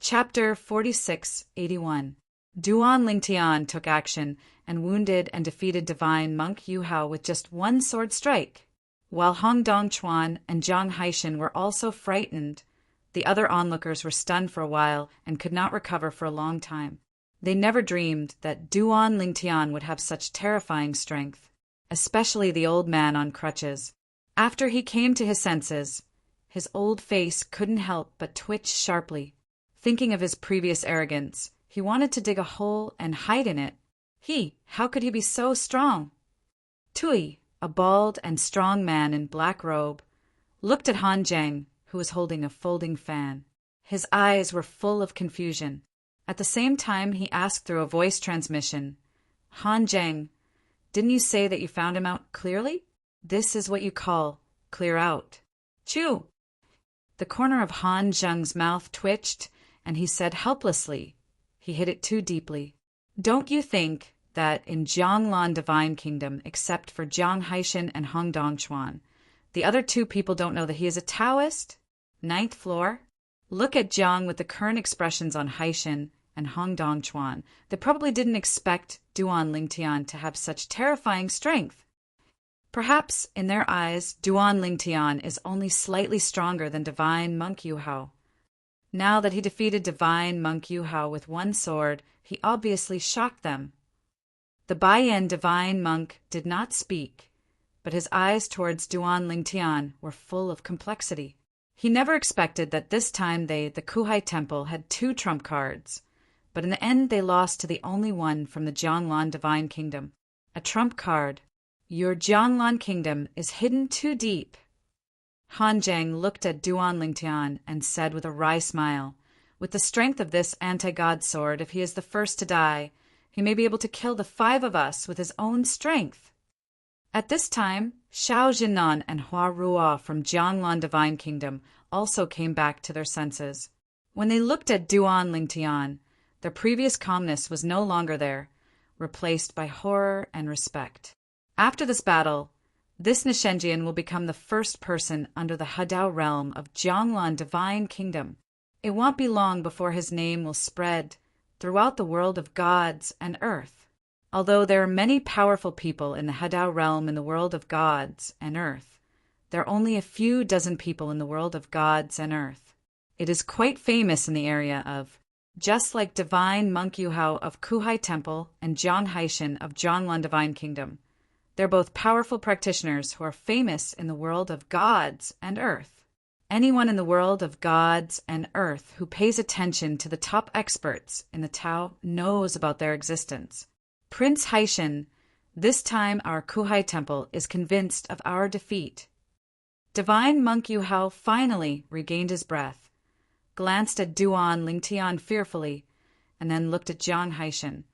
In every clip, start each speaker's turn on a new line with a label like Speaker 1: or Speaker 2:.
Speaker 1: Chapter 4681. Duan Lingtian took action and wounded and defeated divine monk Yu Hao with just one sword strike. While Hong Dongchuan and Zhang Haishan were also frightened, the other onlookers were stunned for a while and could not recover for a long time. They never dreamed that Duan Lingtian would have such terrifying strength, especially the old man on crutches. After he came to his senses, his old face couldn't help but twitch sharply. Thinking of his previous arrogance, he wanted to dig a hole and hide in it. How could he be so strong? Tui, a bald and strong man in black robe, looked at Han Zheng, who was holding a folding fan. His eyes were full of confusion. At the same time, he asked through a voice transmission, "Han Zheng, didn't you say that you found him out clearly? This is what you call clear out." "Chew!" The corner of Han Zheng's mouth twitched, and he said helplessly, he hit it too deeply, "Don't you think that in Jianglan Divine Kingdom, except for Zhang Haishan and Hong Dongchuan, the other two people don't know that he is a Taoist? Ninth floor? Look at Zhang with the current expressions on Haishan and Hong Dongchuan. They probably didn't expect Duan Lingtian to have such terrifying strength. Perhaps, in their eyes, Duan Lingtian is only slightly stronger than divine monk Yu Hao. Now that he defeated divine monk Yu Hao with one sword, he obviously shocked them. The Baiyan divine monk did not speak, but his eyes towards Duan Lingtian were full of complexity. He never expected that this time the Kuhai Temple, had two trump cards, but in the end they lost to the only one from the Jianglan Divine Kingdom. A trump card. Your Jianglan Kingdom is hidden too deep. Han Zheng looked at Duan Lingtian and said with a wry smile, "With the strength of this anti-god sword, if he is the first to die, he may be able to kill the 5 of us with his own strength." At this time, Xiao Jinan and Hua Ruo from Jianglan Divine Kingdom also came back to their senses. When they looked at Duan Lingtian, their previous calmness was no longer there, replaced by horror and respect. After this battle, this Nishenjian will become the first person under the Hadao realm of Jianglan Divine Kingdom. It won't be long before his name will spread throughout the world of gods and earth. Although there are many powerful people in the Hadao realm in the world of gods and earth, there are only a few dozen people in the world of gods and earth. It is quite famous in the area of, just like divine monk Yu Hao of Kuhai Temple and Zhang Haishan of Jianglan Divine Kingdom. They're both powerful practitioners who are famous in the world of gods and earth. Anyone in the world of gods and earth who pays attention to the top experts in the Tao knows about their existence. Prince Haishan, this time our Kuhai Temple is convinced of our defeat. Divine monk Yu Hao finally regained his breath, glanced at Duan Lingtian fearfully, and then looked at Zhang Haishan,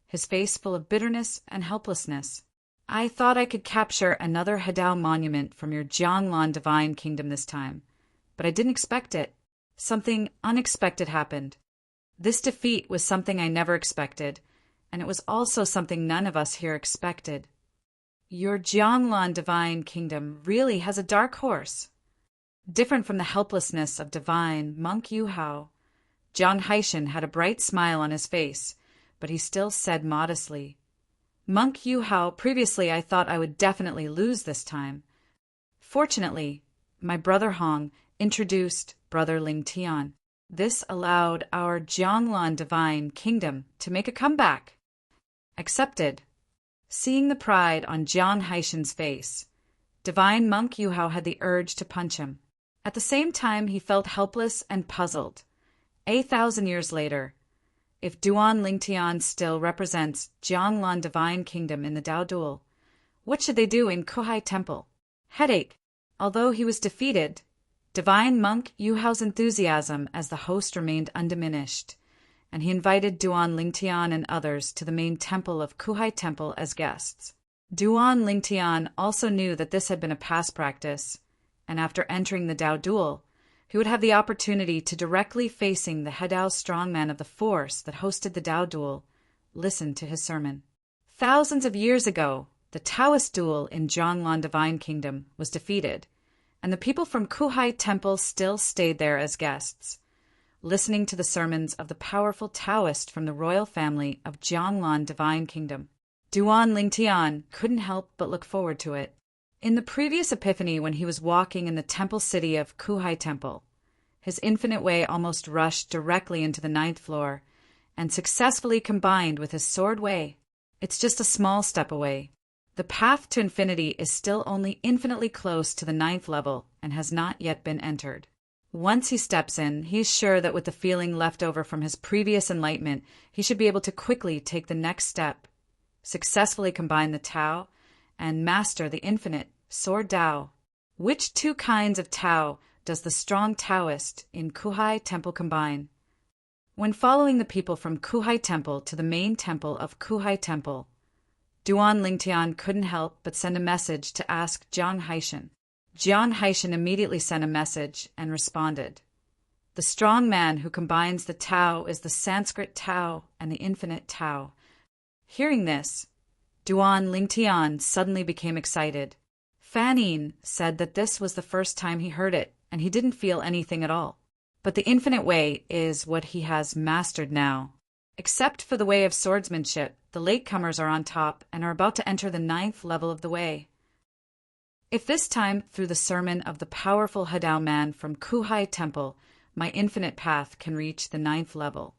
Speaker 1: his face full of bitterness and helplessness. "I thought I could capture another Hadao monument from your Jianglan Divine Kingdom this time, but I didn't expect it. Something unexpected happened. This defeat was something I never expected, and it was also something none of us here expected. Your Jianglan Divine Kingdom really has a dark horse." Different from the helplessness of divine monk Yu Hao, Zhang Haishan had a bright smile on his face, but he still said modestly, "Monk Yu Hao, previously I thought I would definitely lose this time. Fortunately, my brother Hong introduced Brother Lingtian. This allowed our Jianglan Divine Kingdom to make a comeback." Accepted. Seeing the pride on Zhang Haishan's face, divine monk Yu Hao had the urge to punch him. At the same time, he felt helpless and puzzled. 1,000 years later, if Duan Lingtian still represents Jianglan Divine Kingdom in the Dao Duel, what should they do in Kuhai Temple? Headache. Although he was defeated, divine monk Yu Hao's enthusiasm as the host remained undiminished, and he invited Duan Lingtian and others to the main temple of Kuhai Temple as guests. Duan Lingtian also knew that this had been a past practice, and after entering the Dao Duel, he would have the opportunity to directly facing the Hadao strongman of the force that hosted the Dao Duel, listen to his sermon. Thousands of years ago, the Taoist duel in Jianglan Divine Kingdom was defeated, and the people from Kuhai Temple still stayed there as guests. listening to the sermons of the powerful Taoist from the royal family of Jianglan Divine Kingdom. Duan Lingtian couldn't help but look forward to it. In the previous epiphany, when he was walking in the temple city of Kuhai Temple, his infinite way almost rushed directly into the 9th floor and successfully combined with his sword way. It's just a small step away. The path to infinity is still only infinitely close to the 9th level and has not yet been entered. Once he steps in, he's sure that with the feeling left over from his previous enlightenment, he should be able to quickly take the next step, successfully combine the Tao, and master the infinite Sword Tao. Which two kinds of Tao does the strong Taoist in Kuhai Temple combine? When following the people from Kuhai Temple to the main temple of Kuhai Temple, Duan Lingtian couldn't help but send a message to ask Jiang Haishan. Jiang Haishan immediately sent a message and responded. The strong man who combines the Tao is the Sanskrit Tao and the infinite Tao. Hearing this, Duan Lingtian suddenly became excited. Fan Yin said that this was the first time he heard it, and he didn't feel anything at all. But the infinite way is what he has mastered now. Except for the way of swordsmanship, the latecomers are on top and are about to enter the 9th level of the way. If this time, through the sermon of the powerful Hadao man from Kuhai Temple, my infinite path can reach the 9th level,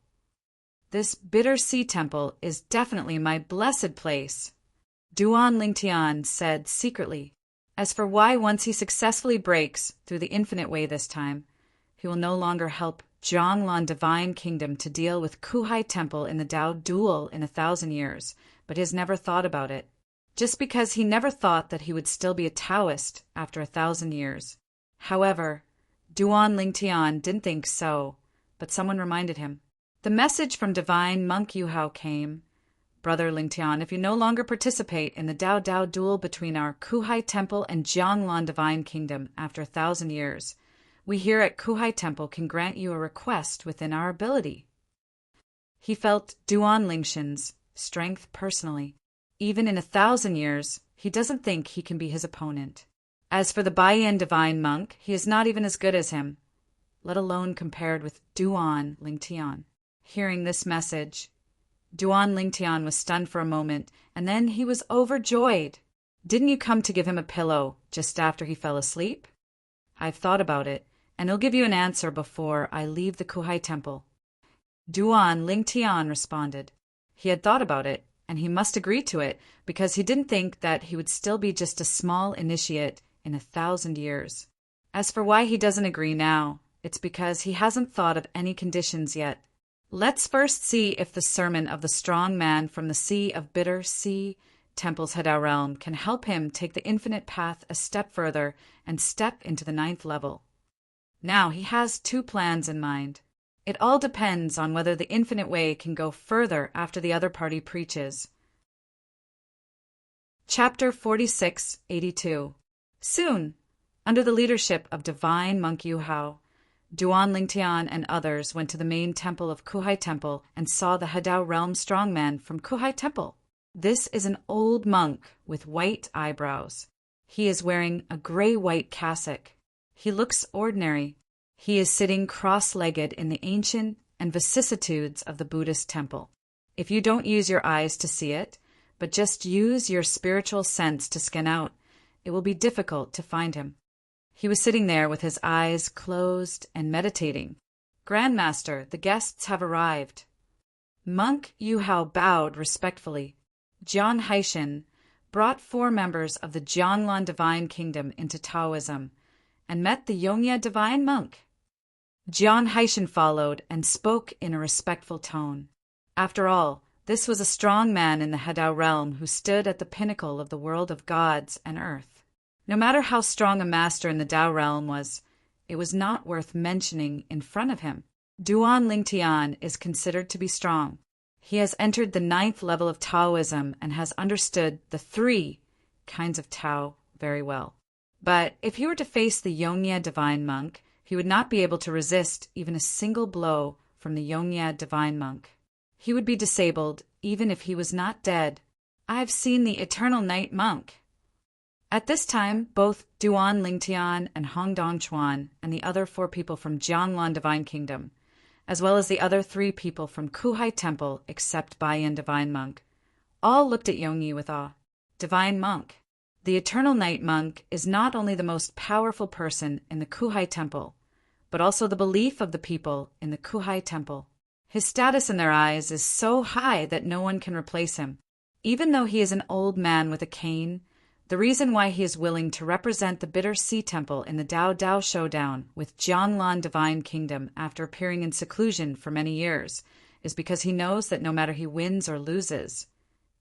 Speaker 1: this bitter sea temple is definitely my blessed place, Duan Lingtian said secretly. As for why, once he successfully breaks through the infinite way this time, he will no longer help Jianglan Divine Kingdom to deal with Kuhai Temple in the Tao duel in 1,000 years, but he has never thought about it. Just because he never thought that he would still be a Taoist after 1,000 years. However, Duan Lingtian didn't think so, but someone reminded him. The message from Divine Monk Yuhao came. Brother Lingtian, if you no longer participate in the Tao duel between our Kuhai Temple and Jianglan Divine Kingdom after 1,000 years, we here at Kuhai Temple can grant you a request within our ability. He felt Duan Lingshan's strength personally. Even in 1,000 years, he doesn't think he can be his opponent. As for the Baiyan Divine Monk, he is not even as good as him, let alone compared with Duan Lingtian. Hearing this message, Duan Lingtian was stunned for a moment, and then he was overjoyed. Didn't you come to give him a pillow just after he fell asleep? I've thought about it, and I'll give you an answer before I leave the Kuhai Temple. Duan Lingtian responded. He had thought about it, and he must agree to it, because he didn't think that he would still be just a small initiate in 1,000 years. As for why he doesn't agree now, it's because he hasn't thought of any conditions yet. Let's first see if the sermon of the strong man from the Sea of Bitter Sea Temple's Hadao realm can help him take the infinite path a step further and step into the 9th level. Now he has two plans in mind. It all depends on whether the infinite way can go further after the other party preaches. Chapter 4682. Soon, under the leadership of Divine Monk Yuhao, Duan Lingtian and others went to the main temple of Kuhai Temple and saw the Hadao realm strongman from Kuhai Temple. This is an old monk with white eyebrows. He is wearing a gray-white cassock. He looks ordinary. He is sitting cross-legged in the ancient and vicissitudes of the Buddhist temple. If you don't use your eyes to see it, but just use your spiritual sense to scan out, it will be difficult to find him. He was sitting there with his eyes closed and meditating. Grandmaster, the guests have arrived. Monk Yuhao bowed respectfully. Jiang Haishan brought 4 members of the Jianglan Divine Kingdom into Taoism and met the Yongye Divine Monk. Jiang Haishan followed and spoke in a respectful tone. After all, this was a strong man in the Hadao realm who stood at the pinnacle of the world of gods and earth. No matter how strong a master in the Tao realm was, it was not worth mentioning in front of him. Duan Lingtian is considered to be strong. He has entered the 9th level of Taoism and has understood the 3 kinds of Tao very well. But if he were to face the Yongye Divine Monk, he would not be able to resist even a single blow from the Yongye Divine Monk. He would be disabled even if he was not dead. I've seen the Eternal Night Monk. At this time, both Duan Lingtian and Hong Dong Chuan and the other 4 people from Jianglan Divine Kingdom as well as the other 3 people from Kuhai Temple except Bayan Divine Monk, all looked at Yongyi with awe. Divine Monk. The Eternal Night Monk is not only the most powerful person in the Kuhai Temple, but also the belief of the people in the Kuhai Temple. His status in their eyes is so high that no one can replace him. Even though he is an old man with a cane, the reason why he is willing to represent the Bitter Sea Temple in the Dao Dao Showdown with Jianglan Divine Kingdom after appearing in seclusion for many years is because he knows that no matter he wins or loses,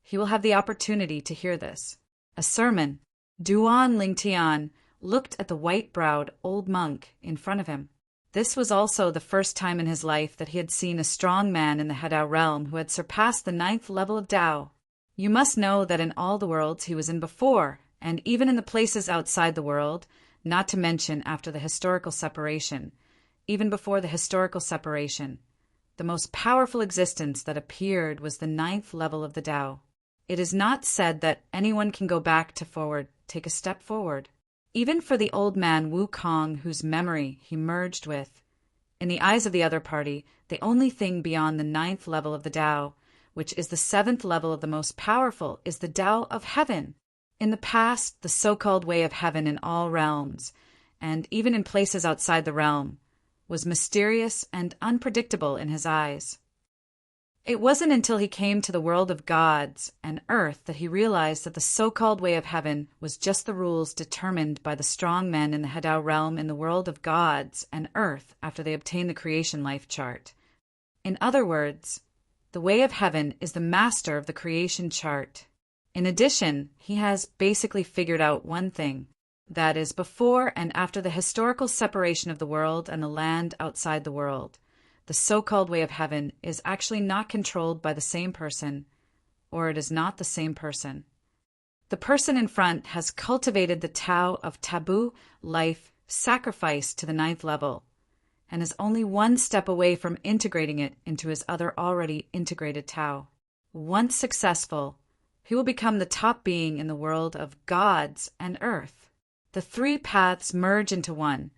Speaker 1: he will have the opportunity to hear this. A sermon. Duan Lingtian looked at the white-browed old monk in front of him. This was also the first time in his life that he had seen a strong man in the Hedao realm who had surpassed the 9th level of Dao. You must know that in all the worlds he was in before, and even in the places outside the world, not to mention after the historical separation, even before the historical separation, the most powerful existence that appeared was the 9th level of the Dao. It is not said that anyone can go back to forward, take a step forward. Even for the old man Wu Kong, whose memory he merged with. In the eyes of the other party, the only thing beyond the 9th level of the Dao, which is the 7th level of the most powerful, is the Dao of heaven. In the past, the so-called way of heaven in all realms, and even in places outside the realm, was mysterious and unpredictable in his eyes. It wasn't until he came to the world of gods and earth that he realized that the so-called way of heaven was just the rules determined by the strong men in the Hedao realm in the world of gods and earth after they obtained the creation life chart. In other words, the way of heaven is the master of the creation chart. In addition, he has basically figured out one thing, that is, before and after the historical separation of the world and the land outside the world, the so-called way of heaven is actually not controlled by the same person, or it is not the same person. The person in front has cultivated the Tao of taboo, life, sacrifice to the 9th level, and is only one step away from integrating it into his other already integrated Tao. Once successful, he will become the top being in the world of gods and earth. The 3 paths merge into one,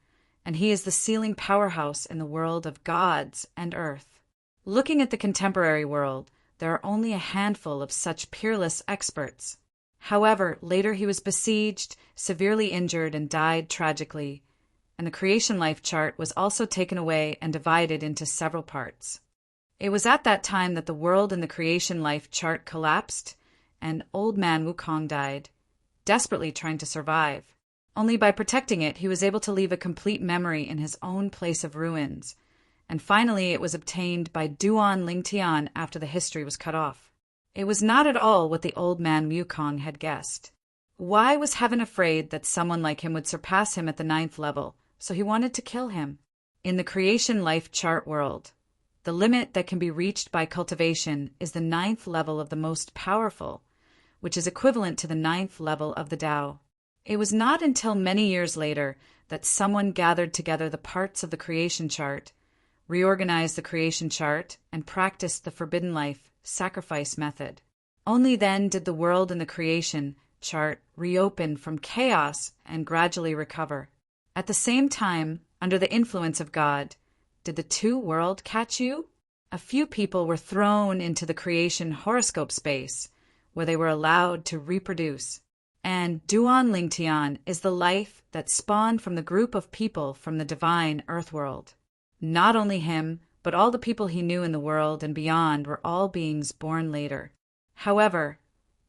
Speaker 1: and he is the sealing powerhouse in the world of gods and earth. Looking at the contemporary world, there are only a handful of such peerless experts. However, later he was besieged, severely injured, and died tragically, and the creation life chart was also taken away and divided into several parts. It was at that time that the world in the creation life chart collapsed, and old man Wukong died, desperately trying to survive. Only by protecting it, he was able to leave a complete memory in his own place of ruins, and finally it was obtained by Duan Lingtian after the history was cut off. It was not at all what the old man Wukong had guessed. Why was heaven afraid that someone like him would surpass him at the 9th level, so he wanted to kill him? In the creation life chart world, the limit that can be reached by cultivation is the 9th level of the most powerful, which is equivalent to the 9th level of the Tao. It was not until many years later that someone gathered together the parts of the creation chart, reorganized the creation chart, and practiced the forbidden life sacrifice method. Only then did the world in the creation chart reopen from chaos and gradually recover. At the same time, under the influence of God, did the 2 world catch you? A few people were thrown into the creation horoscope space, where they were allowed to reproduce. And Duan Lingtian is the life that spawned from the group of people from the divine earth world. Not only him, but all the people he knew in the world and beyond were all beings born later. However,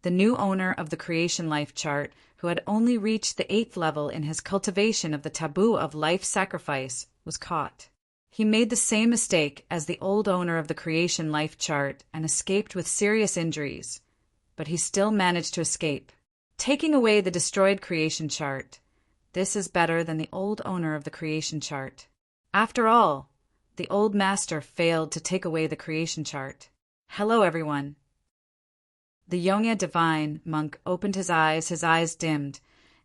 Speaker 1: the new owner of the creation life chart, who had only reached the 8th level in his cultivation of the taboo of life sacrifice, was caught. He made the same mistake as the old owner of the creation life chart and escaped with serious injuries, but he still managed to escape. Taking away the destroyed creation chart, this is better than the old owner of the creation chart. After all, the old master failed to take away the creation chart. Hello, everyone. The Yongye divine monk opened his eyes dimmed,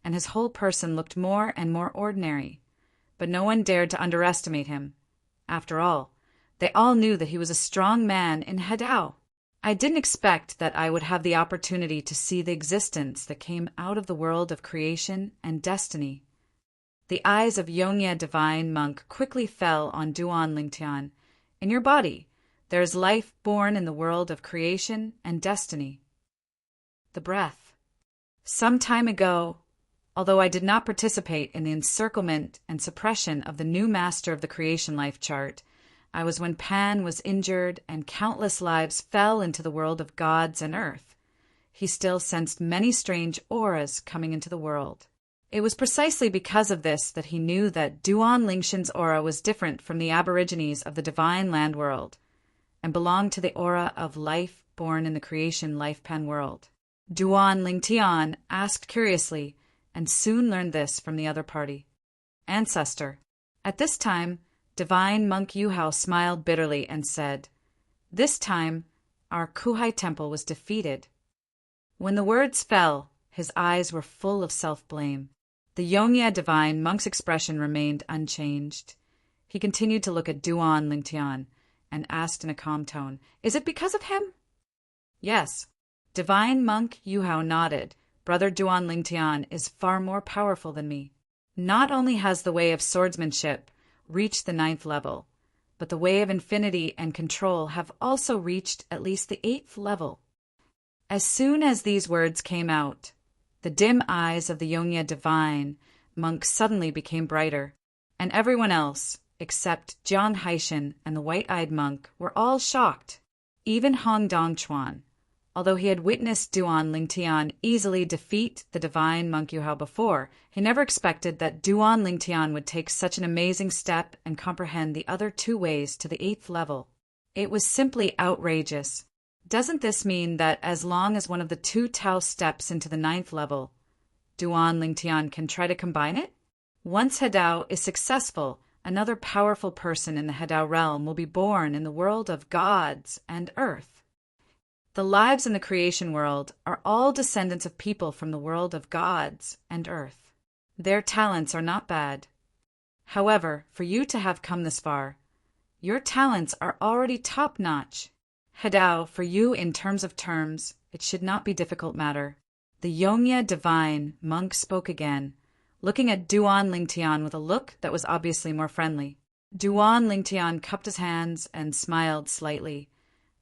Speaker 1: and his whole person looked more and more ordinary. But no one dared to underestimate him. After all, they all knew that he was a strong man in Hedao. I didn't expect that I would have the opportunity to see the existence that came out of the world of creation and destiny. The eyes of Yongye divine monk quickly fell on Duan Lingtian, In your body, there is life born in the world of creation and destiny. The breath. Some time ago, although I did not participate in the encirclement and suppression of the new master of the creation life chart, I was when Pan was injured and countless lives fell into the world of gods and earth. He still sensed many strange auras coming into the world. It was precisely because of this that he knew that Duan Lingshan's aura was different from the aborigines of the divine land world, and belonged to the aura of life born in the creation life Pan world. Duan Lingtian asked curiously, and soon learned this from the other party. Ancestor. At this time, divine monk Yuhao smiled bitterly and said, "This time, our Kuhai temple was defeated." When the words fell, his eyes were full of self-blame. The Yongye divine monk's expression remained unchanged. He continued to look at Duan Lingtian and asked in a calm tone, "Is it because of him?" "Yes." Divine monk Yuhao nodded. "Brother Duan Lingtian is far more powerful than me. Not only has the way of swordsmanship reached the 9th level, but the way of infinity and control have also reached at least the 8th level." As soon as these words came out, the dim eyes of the Yongye divine monk suddenly became brighter, and everyone else, except Jiang Haishan and the white-eyed monk, were all shocked. Even Hong Dongchuan, although he had witnessed Duan Lingtian easily defeat the divine monk Yuhao before, he never expected that Duan Lingtian would take such an amazing step and comprehend the other 2 ways to the 8th level. It was simply outrageous. Doesn't this mean that as long as one of the 2 Tao steps into the 9th level, Duan Lingtian can try to combine it? Once Hedao is successful, another powerful person in the Hedao realm will be born in the world of gods and earth. The lives in the creation world are all descendants of people from the world of gods and earth. Their talents are not bad. However, for you to have come this far, your talents are already top-notch. Hedao, for you in terms, it should not be a difficult matter. The Yongye divine monk spoke again, looking at Duan Lingtian with a look that was obviously more friendly. Duan Lingtian cupped his hands and smiled slightly.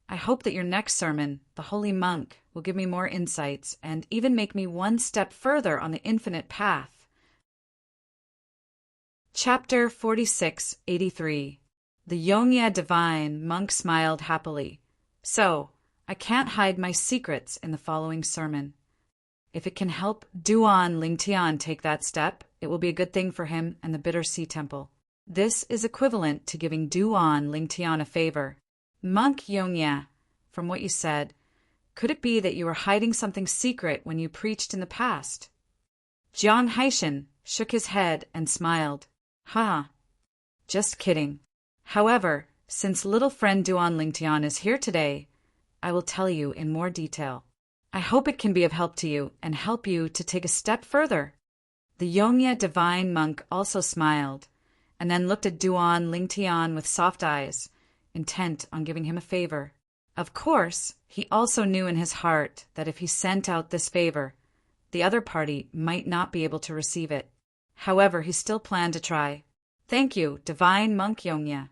Speaker 1: "I hope that your next sermon, the Holy Monk, will give me more insights and even make me one step further on the infinite path." Chapter 4683. The Yongye divine monk smiled happily. "So, I can't hide my secrets in the following sermon. If it can help Duan Lingtian take that step, it will be a good thing for him and the Bitter Sea Temple. This is equivalent to giving Duan Lingtian a favor. Monk Yongye, from what you said, could it be that you were hiding something secret when you preached in the past?" Jiang Haishan shook his head and smiled. "Ha! Just kidding. However, since little friend Duan Lingtian is here today, I will tell you in more detail. I hope it can be of help to you and help you to take a step further." The Yongye divine monk also smiled, and then looked at Duan Lingtian with soft eyes, intent on giving him a favor. Of course, he also knew in his heart that if he sent out this favor, the other party might not be able to receive it. However, he still planned to try. "Thank you, divine monk Yongye."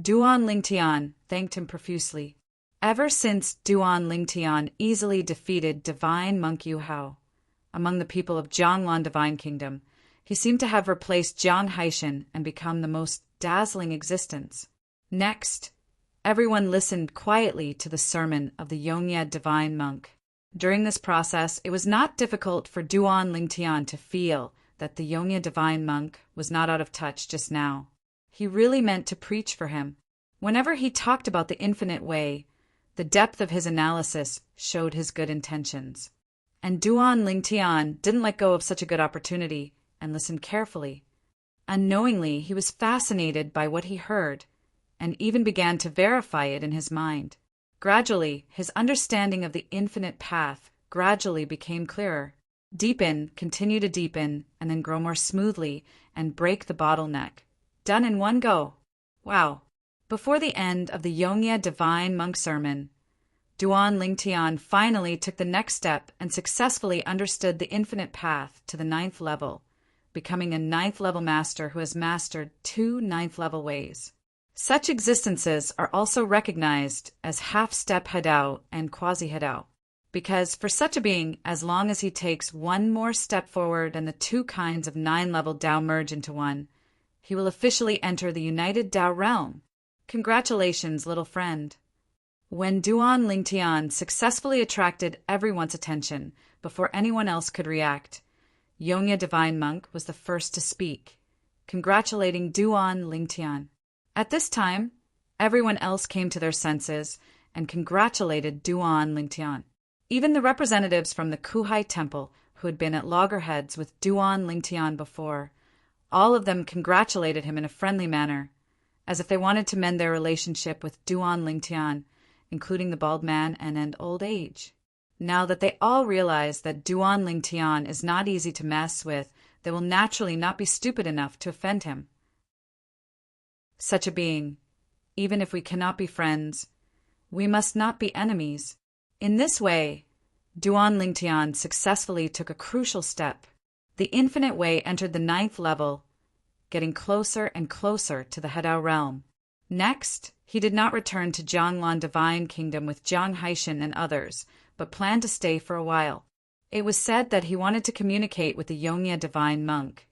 Speaker 1: Duan Lingtian thanked him profusely. Ever since Duan Lingtian easily defeated divine monk Yuhao among the people of Jianglan Divine Kingdom, he seemed to have replaced Jiang Haishan and become the most dazzling existence. Next, everyone listened quietly to the sermon of the Yongye divine monk. During this process, it was not difficult for Duan Lingtian to feel that the Yongye divine monk was not out of touch just now. He really meant to preach for him. Whenever he talked about the infinite way, the depth of his analysis showed his good intentions. And Duan Lingtian didn't let go of such a good opportunity and listened carefully. Unknowingly, he was fascinated by what he heard and even began to verify it in his mind. Gradually, his understanding of the infinite path gradually became clearer. Continue to deepen, and then grow more smoothly and break the bottleneck. Done in one go. Wow. Before the end of the Yongye divine monk sermon, Duan Lingtian finally took the next step and successfully understood the infinite path to the 9th level, becoming a 9th level master who has mastered 2 9th level ways. Such existences are also recognized as half-step Hadao and quasi-Hadao, because for such a being, as long as he takes one more step forward and the two kinds of 9-level Dao merge into one, he will officially enter the united Dao realm. Congratulations, little friend. When Duan Lingtian successfully attracted everyone's attention before anyone else could react, Yongye Divine Monk was the first to speak, congratulating Duan Lingtian. At this time, everyone else came to their senses and congratulated Duan Lingtian. Even the representatives from the Kuhai Temple, who had been at loggerheads with Duan Lingtian before, all of them congratulated him in a friendly manner, as if they wanted to mend their relationship with Duan Lingtian, including the bald man and old age. Now that they all realize that Duan Lingtian is not easy to mess with, they will naturally not be stupid enough to offend him. Such a being, even if we cannot be friends, we must not be enemies. In this way, Duan Lingtian successfully took a crucial step. The infinite way entered the 9th level, getting closer and closer to the Hadao realm. Next, he did not return to Jianglan Divine Kingdom with Jiang Haishan and others, but planned to stay for a while. It was said that he wanted to communicate with the Yongye Divine Monk,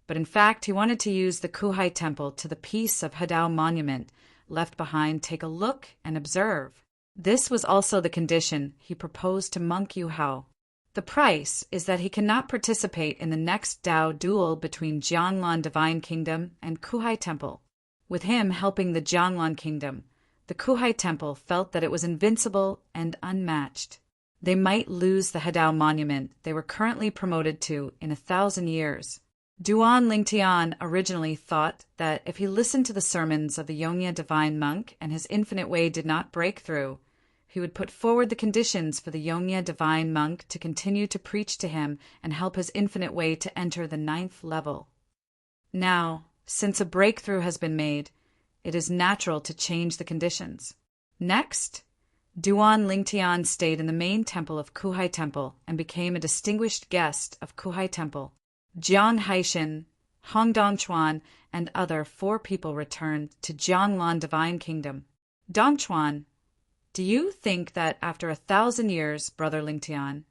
Speaker 1: but in fact he wanted to use the Kuhai Temple to the piece of Hadao monument left behind take a look and observe. This was also the condition he proposed to Monk Yuhao. The price is that he cannot participate in the next Dao duel between Jianglan Divine Kingdom and Kuhai Temple. With him helping the Jianglan Kingdom, the Kuhai Temple felt that it was invincible and unmatched. They might lose the Hadao monument they were currently promoted to in 1,000 years. Duan Lingtian originally thought that if he listened to the sermons of the Yongye Divine Monk and his infinite way did not break through, he would put forward the conditions for the Yongye Divine Monk to continue to preach to him and help his infinite way to enter the 9th level. Now, since a breakthrough has been made, it is natural to change the conditions. Next, Duan Lingtian stayed in the main temple of Kuhai Temple and became a distinguished guest of Kuhai Temple. Jiang Haishan, Hong Dongchuan, and other 4 people returned to Jianglan Divine Kingdom. Dongchuan, do you think that after 1,000 years, Brother Lingtian,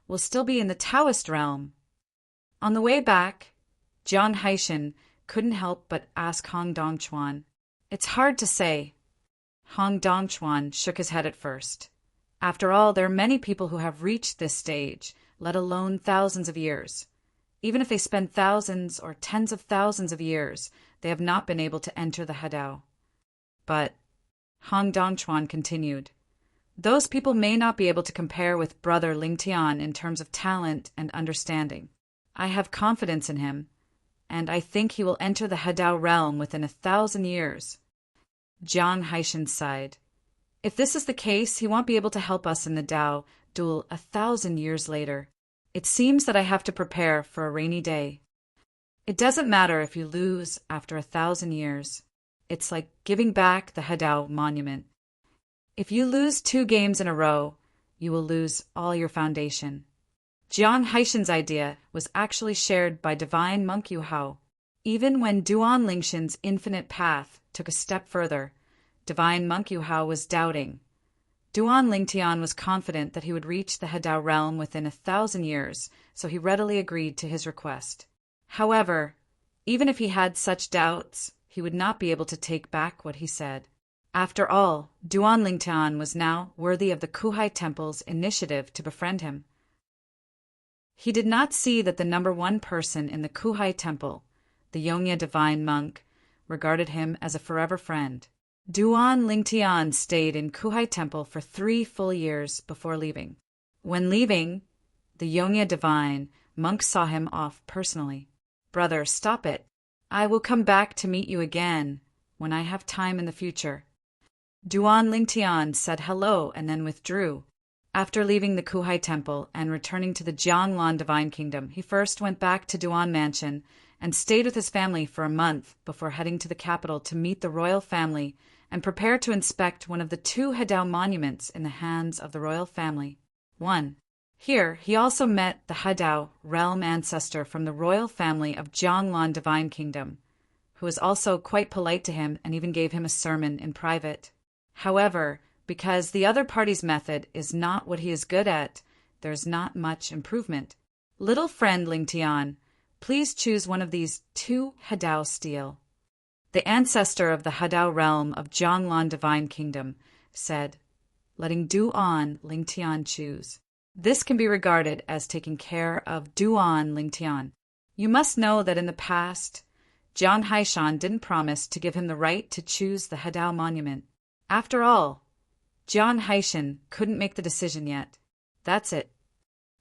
Speaker 1: will still be in the Taoist realm? On the way back, Jiang Haishan couldn't help but ask Hong Dongchuan. It's hard to say. Hong Dongchuan shook his head at first. After all, there are many people who have reached this stage, let alone thousands of years. Even if they spend thousands or tens of thousands of years, they have not been able to enter the Hadao. But, Hong Dongchuan continued, those people may not be able to compare with Brother Lingtian in terms of talent and understanding. I have confidence in him, and I think he will enter the Hadao realm within 1,000 years. Jiang Haishan sighed. If this is the case, he won't be able to help us in the Dao duel 1,000 years later. It seems that I have to prepare for a rainy day. It doesn't matter if you lose after 1,000 years. It's like giving back the Hadao monument. If you lose 2 games in a row, you will lose all your foundation. Jiang Haishan's idea was actually shared by Divine Monk Yuhao. Even when Duan Lingshan's infinite path took a step further, Divine Monk Yuhao was doubting. Duan Lingtian was confident that he would reach the Hadao realm within 1,000 years, so he readily agreed to his request. However, even if he had such doubts, he would not be able to take back what he said. After all, Duan Lingtian was now worthy of the Kuhai Temple's initiative to befriend him. He did not see that the number 1 person in the Kuhai Temple, the Yongye Divine Monk, regarded him as a forever friend. Duan Lingtian stayed in Kuhai Temple for 3 full years before leaving. When leaving, the Yongye Divine Monk saw him off personally. Brother, stop it. I will come back to meet you again when I have time in the future. Duan Lingtian said hello and then withdrew. After leaving the Kuhai Temple and returning to the Jianglan Divine Kingdom, he first went back to Duan Mansion and stayed with his family for a month before heading to the capital to meet the royal family and prepare to inspect one of the 2 Hadao monuments in the hands of the royal family. 1. Here, he also met the Hadao realm ancestor from the royal family of Jianglan Divine Kingdom, who was also quite polite to him and even gave him a sermon in private. However, because the other party's method is not what he is good at, there's not much improvement. Little friend Ling Tian, please choose one of these 2 Hadao steel. The ancestor of the Hadao realm of Zhonglan Divine Kingdom said, letting Duan Ling Tian choose. This can be regarded as taking care of Duan Ling Tian. You must know that in the past, Jiang Haishan didn't promise to give him the right to choose the Hadao monument. After all, Jiang Haishan couldn't make the decision yet. That's it.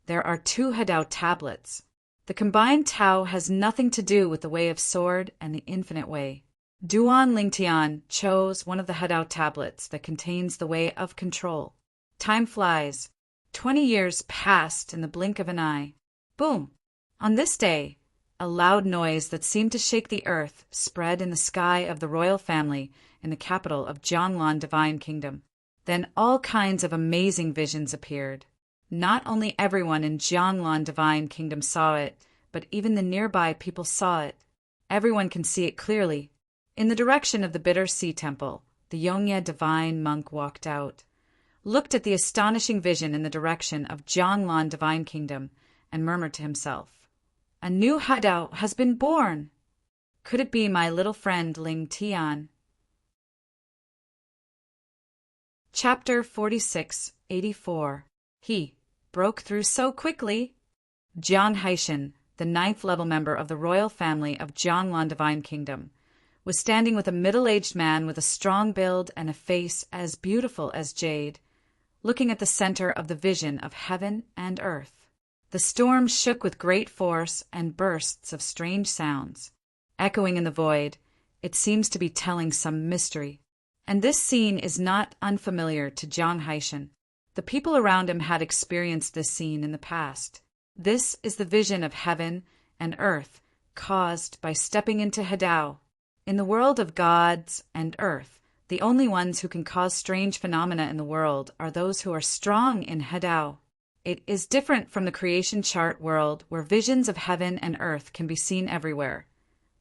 Speaker 1: There are 2 Hadao tablets. The combined Tao has nothing to do with the Way of Sword and the Infinite Way. Duan Lingtian chose one of the Hadao tablets that contains the Way of Control. Time flies. 20 years passed in the blink of an eye. Boom! On this day, a loud noise that seemed to shake the earth spread in the sky of the royal family in the capital of Zhonglan Divine Kingdom. Then all kinds of amazing visions appeared. Not only everyone in Zhonglan Divine Kingdom saw it, but even the nearby people saw it. Everyone can see it clearly. In the direction of the Bitter Sea Temple, the Yongye Divine Monk walked out, looked at the astonishing vision in the direction of Zhonglan Divine Kingdom, and murmured to himself, "A new Hadao has been born! Could it be my little friend Ling Tian?" Chapter 46-84. He broke through so quickly. Jiang Haishan, the 9th level member of the royal family of Zhonglan Divine Kingdom, was standing with a middle-aged man with a strong build and a face as beautiful as jade, looking at the center of the vision of heaven and earth. The storm shook with great force and bursts of strange sounds. Echoing in the void, it seems to be telling some mystery. And this scene is not unfamiliar to Jiang Haishan. The people around him had experienced this scene in the past. This is the vision of heaven and earth caused by stepping into Hadao. In the world of gods and earth, the only ones who can cause strange phenomena in the world are those who are strong in Hadao. It is different from the creation chart world where visions of heaven and earth can be seen everywhere,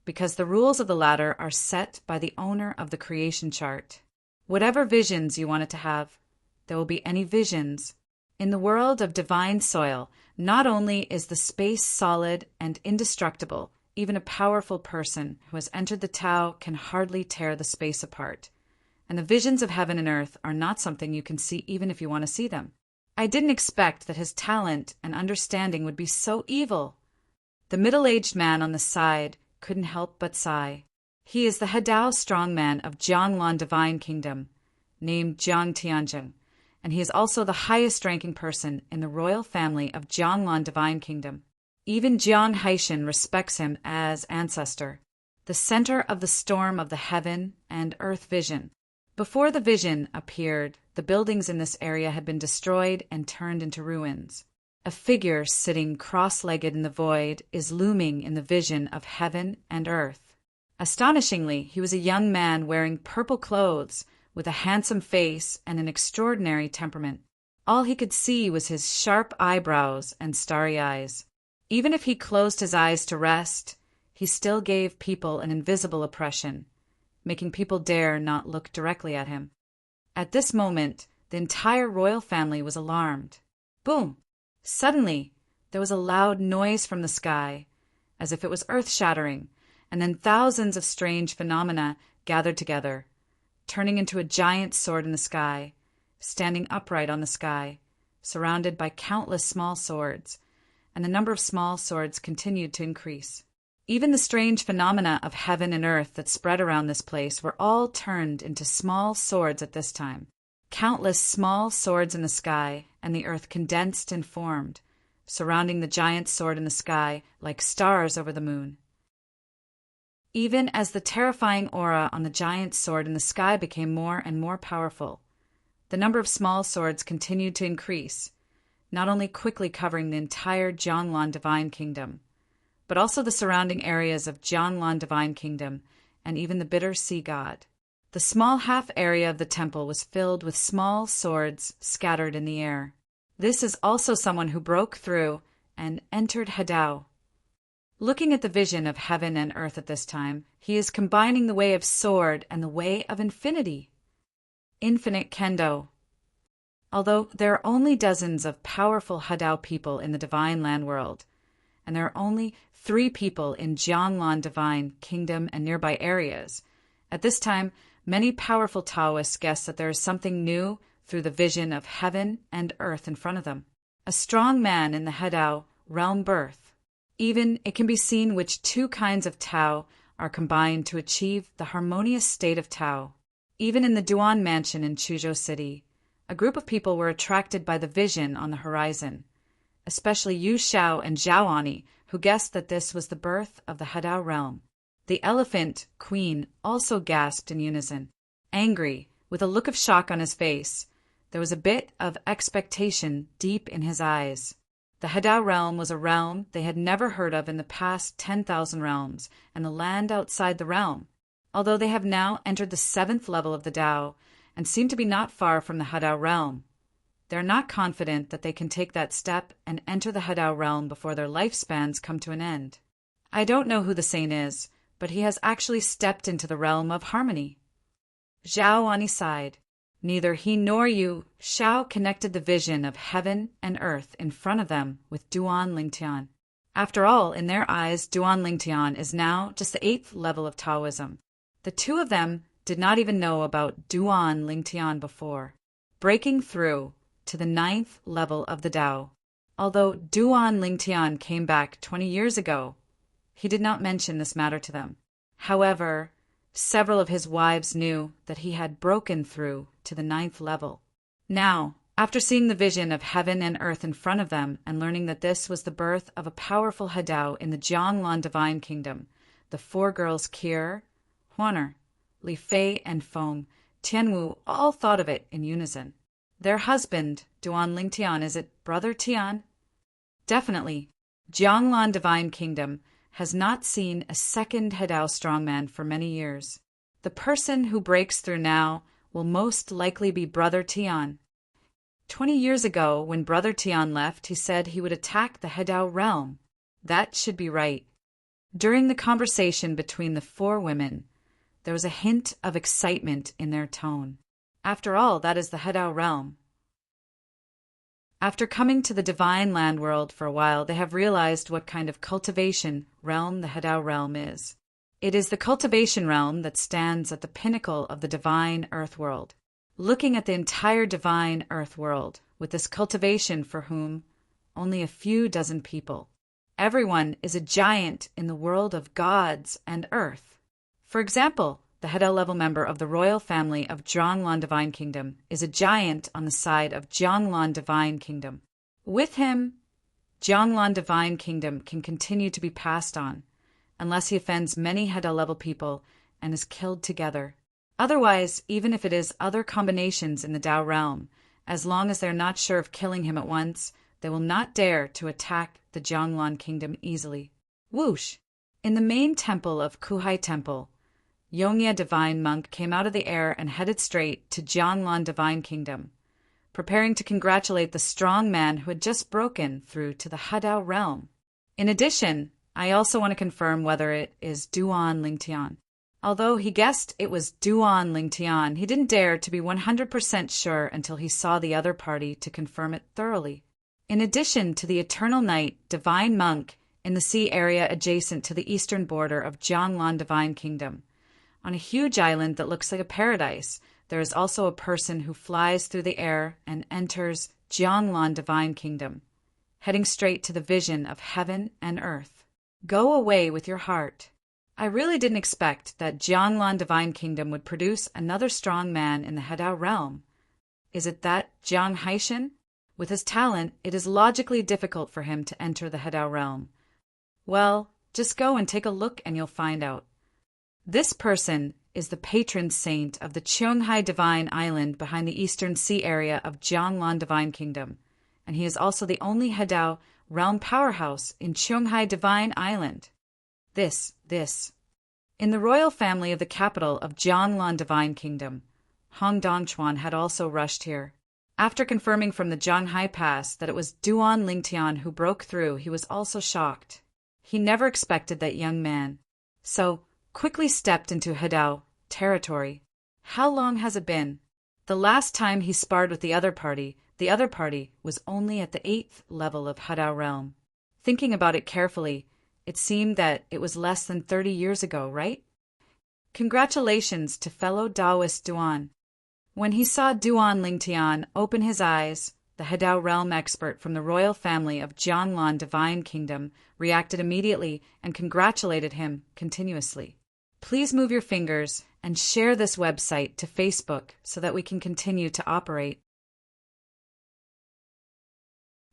Speaker 1: because the rules of the latter are set by the owner of the creation chart. Whatever visions you want it to have, there will be any visions. In the world of divine soil, not only is the space solid and indestructible, even a powerful person who has entered the Tao can hardly tear the space apart. And the visions of heaven and earth are not something you can see even if you want to see them. I didn't expect that his talent and understanding would be so evil. The middle-aged man on the side couldn't help but sigh. He is the Hadao strongman of Zhonglan Divine Kingdom, named Jiang Tianzheng, and he is also the highest-ranking person in the royal family of Zhonglan Divine Kingdom. Even Jiang Haishan respects him as ancestor, the center of the storm of the heaven and earth vision. Before the vision appeared, the buildings in this area had been destroyed and turned into ruins. A figure sitting cross-legged in the void is looming in the vision of heaven and earth. Astonishingly, he was a young man wearing purple clothes, with a handsome face and an extraordinary temperament. All he could see was his sharp eyebrows and starry eyes. Even if he closed his eyes to rest, he still gave people an invisible oppression, making people dare not look directly at him. At this moment, the entire royal family was alarmed. Boom! Suddenly, there was a loud noise from the sky, as if it was earth-shattering, and then thousands of strange phenomena gathered together, turning into a giant sword in the sky, standing upright on the sky, surrounded by countless small swords, and the number of small swords continued to increase. Even the strange phenomena of heaven and earth that spread around this place were all turned into small swords at this time. Countless small swords in the sky, and the earth condensed and formed, surrounding the giant sword in the sky like stars over the moon. Even as the terrifying aura on the giant sword in the sky became more and more powerful, the number of small swords continued to increase, not only quickly covering the entire Zhonglan Divine Kingdom, but also the surrounding areas of Zhonglan Divine Kingdom and even the Bitter Sea God. The small half area of the temple was filled with small swords scattered in the air. This is also someone who broke through and entered Hadao. Looking at the vision of heaven and earth at this time, he is combining the way of sword and the way of infinity. Infinite kendo. Although there are only dozens of powerful Hadao people in the Divine Land world, and there are only 3 people in Jianglan Divine Kingdom and nearby areas, at this time, many powerful Taoists guess that there is something new through the vision of heaven and earth in front of them. A strong man in the Hadao realm birth. Even it can be seen which 2 kinds of Tao are combined to achieve the harmonious state of Tao. Even in the Duan Mansion in Chuzhou City, a group of people were attracted by the vision on the horizon, especially Yu Xiao and Zhao Ani, who guessed that this was the birth of the Hadao realm. The elephant queen also gasped in unison. Angry, with a look of shock on his face, there was a bit of expectation deep in his eyes. The Hadao realm was a realm they had never heard of in the past 10,000 realms, and the land outside the realm. Although they have now entered the 7th level of the Dao, and seem to be not far from the Hadao realm, they are not confident that they can take that step and enter the Hadao realm before their lifespans come to an end. I don't know who the saint is, but he has actually stepped into the realm of harmony. Zhao Ani sighed. Neither he nor Yu Xiao connected the vision of heaven and earth in front of them with Duan Lingtian. After all, in their eyes, Duan Lingtian is now just the 8th level of Taoism. The 2 of them did not even know about Duan Lingtian before, breaking through to the 9th level of the Dao. Although Duan Lingtian came back 20 years ago, he did not mention this matter to them. However, several of his wives knew that he had broken through to the 9th level. Now, after seeing the vision of heaven and earth in front of them and learning that this was the birth of a powerful Hadao in the Jianglan Divine Kingdom, the 4 girls Kier, Huaner, Li Fei, and Feng Tianwu all thought of it in unison. Their husband, Duan Lingtian, is it Brother Tian? Definitely. Jianglan Divine Kingdom has not seen a second Hadao strongman for many years. The person who breaks through now will most likely be Brother Tian. 20 years ago, when Brother Tian left, he said he would attack the Hadao realm. That should be right. During the conversation between the 4 women, there was a hint of excitement in their tone. After all, that is the Hadao realm. After coming to the Divine Land world for a while, they have realized what kind of cultivation realm the Hadao realm is. It is the cultivation realm that stands at the pinnacle of the Divine Earth world. Looking at the entire Divine Earth world, with this cultivation for whom only a few dozen people. Everyone is a giant in the world of gods and earth. For example, the Hadao level member of the royal family of Jianglan Divine Kingdom is a giant on the side of Jianglan Divine Kingdom. With him, Jianglan Divine Kingdom can continue to be passed on, unless he offends many Hadao level people and is killed together. Otherwise, even if it is other combinations in the Dao realm, as long as they are not sure of killing him at once, they will not dare to attack the Jianglan Kingdom easily. Whoosh! In the main temple of Kuhai Temple, Yongya Divine Monk came out of the air and headed straight to Jianglan Divine Kingdom, preparing to congratulate the strong man who had just broken through to the Hadao realm. In addition, I also want to confirm whether it is Duan Lingtian. Although he guessed it was Duan Lingtian, he didn't dare to be 100% sure until he saw the other party to confirm it thoroughly. In addition to the Eternal Night Divine Monk in the sea area adjacent to the eastern border of Jianglan Divine Kingdom, on a huge island that looks like a paradise, there is also a person who flies through the air and enters Jianglan Divine Kingdom, heading straight to the vision of heaven and earth. Go away with your heart. I really didn't expect that Jianglan Divine Kingdom would produce another strong man in the Hadao realm. Is it that Jiang Haishan? With his talent, it is logically difficult for him to enter the Hadao realm. Well, just go and take a look and you'll find out. This person is the patron saint of the Qionghai Divine Island behind the eastern sea area of Jianglan Divine Kingdom, and he is also the only Hadao realm powerhouse in Qionghai Divine Island. This. In the royal family of the capital of Jianglan Divine Kingdom, Hong Dongchuan had also rushed here. After confirming from the Zhanghai Pass that it was Duan Lingtian who broke through, he was also shocked. He never expected that young man, so quickly stepped into Hadao territory. How long has it been? The last time he sparred with the other party was only at the 8th level of Hadao realm. Thinking about it carefully, it seemed that it was less than 30 years ago, right? Congratulations to fellow Taoist Duan. When he saw Duan Lingtian open his eyes, the Hadao realm expert from the royal family of Jianglan Divine Kingdom reacted immediately and congratulated him continuously. Please move your fingers and share this website to Facebook so that we can continue to operate.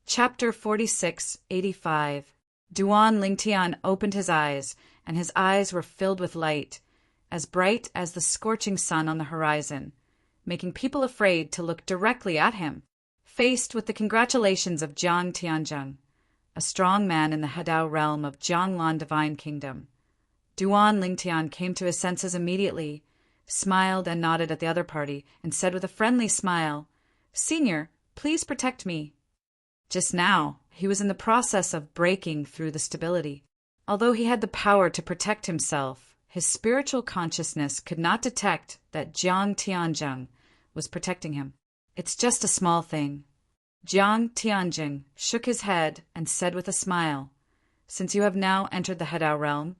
Speaker 1: Chapter 4685. Duan Lingtian opened his eyes, and his eyes were filled with light, as bright as the scorching sun on the horizon, making people afraid to look directly at him. Faced with the congratulations of Jiang Tianzheng, a strong man in the Hadao realm of Jianglan Divine Kingdom, Duan Lingtian came to his senses immediately, smiled and nodded at the other party, and said with a friendly smile, "Senior, please protect me." Just now, he was in the process of breaking through the stability. Although he had the power to protect himself, his spiritual consciousness could not detect that Jiang Tianzheng was protecting him. It's just a small thing. Jiang Tianzheng shook his head and said with a smile, "Since you have now entered the Hadao realm,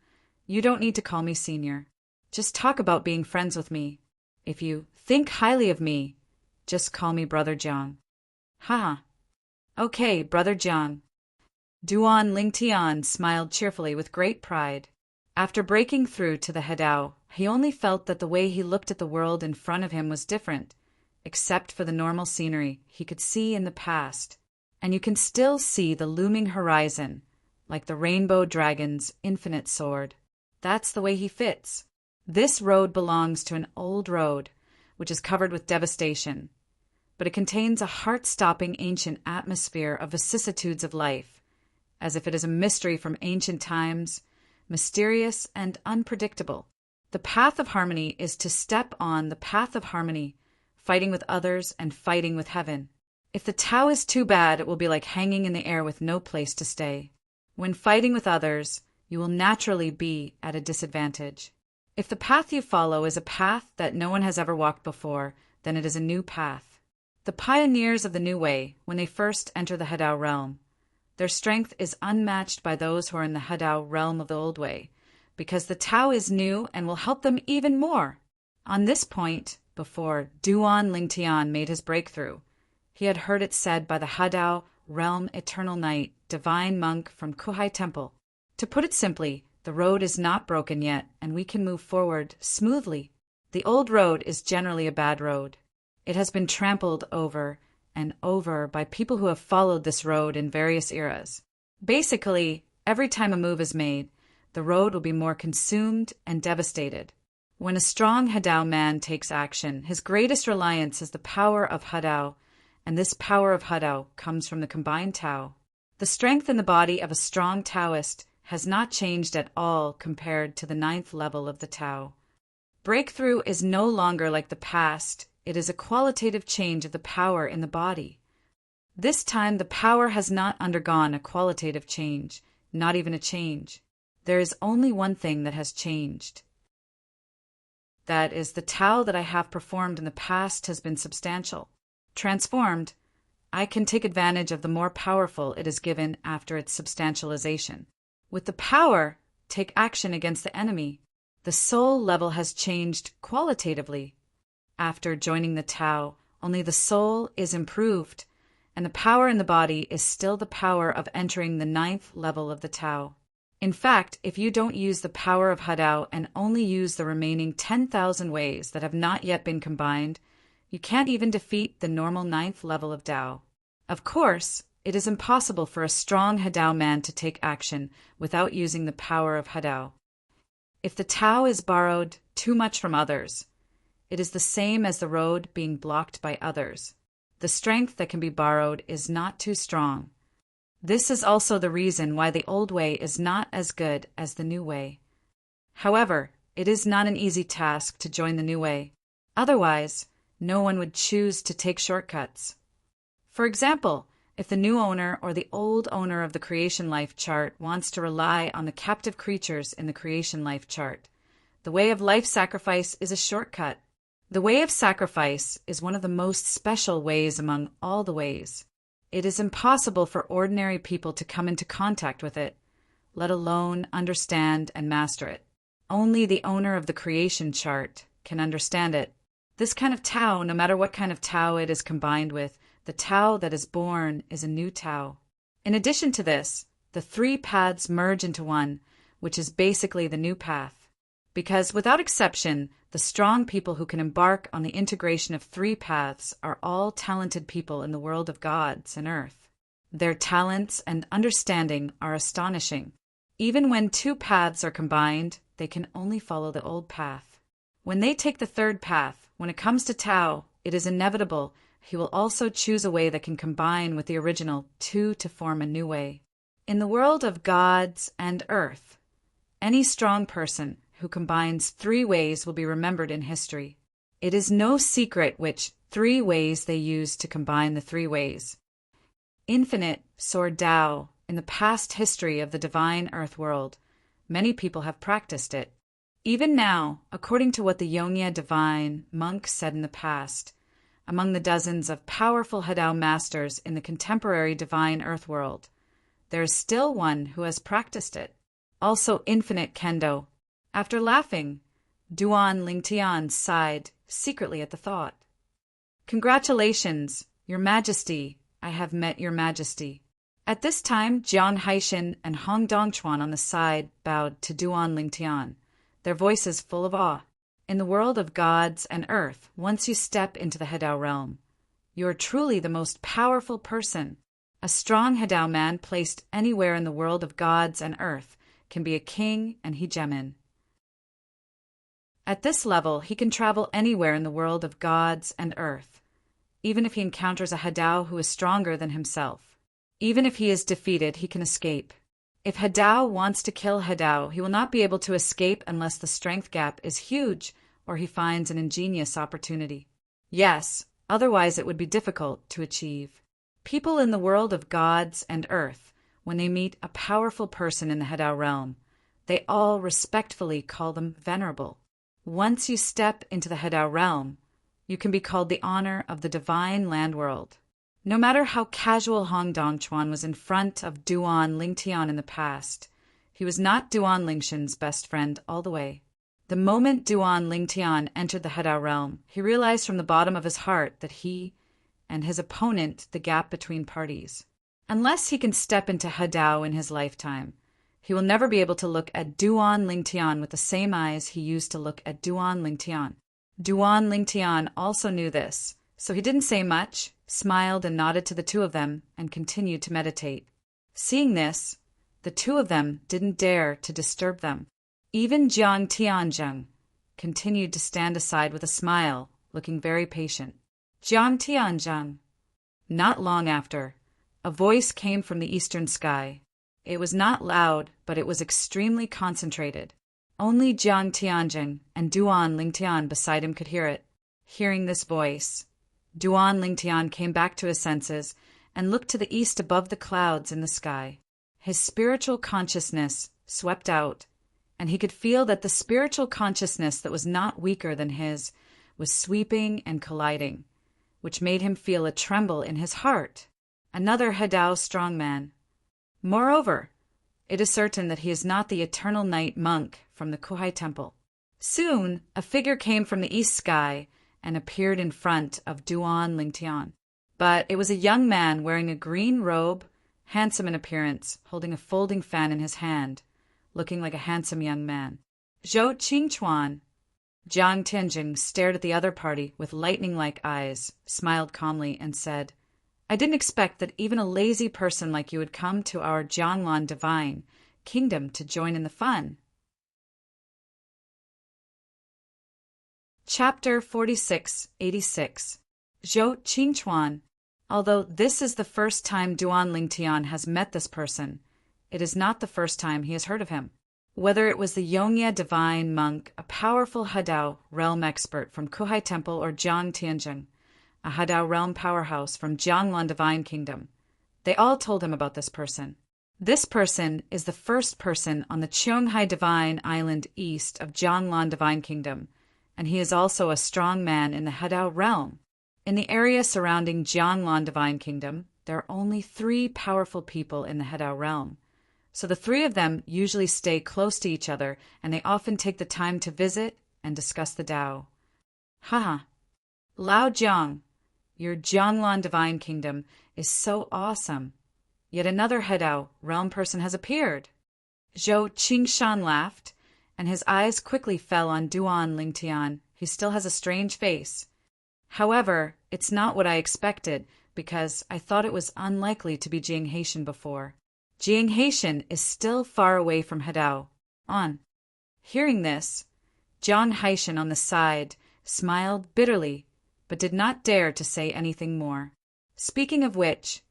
Speaker 1: you don't need to call me senior. Just talk about being friends with me. If you think highly of me, just call me Brother Jiang." "Haha. Okay, Brother Jiang." Duan Lingtian smiled cheerfully with great pride. After breaking through to the Hadao, he only felt that the way he looked at the world in front of him was different, except for the normal scenery he could see in the past. And you can still see the looming horizon, like the rainbow dragon's infinite sword. That's the way he fits. This road belongs to an old road, which is covered with devastation, but it contains a heart-stopping ancient atmosphere of vicissitudes of life, as if it is a mystery from ancient times, mysterious and unpredictable. The path of harmony is to step on the path of harmony, fighting with others and fighting with heaven. If the Tao is too bad, it will be like hanging in the air with no place to stay. When fighting with others, you will naturally be at a disadvantage. If the path you follow is a path that no one has ever walked before, then it is a new path. The pioneers of the new way, when they first enter the Hadao realm, their strength is unmatched by those who are in the Hadao realm of the old way, because the Tao is new and will help them even more. On this point, before Duan Lingtian made his breakthrough, he had heard it said by the Hadao realm eternal knight, divine monk from Kuhai Temple. To put it simply, the road is not broken yet, and we can move forward smoothly. The old road is generally a bad road. It has been trampled over and over by people who have followed this road in various eras. Basically, every time a move is made, the road will be more consumed and devastated. When a strong Hadao man takes action, his greatest reliance is the power of Hadao, and this power of Hadao comes from the combined Tao. The strength in the body of a strong Taoist has not changed at all compared to the 9th level of the Tao. Breakthrough is no longer like the past. It is a qualitative change of the power in the body. This time the power has not undergone a qualitative change, not even a change. There is only one thing that has changed. That is, the Tao that I have performed in the past has been substantial. Transformed, I can take advantage of the more powerful it is given after its substantialization. With the power, take action against the enemy. The soul level has changed qualitatively. After joining the Tao, only the soul is improved, and the power in the body is still the power of entering the 9th level of the Tao. In fact, if you don't use the power of Hadao and only use the remaining 10,000 ways that have not yet been combined, you can't even defeat the normal 9th level of Tao. Of course, it is impossible for a strong Hadao man to take action without using the power of Hadao. If the Tao is borrowed too much from others, it is the same as the road being blocked by others. The strength that can be borrowed is not too strong. This is also the reason why the old way is not as good as the new way. However, it is not an easy task to join the new way. Otherwise, no one would choose to take shortcuts. For example, If the new owner or the old owner of the creation life chart wants to rely on the captive creatures in the creation life chart, the way of life sacrifice is a shortcut. The way of sacrifice is one of the most special ways among all the ways. It is impossible for ordinary people to come into contact with it, let alone understand and master it. Only the owner of the creation chart can understand it. This kind of Tao, no matter what kind of Tao it is combined with, the Tao that is born is a new Tao. In addition to this, the three paths merge into one, which is basically the new path. Because without exception, the strong people who can embark on the integration of three paths are all talented people in the world of gods and earth. Their talents and understanding are astonishing. Even when two paths are combined, they can only follow the old path. When they take the third path, when it comes to Tao, it is inevitable he will also choose a way that can combine with the original two to form a new way. In the world of gods and earth, any strong person who combines three ways will be remembered in history. It is no secret which three ways they use to combine the three ways. Infinite Sword Tao, in the past history of the divine earth world, many people have practiced it. Even now, according to what the Yongye divine monk said in the past, among the dozens of powerful Hadao masters in the contemporary divine earth world, there is still one who has practiced it. Also infinite Kendo. After laughing, Duan Lingtian sighed secretly at the thought. Congratulations, Your Majesty, I have met Your Majesty. At this time, Jiang Haishin and Hong Dongchuan on the side bowed to Duan Lingtian, their voices full of awe. In the world of gods and earth, once you step into the Hadao realm, you are truly the most powerful person. A strong Hadao man placed anywhere in the world of gods and earth can be a king and hegemon. At this level, he can travel anywhere in the world of gods and earth, even if he encounters a Hadao who is stronger than himself. Even if he is defeated, he can escape. If Hadao wants to kill Hadao, he will not be able to escape unless the strength gap is huge or he finds an ingenious opportunity. Yes, otherwise it would be difficult to achieve. People in the world of gods and earth, when they meet a powerful person in the Hadao realm, they all respectfully call them venerable. Once you step into the Hadao realm, you can be called the honor of the divine land world. No matter how casual Hong Dongchuan was in front of Duan Lingtian in the past, he was not Duan Lingshan's best friend all the way. The moment Duan Lingtian entered the Hadao realm, he realized from the bottom of his heart that he and his opponent the gap between parties. Unless he can step into Hadao in his lifetime, he will never be able to look at Duan Lingtian with the same eyes he used to look at Duan Lingtian. Duan Lingtian also knew this, so he didn't say much, smiled and nodded to the two of them, and continued to meditate. Seeing this, the two of them didn't dare to disturb them. Even Jiang Tianzheng continued to stand aside with a smile, looking very patient. Jiang Tianzheng. Not long after, a voice came from the eastern sky. It was not loud, but it was extremely concentrated. Only Jiang Tianzheng and Duan Lingtian beside him could hear it. Hearing this voice, Duan Lingtian came back to his senses and looked to the east above the clouds in the sky. His spiritual consciousness swept out, and he could feel that the spiritual consciousness that was not weaker than his was sweeping and colliding, which made him feel a tremble in his heart. Another Hadao strongman. Moreover, it is certain that he is not the eternal night monk from the Kuhai temple. Soon, a figure came from the east sky and appeared in front of Duan Lingtian. But it was a young man wearing a green robe, handsome in appearance, holding a folding fan in his hand, looking like a handsome young man. Zhou Qingchuan. Jiang Tianjing stared at the other party with lightning-like eyes, smiled calmly, and said, I didn't expect that even a lazy person like you would come to our Jianglan divine kingdom to join in the fun. Chapter 4686. Zhou Qingchuan. Although this is the first time Duan Lingtian has met this person, it is not the first time he has heard of him. Whether it was the Yongye divine monk, a powerful Hadao realm expert from Kuhai Temple, or Jiang Tianjing, a Hadao realm powerhouse from Jianglan divine kingdom, They all told him about this person. This person is the first person on the Cheonghai Divine Island east of Jianglan Divine Kingdom, and he is also a strong man in the Hedao realm. In the area surrounding Jianglan Divine Kingdom, there are only 3 powerful people in the Hedao realm. So the 3 of them usually stay close to each other, and they often take the time to visit and discuss the Tao. Haha. Lao Jiang, your Jianglan Divine Kingdom is so awesome. Yet another Hedao realm person has appeared. Zhou Qingshan laughed, and his eyes quickly fell on Duan Lingtian. He still has a strange face. However, it's not what I expected, because I thought it was unlikely to be Jing Haitian before. Jing Haitian is still far away from Hedao. On. Hearing this, Jiang Haitian on the side smiled bitterly, but did not dare to say anything more. Speaking of which,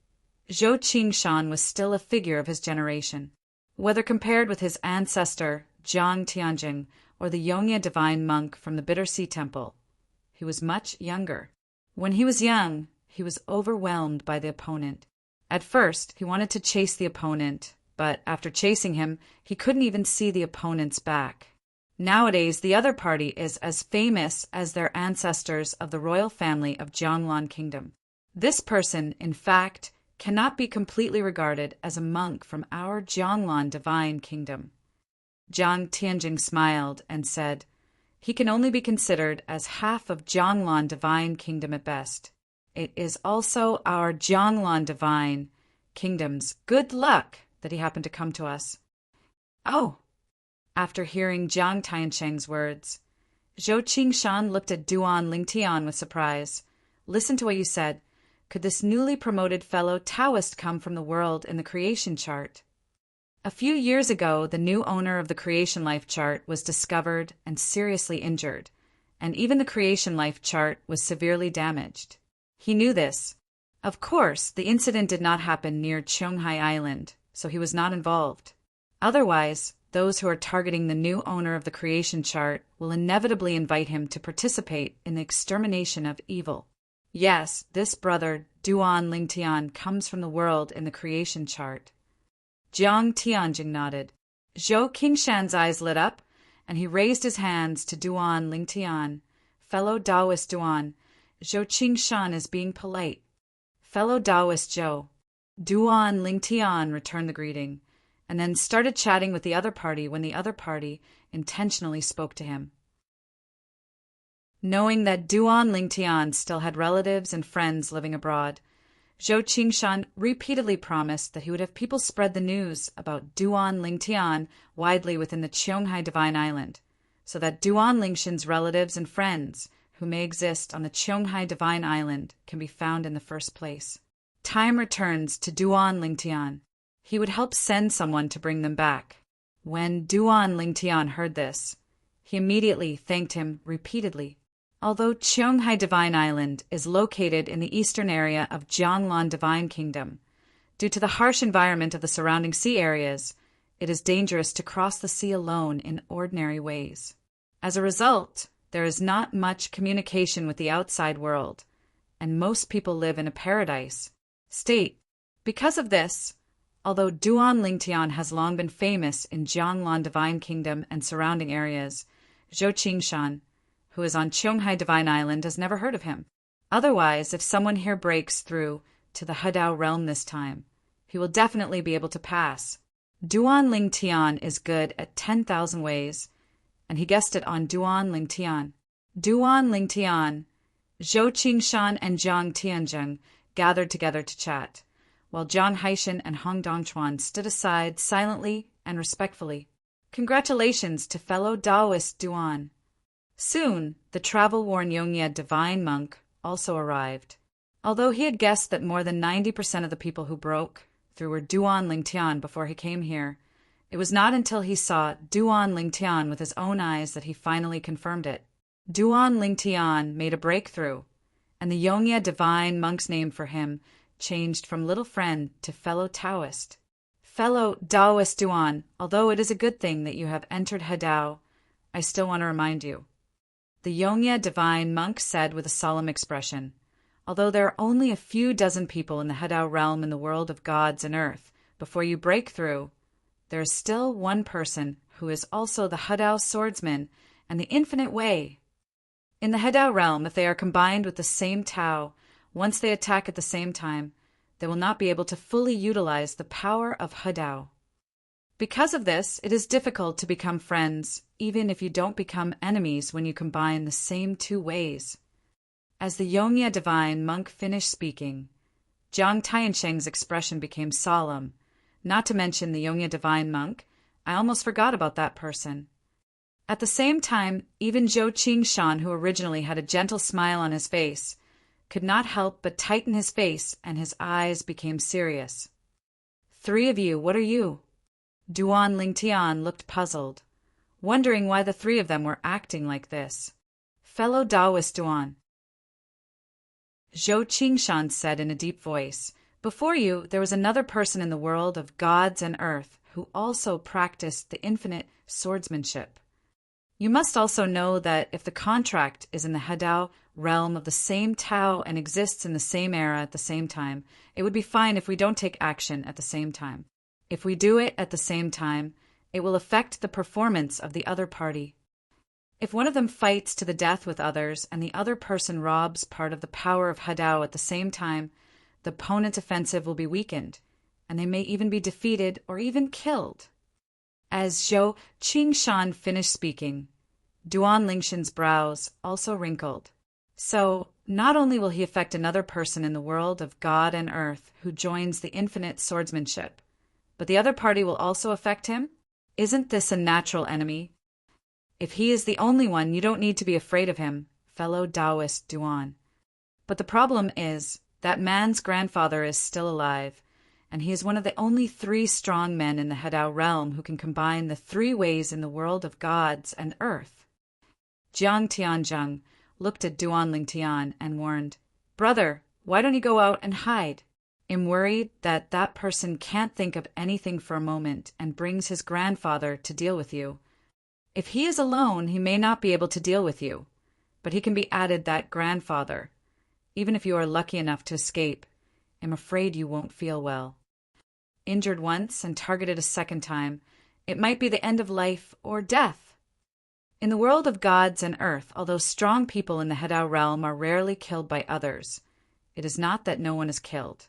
Speaker 1: Zhou Qingshan was still a figure of his generation. Whether compared with his ancestor, Zhang Tianjing, or the Yongye divine monk from the Bitter Sea Temple, he was much younger. When he was young, he was overwhelmed by the opponent. At first, he wanted to chase the opponent, but after chasing him, he couldn't even see the opponent's back. Nowadays, the other party is as famous as their ancestors of the royal family of Jianglan Kingdom. This person, in fact, cannot be completely regarded as a monk from our Jianglan Divine Kingdom. Zhang Tianjing smiled and said, he can only be considered as half of Jianglan Divine Kingdom at best. It is also our Jianglan Divine Kingdom's good luck that he happened to come to us. Oh! After hearing Zhang Tiansheng's words, Zhou Qingshan looked at Duan Lingtian with surprise. Listen to what you said. Could this newly promoted fellow Taoist come from the world in the creation chart? A few years ago, the new owner of the creation life chart was discovered and seriously injured, and even the creation life chart was severely damaged. He knew this. Of course, the incident did not happen near Cheonghai Island, so he was not involved. Otherwise, those who are targeting the new owner of the creation chart will inevitably invite him to participate in the extermination of evil. Yes, this brother, Duan Lingtian, comes from the world in the creation chart. Jiang Tianjing nodded. Zhou Qingshan's eyes lit up, and he raised his hands to Duan Lingtian. Fellow Taoist Duan, Zhou Qingshan is being polite. Fellow Taoist Zhou. Duan Lingtian returned the greeting, and then started chatting with the other party when the other party intentionally spoke to him. Knowing that Duan Lingtian still had relatives and friends living abroad, Zhou Qingshan repeatedly promised that he would have people spread the news about Duan Lingtian widely within the Cheonghai Divine Island, so that Duan Lingshan's relatives and friends who may exist on the Cheonghai Divine Island can be found in the first place. Time returns to Duan Lingtian. He would help send someone to bring them back. When Duan Lingtian heard this, he immediately thanked him repeatedly. Although Cheonghai Divine Island is located in the eastern area of Jianglan Divine Kingdom, due to the harsh environment of the surrounding sea areas, it is dangerous to cross the sea alone in ordinary ways. As a result, there is not much communication with the outside world, and most people live in a paradise state. Because of this, although Duan Lingtian has long been famous in Jianglan Divine Kingdom and surrounding areas, Zhou Qingshan, who is on Cheonghai Divine Island, has never heard of him. Otherwise, if someone here breaks through to the Hedao realm this time, he will definitely be able to pass. Duan Lingtian is good at 10,000 ways, and he guessed it on Duan Lingtian. Duan Lingtian, Zhou Qingshan, and Zhang Tianjing gathered together to chat, while Zhang Haitian and Hong Dongchuan stood aside silently and respectfully. Congratulations to fellow Taoist Duan. Soon, the travel-worn Yongye divine monk also arrived. Although he had guessed that more than 90% of the people who broke through were Duan Lingtian before he came here, it was not until he saw Duan Lingtian with his own eyes that he finally confirmed it. Duan Lingtian made a breakthrough, and the Yongye divine monk's name for him changed from little friend to fellow Taoist. Fellow Taoist Duan, although it is a good thing that you have entered Hedao, I still want to remind you. The Yongye divine monk said with a solemn expression, although there are only a few dozen people in the Hadao realm in the world of gods and earth, before you break through, there is still one person who is also the Hadao swordsman and the infinite way. In the Hadao realm, if they are combined with the same Tao, once they attack at the same time, they will not be able to fully utilize the power of Hadao. Because of this, it is difficult to become friends, even if you don't become enemies when you combine the same two ways. As the Yongye divine monk finished speaking, Jiang Tiansheng's expression became solemn. Not to mention the Yongye divine monk, I almost forgot about that person. At the same time, even Zhou Qingshan, who originally had a gentle smile on his face, could not help but tighten his face, and his eyes became serious. "Three of you, what are you?" Duan Lingtian looked puzzled, wondering why the three of them were acting like this. "Fellow Taoist Duan," Zhou Qingshan said in a deep voice, "before you there was another person in the world of gods and earth who also practiced the infinite swordsmanship. You must also know that if the contract is in the Hadao realm of the same Tao and exists in the same era at the same time, it would be fine if we don't take action at the same time. If we do it at the same time, it will affect the performance of the other party. If one of them fights to the death with others and the other person robs part of the power of Hadao at the same time, the opponent's offensive will be weakened, and they may even be defeated or even killed." As Zhou Qingshan finished speaking, Duan Lingshan's brows also wrinkled. So, not only will he affect another person in the world of God and earth who joins the infinite swordsmanship, but the other party will also affect him? Isn't this a natural enemy? If he is the only one, you don't need to be afraid of him, fellow Taoist Duan. But the problem is, that man's grandfather is still alive, and he is one of the only three strong men in the Hadao realm who can combine the three ways in the world of gods and earth. Jiang Tianzheng looked at Duan Lingtian and warned, "Brother, why don't you go out and hide? I'm worried that that person can't think of anything for a moment and brings his grandfather to deal with you. If he is alone, he may not be able to deal with you, but he can be added that grandfather. Even if you are lucky enough to escape, I'm afraid you won't feel well. Injured once and targeted a second time, it might be the end of life or death." In the world of gods and earth, although strong people in the Hadao realm are rarely killed by others, it is not that no one is killed.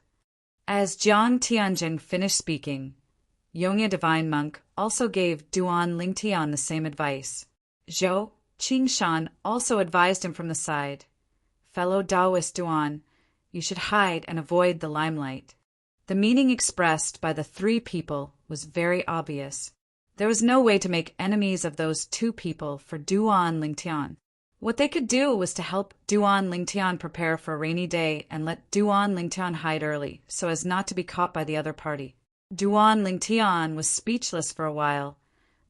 Speaker 1: As Jiang Tianzheng finished speaking, Yongye divine monk also gave Duan Lingtian the same advice. Zhou Qingshan also advised him from the side, "Fellow Taoist Duan, you should hide and avoid the limelight." The meaning expressed by the three people was very obvious. There was no way to make enemies of those two people for Duan Lingtian. What they could do was to help Duan Lingtian prepare for a rainy day and let Duan Lingtian hide early, so as not to be caught by the other party. Duan Lingtian was speechless for a while,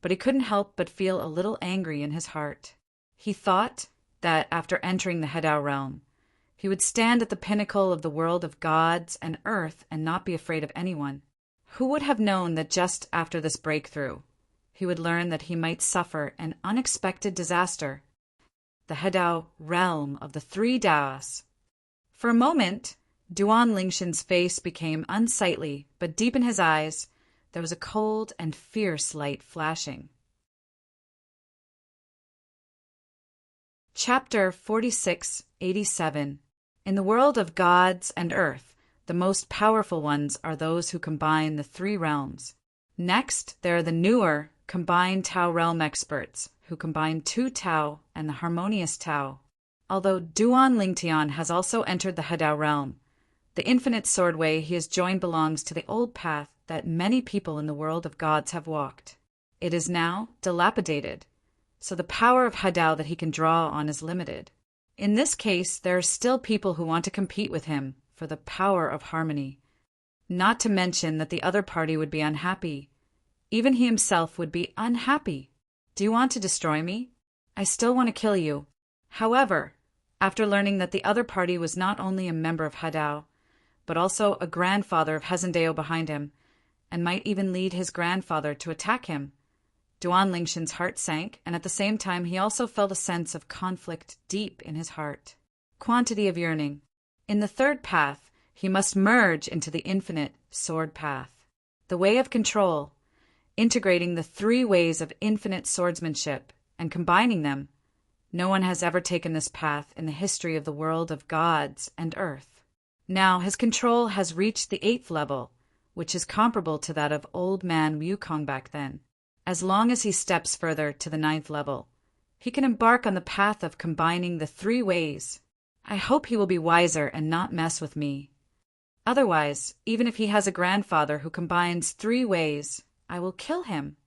Speaker 1: but he couldn't help but feel a little angry in his heart. He thought that after entering the Hadao realm, he would stand at the pinnacle of the world of gods and earth and not be afraid of anyone. Who would have known that just after this breakthrough, he would learn that he might suffer an unexpected disaster? The Hadao realm of the three Daos. For a moment, Duan Lingshan's face became unsightly, but deep in his eyes, there was a cold and fierce light flashing. Chapter 4687. In the world of gods and earth, the most powerful ones are those who combine the three realms. Next, there are the newer, combined Tao realm experts, who combine two Tao and the harmonious Tao. Although Duan Lingtian has also entered the Hadao realm, the infinite sword way he has joined belongs to the old path that many people in the world of gods have walked. It is now dilapidated, so the power of Hadao that he can draw on is limited. In this case, there are still people who want to compete with him for the power of harmony. Not to mention that the other party would be unhappy. Even he himself would be unhappy. Do you want to destroy me? I still want to kill you. However, after learning that the other party was not only a member of Hadao, but also a grandfather of Hezendeo behind him, and might even lead his grandfather to attack him, Duan Lingshan's heart sank, and at the same time he also felt a sense of conflict deep in his heart. Quantity of yearning. In the third path, he must merge into the infinite sword path, the way of control, integrating the three ways of infinite swordsmanship and combining them. No one has ever taken this path in the history of the world of gods and earth. Now his control has reached the 8th level, which is comparable to that of old man Wukong back then. As long as he steps further to the 9th level, he can embark on the path of combining the three ways. I hope he will be wiser and not mess with me. Otherwise, even if he has a grandfather who combines three ways, I will kill him.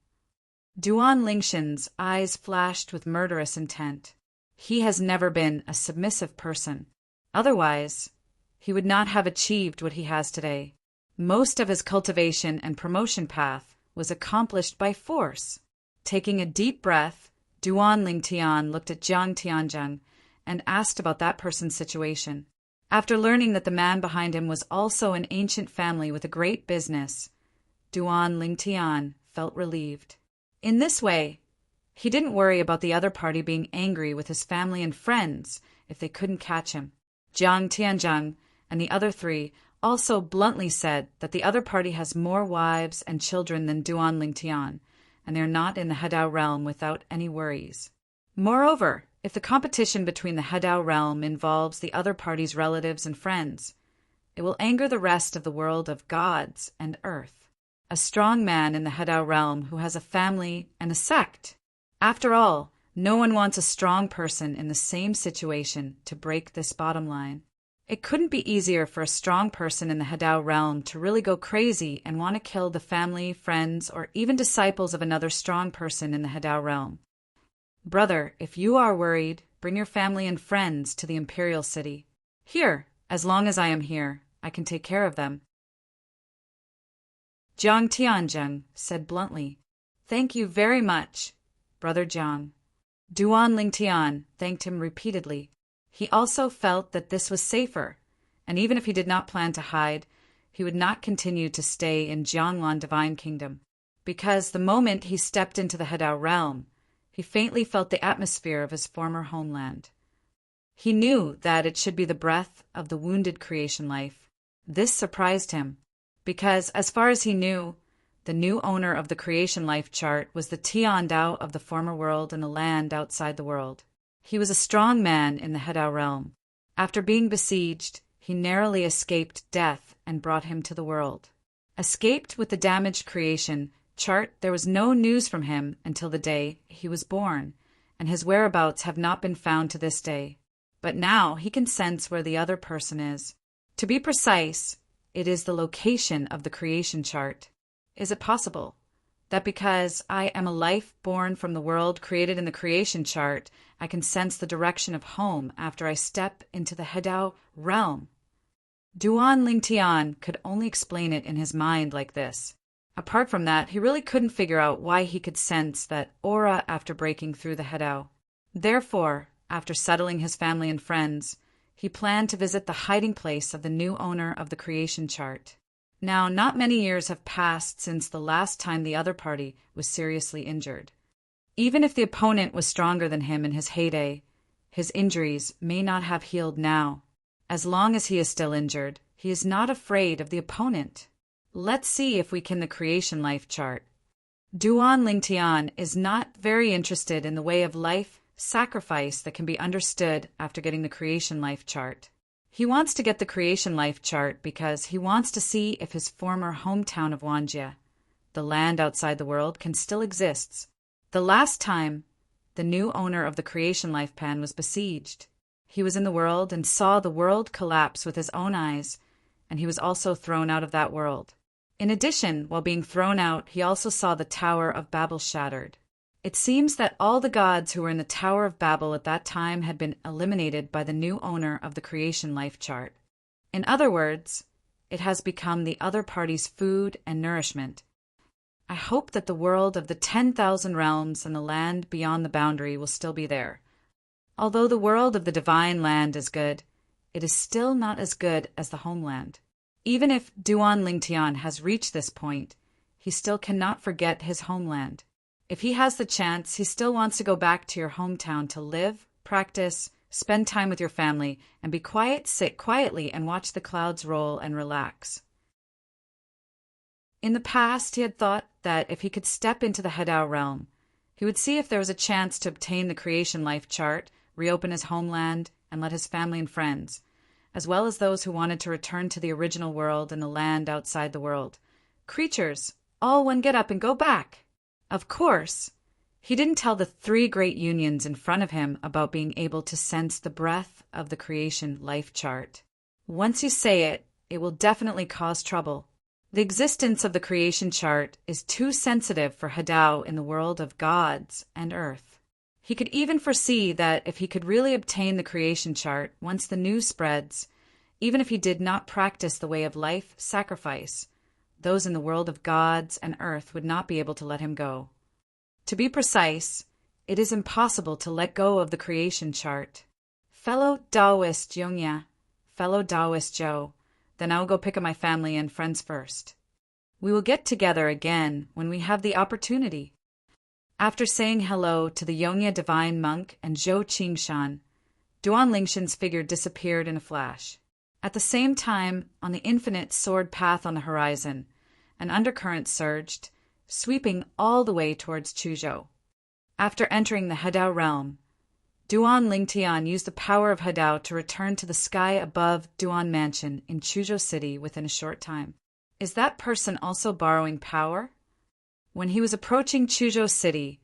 Speaker 1: Duan Lingshan's eyes flashed with murderous intent. He has never been a submissive person. Otherwise, he would not have achieved what he has today. Most of his cultivation and promotion path was accomplished by force. Taking a deep breath, Duan Lingtian looked at Jiang Tianzheng and asked about that person's situation. After learning that the man behind him was also an ancient family with a great business, Duan Lingtian felt relieved. In this way, he didn't worry about the other party being angry with his family and friends if they couldn't catch him. Jiang Tianzheng and the other three also bluntly said that the other party has more wives and children than Duan Lingtian, and they are not in the Hedao realm without any worries. Moreover, if the competition between the Hedao realm involves the other party's relatives and friends, it will anger the rest of the world of gods and earth. A strong man in the Hedao realm who has a family and a sect. After all, no one wants a strong person in the same situation to break this bottom line. It couldn't be easier for a strong person in the Hedao realm to really go crazy and want to kill the family, friends, or even disciples of another strong person in the Hedao realm. Brother, if you are worried, bring your family and friends to the imperial city. Here, as long as I am here, I can take care of them. Jiang Tianzheng said bluntly, "Thank you very much, Brother Jiang." Duan Lingtian thanked him repeatedly. He also felt that this was safer, and even if he did not plan to hide, he would not continue to stay in Jianglan Divine Kingdom, because the moment he stepped into the Hedao realm, he faintly felt the atmosphere of his former homeland. He knew that it should be the breath of the wounded creation life. This surprised him, because, as far as he knew, the new owner of the creation life chart was the Tian Dao of the former world and the land outside the world. He was a strong man in the Hedao realm. After being besieged, he narrowly escaped death and brought him to the world. Escaped with the damaged creation chart, there was no news from him until the day he was born, and his whereabouts have not been found to this day. But now he can sense where the other person is. To be precise, it is the location of the creation chart. Is it possible that because I am a life born from the world created in the creation chart, I can sense the direction of home after I step into the Hedao realm? Duan Lingtian could only explain it in his mind like this. Apart from that, he really couldn't figure out why he could sense that aura after breaking through the Hedao. Therefore, after settling his family and friends, he planned to visit the hiding place of the new owner of the creation chart. Now, not many years have passed since the last time the other party was seriously injured. Even if the opponent was stronger than him in his heyday, his injuries may not have healed now. As long as he is still injured, he is not afraid of the opponent. Let's see if we can the creation life chart. Duan Lingtian is not very interested in the way of life sacrifice that can be understood after getting the creation life chart. He wants to get the creation life chart because he wants to see if his former hometown of Wanjie, the land outside the world, can still exist. The last time the new owner of the creation life pan was besieged, he was in the world and saw the world collapse with his own eyes, and he was also thrown out of that world. In addition, while being thrown out, he also saw the Tower of Babel shattered. It seems that all the gods who were in the Tower of Babel at that time had been eliminated by the new owner of the creation life chart. In other words, it has become the other party's food and nourishment. I hope that the world of the 10,000 realms and the land beyond the boundary will still be there. Although the world of the divine land is good, it is still not as good as the homeland. Even if Duan Lingtian has reached this point, he still cannot forget his homeland. If he has the chance, he still wants to go back to your hometown to live, practice, spend time with your family, and be quiet, sit quietly and watch the clouds roll and relax. In the past, he had thought that if he could step into the Hadao realm, he would see if there was a chance to obtain the creation life chart, reopen his homeland, and let his family and friends, as well as those who wanted to return to the original world and the land outside the world, creatures, all one get up and go back. Of course, he didn't tell the three great unions in front of him about being able to sense the breath of the creation life chart. Once you say it, it will definitely cause trouble. The existence of the creation chart is too sensitive for Hadao in the world of gods and earth. He could even foresee that if he could really obtain the creation chart once the news spreads, even if he did not practice the way of life sacrifice, those in the world of gods and earth would not be able to let him go. To be precise, it is impossible to let go of the creation chart. Fellow Taoist Yongya, fellow Taoist Joe, then I will go pick up my family and friends first. We will get together again when we have the opportunity. After saying hello to the Yongya divine monk and Zhou Qingshan, Duan Lingshan's figure disappeared in a flash. At the same time, on the infinite sword path on the horizon, an undercurrent surged, sweeping all the way towards Chuzhou. After entering the Hadao realm, Duan Lingtian used the power of Hadao to return to the sky above Duan Mansion in Chuzhou City within a short time. Is that person also borrowing power? When he was approaching Chuzhou City,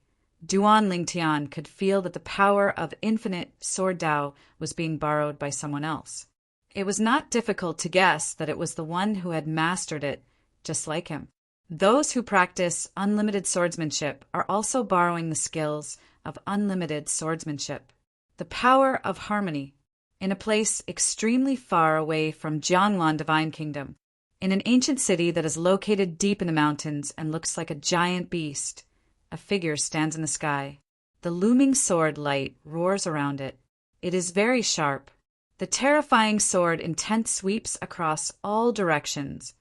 Speaker 1: Duan Lingtian could feel that the power of infinite sword Dao was being borrowed by someone else. It was not difficult to guess that it was the one who had mastered it, just like him. Those who practice unlimited swordsmanship are also borrowing the skills of unlimited swordsmanship. The power of harmony, in a place extremely far away from Jianglan Divine Kingdom, in an ancient city that is located deep in the mountains and looks like a giant beast, a figure stands in the sky. The looming sword light roars around it. It is very sharp. The terrifying sword intent sweeps across all directions,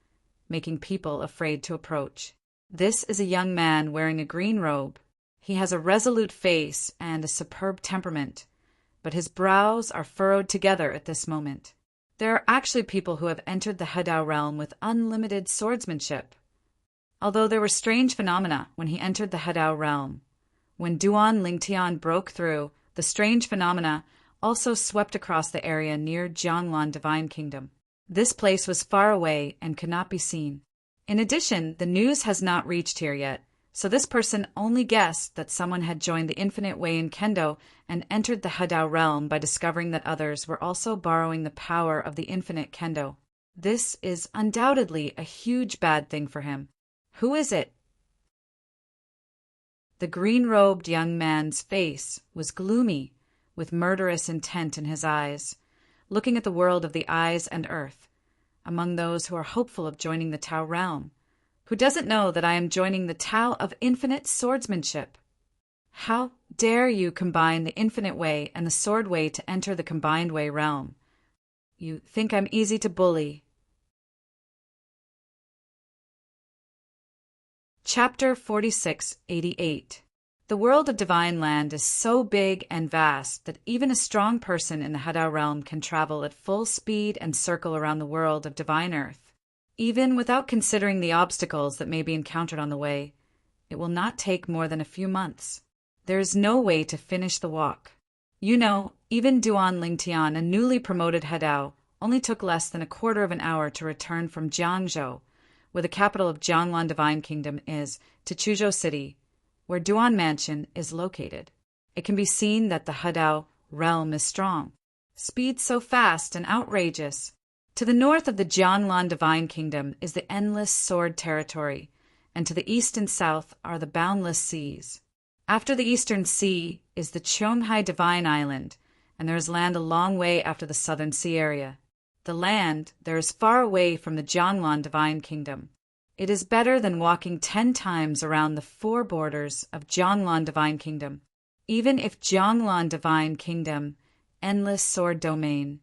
Speaker 1: making people afraid to approach. This is a young man wearing a green robe. He has a resolute face and a superb temperament, but his brows are furrowed together at this moment. There are actually people who have entered the Hadao realm with unlimited swordsmanship. Although there were strange phenomena when he entered the Hadao realm, when Duan Lingtian broke through, the strange phenomena also swept across the area near Jianglan Divine Kingdom. This place was far away and could not be seen. In addition, the news has not reached here yet, so this person only guessed that someone had joined the Infinite Way in Kendo and entered the Hadao realm by discovering that others were also borrowing the power of the Infinite Kendo. This is undoubtedly a huge bad thing for him. Who is it? The green-robed young man's face was gloomy, with murderous intent in his eyes, looking at the world of the eyes and earth, among those who are hopeful of joining the Tao realm. Who doesn't know that I am joining the Tao of infinite swordsmanship? How dare you combine the Infinite Way and the Sword Way to enter the Combined Way realm? You think I'm easy to bully. Chapter 4688. The world of Divine Land is so big and vast that even a strong person in the Hadao realm can travel at full speed and circle around the world of Divine Earth. Even without considering the obstacles that may be encountered on the way, it will not take more than a few months. There is no way to finish the walk. You know, even Duan Lingtian, a newly promoted Hadao, only took less than a quarter of an hour to return from Jiangzhou, where the capital of Jianglan Divine Kingdom is, to Chuzhou City, where Duan Mansion is located. It can be seen that the Hadao realm is strong. Speed so fast and outrageous. To the north of the Jianglan Divine Kingdom is the endless sword territory, and to the east and south are the boundless seas. After the eastern sea is the Qionghai Divine Island, and there is land a long way after the southern sea area. The land there is far away from the Jianglan Divine Kingdom. It is better than walking 10 times around the 4 borders of Jianglan Divine Kingdom. Even if Jianglan Divine Kingdom, Endless Sword Domain,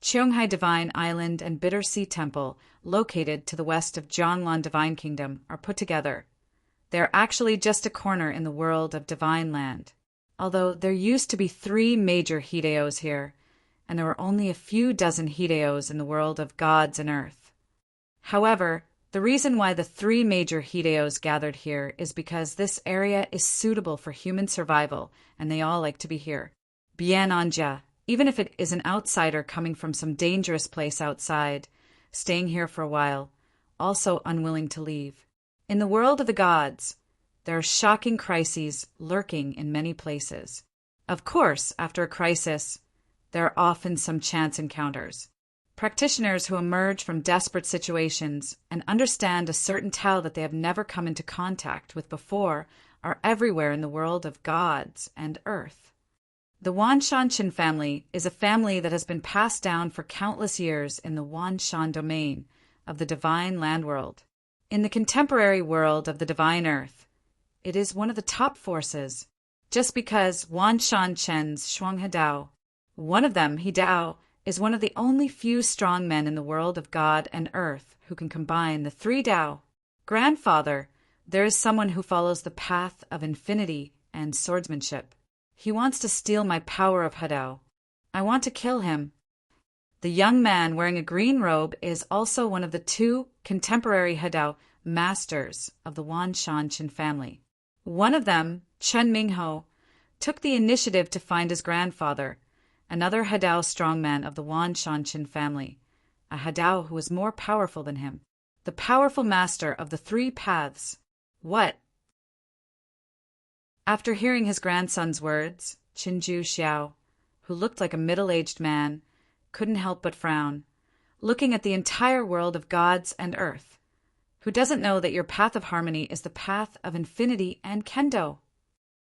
Speaker 1: Qionghai Divine Island and Bitter Sea Temple, located to the west of Jianglan Divine Kingdom, are put together, they are actually just a corner in the world of Divine Land. although there used to be 3 major Hideos here, and there were only a few dozen Hideos in the world of gods and earth. However, the reason why the 3 major Hideos gathered here is because this area is suitable for human survival, and they all like to be here. Bien Anja, even if it is an outsider coming from some dangerous place outside, staying here for a while, also unwilling to leave. In the world of the gods, there are shocking crises lurking in many places. Of course, after a crisis, there are often some chance encounters. Practitioners who emerge from desperate situations and understand a certain Tao that they have never come into contact with before are everywhere in the world of gods and earth. The Wanshan family is a family that has been passed down for countless years in the Wanshan domain of the divine land world. In the contemporary world of the divine earth, it is one of the top forces, just because Wanshan Chen's Shuang Hedao, one of them, Hidao, is one of the only few strong men in the world of God and earth who can combine the 3 Tao. Grandfather, there is someone who follows the path of infinity and swordsmanship. He wants to steal my power of Hedao. I want to kill him. The young man wearing a green robe is also one of the 2 contemporary Hedao masters of the Wanshan Chin family. One of them, Chen Mingho, took the initiative to find his grandfather, another Hedao strongman of the Wanshan Chin family, a Hedao who was more powerful than him, the powerful master of the 3 paths. What? After hearing his grandson's words, Qinju Xiao, who looked like a middle-aged man, couldn't help but frown, looking at the entire world of gods and earth. Who doesn't know that your path of harmony is the path of infinity and kendo?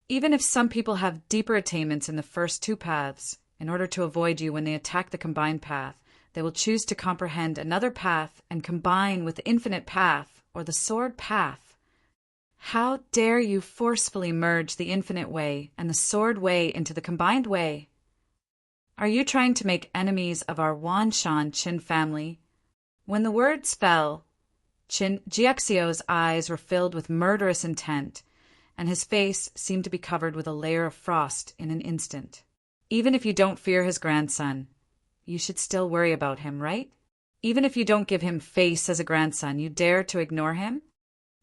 Speaker 1: Even if some people have deeper attainments in the first 2 paths, in order to avoid you when they attack the combined path, they will choose to comprehend another path and combine with the infinite path or the sword path. How dare you forcefully merge the infinite way and the sword way into the combined way? Are you trying to make enemies of our Wanshan Chin family? When the words fell, Chin Jiexio's eyes were filled with murderous intent, and his face seemed to be covered with a layer of frost in an instant. Even if you don't fear his grandson, you should still worry about him, right? Even if you don't give him face as a grandson, you dare to ignore him?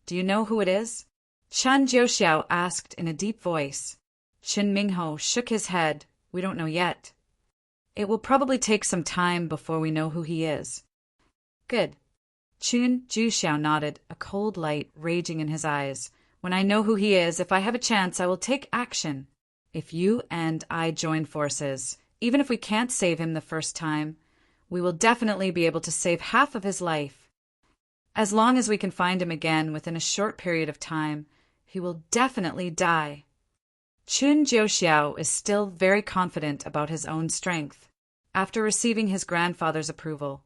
Speaker 1: Do you know who it is? Chan Jiuxiao asked in a deep voice. Qin Mingho shook his head. We don't know yet. It will probably take some time before we know who he is. Good. Qin Jiuxiao nodded, a cold light raging in his eyes. When I know who he is, if I have a chance, I will take action. If you and I join forces, even if we can't save him the first time, we will definitely be able to save half of his life. As long as we can find him again within a short period of time, he will definitely die. Chun Jiuxiao is still very confident about his own strength. After receiving his grandfather's approval,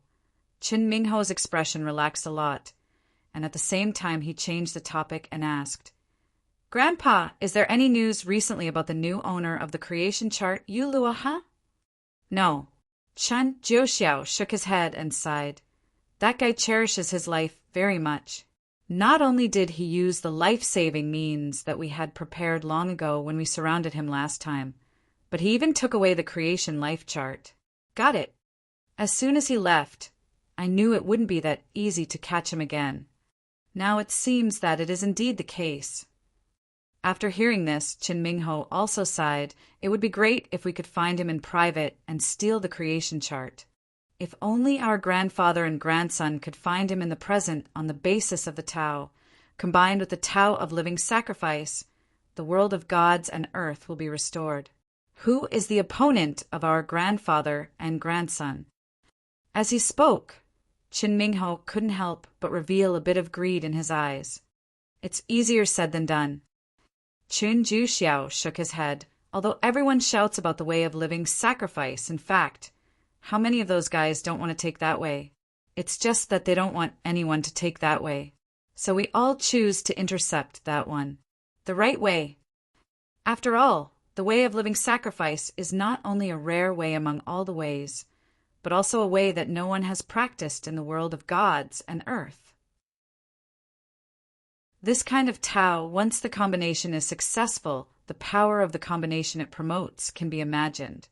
Speaker 1: Qin Mingho's expression relaxed a lot, and at the same time he changed the topic and asked, Grandpa, is there any news recently about the new owner of the creation chart, Yu Luoha? No. Chan Jiuxiao shook his head and sighed. That guy cherishes his life very much. Not only did he use the life-saving means that we had prepared long ago when we surrounded him last time, but he even took away the creation life chart. Got it. As soon as he left, I knew it wouldn't be that easy to catch him again. Now it seems that it is indeed the case. After hearing this, Qin Mingho also sighed. It would be great if we could find him in private and steal the creation chart. If only our grandfather and grandson could find him in the present on the basis of the Tao, combined with the Tao of living sacrifice, the world of gods and earth will be restored. Who is the opponent of our grandfather and grandson? As he spoke, Qin Mingho couldn't help but reveal a bit of greed in his eyes. It's easier said than done. Qin Jiuxiao shook his head. Although everyone shouts about the way of living sacrifice, in fact, how many of those guys don't want to take that way? It's just that they don't want anyone to take that way. So we all choose to intercept that one. The right way. After all, the way of living sacrifice is not only a rare way among all the ways, but also a way that no one has practiced in the world of gods and earth. This kind of Tao, once the combination is successful, the power of the combination it promotes can be imagined.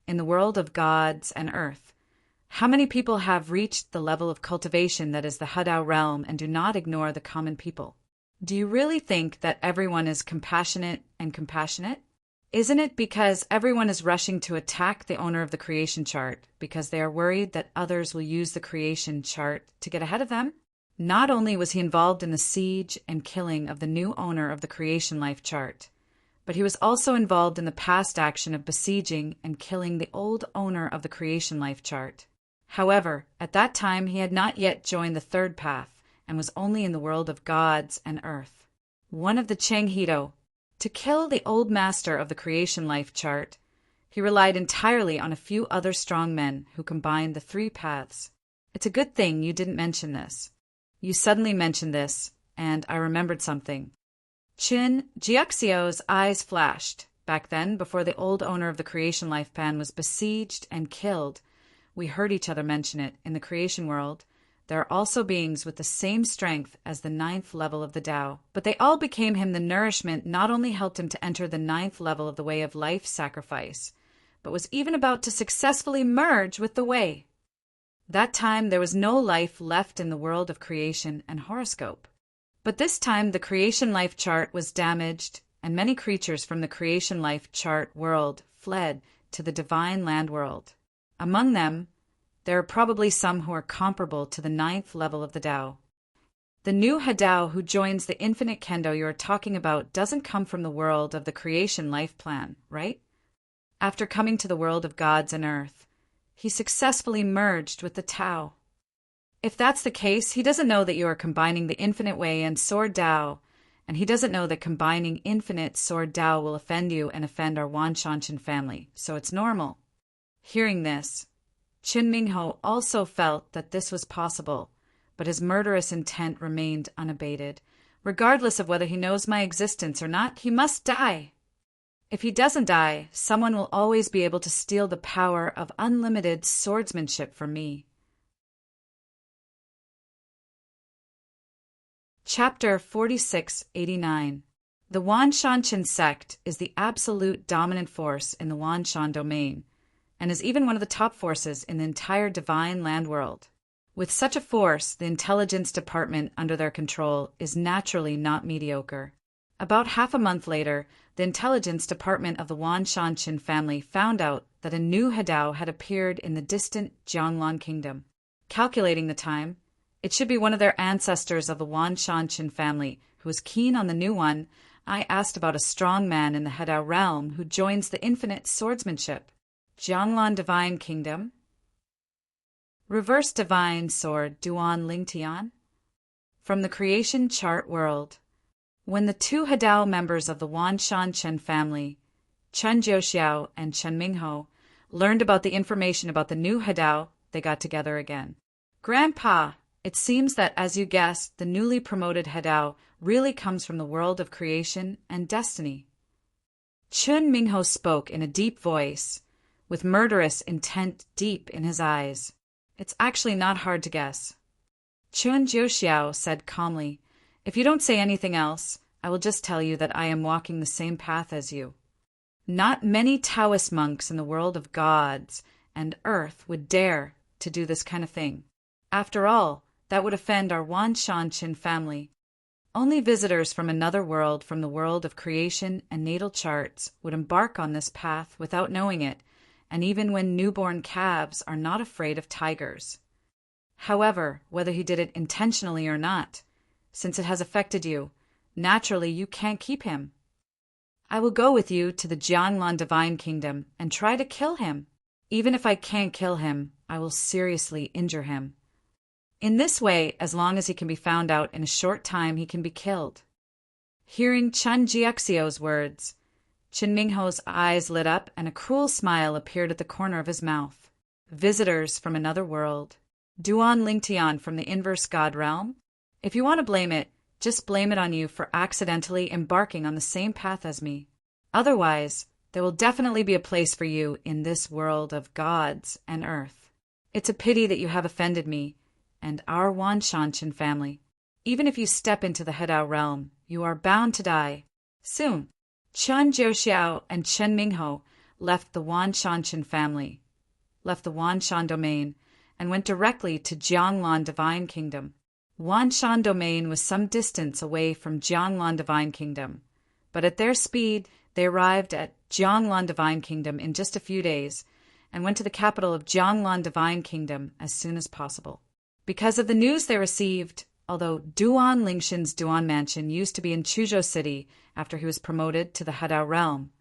Speaker 1: In the world of gods and earth, how many people have reached the level of cultivation that is the Hadao realm and do not ignore the common people? Do you really think that everyone is compassionate and compassionate? Isn't it because everyone is rushing to attack the owner of the creation chart because they are worried that others will use the creation chart to get ahead of them? Not only was he involved in the siege and killing of the new owner of the creation life chart, but he was also involved in the past action of besieging and killing the old owner of the creation life chart. However, at that time he had not yet joined the third path and was only in the world of gods and earth. One of the Chenghido. To kill the old master of the creation life chart, he relied entirely on a few other strong men who combined the three paths. It's a good thing you didn't mention this. You suddenly mentioned this, and I remembered something. Chun Jiuxiao's eyes flashed. Back then, before the old owner of the creation life pan was besieged and killed, we heard each other mention it. In the creation world, there are also beings with the same strength as the 9th level of the Tao, but they all became him the nourishment, not only helped him to enter the 9th level of the way of life sacrifice, but was even about to successfully merge with the way. That time there was no life left in the world of creation and horoscope. But this time the creation life chart was damaged, and many creatures from the creation life chart world fled to the divine land world. Among them, there are probably some who are comparable to the 9th level of the Tao. The new Hadao who joins the infinite kendo you are talking about doesn't come from the world of the creation life plan, right? After coming to the world of gods and earth, he successfully merged with the Tao. If that's the case, he doesn't know that you are combining the infinite way and sword Tao, and he doesn't know that combining infinite sword Tao will offend you and offend our Wanshanshan family, so it's normal. Hearing this, Qin Mingho also felt that this was possible, but his murderous intent remained unabated. Regardless of whether he knows my existence or not, he must die. If he doesn't die, someone will always be able to steal the power of unlimited swordsmanship from me. Chapter 4689. The Wanshanshan sect is the absolute dominant force in the Wanshan domain, and is even one of the top forces in the entire divine land world. With such a force, the intelligence department under their control is naturally not mediocre. About half a month later, the intelligence department of the Wanshanshan family found out that a new Hadao had appeared in the distant Jianglan kingdom. Calculating the time, it should be one of their ancestors of the Wanshanshan family who was keen on the new one. I asked about a strong man in the Hadao realm who joins the infinite swordsmanship. Jianglan Divine Kingdom. Reverse Divine Sword Duan Lingtian. From the Creation Chart World. When the two Hadao members of the Wanshanshan family, Chen Jiuxiao and Chen Mingho, learned about the information about the new Hadao, they got together again. Grandpa, it seems that, as you guessed, the newly promoted Hadao really comes from the world of creation and destiny. Chen Mingho spoke in a deep voice, with murderous intent deep in his eyes. It's actually not hard to guess. Chen Jiuxiao said calmly, if you don't say anything else, I will just tell you that I am walking the same path as you. Not many Taoist monks in the world of gods and earth would dare to do this kind of thing. After all, that would offend our Wanshanshan family. Only visitors from another world, from the world of creation and natal charts, would embark on this path without knowing it, and even when newborn calves are not afraid of tigers. However, whether he did it intentionally or not, since it has affected you, naturally you can't keep him. I will go with you to the Jianglan Divine Kingdom and try to kill him. Even if I can't kill him, I will seriously injure him. In this way, as long as he can be found out in a short time, he can be killed. Hearing Chen Jiuxiao's words, Qin Mingho's eyes lit up and a cruel smile appeared at the corner of his mouth. Visitors from another world. Duan Lingtian from the inverse god realm? If you want to blame it, just blame it on you for accidentally embarking on the same path as me. Otherwise, there will definitely be a place for you in this world of gods and earth. It's a pity that you have offended me and our Wanshanshan family. Even if you step into the Hadao realm, you are bound to die. Soon. Chen Jiuxiao and Chen Mingho left the Wan Shanshan family, left the Wan Shan domain, and went directly to Jianglan Divine Kingdom. Wan Shan domain was some distance away from Jianglan Divine Kingdom, but at their speed they arrived at Jianglan Divine Kingdom in just a few days and went to the capital of Jianglan Divine Kingdom as soon as possible. Because of the news they received, although Duan Lingxin's Duan Mansion used to be in Chuzhou City after he was promoted to the Hadao realm,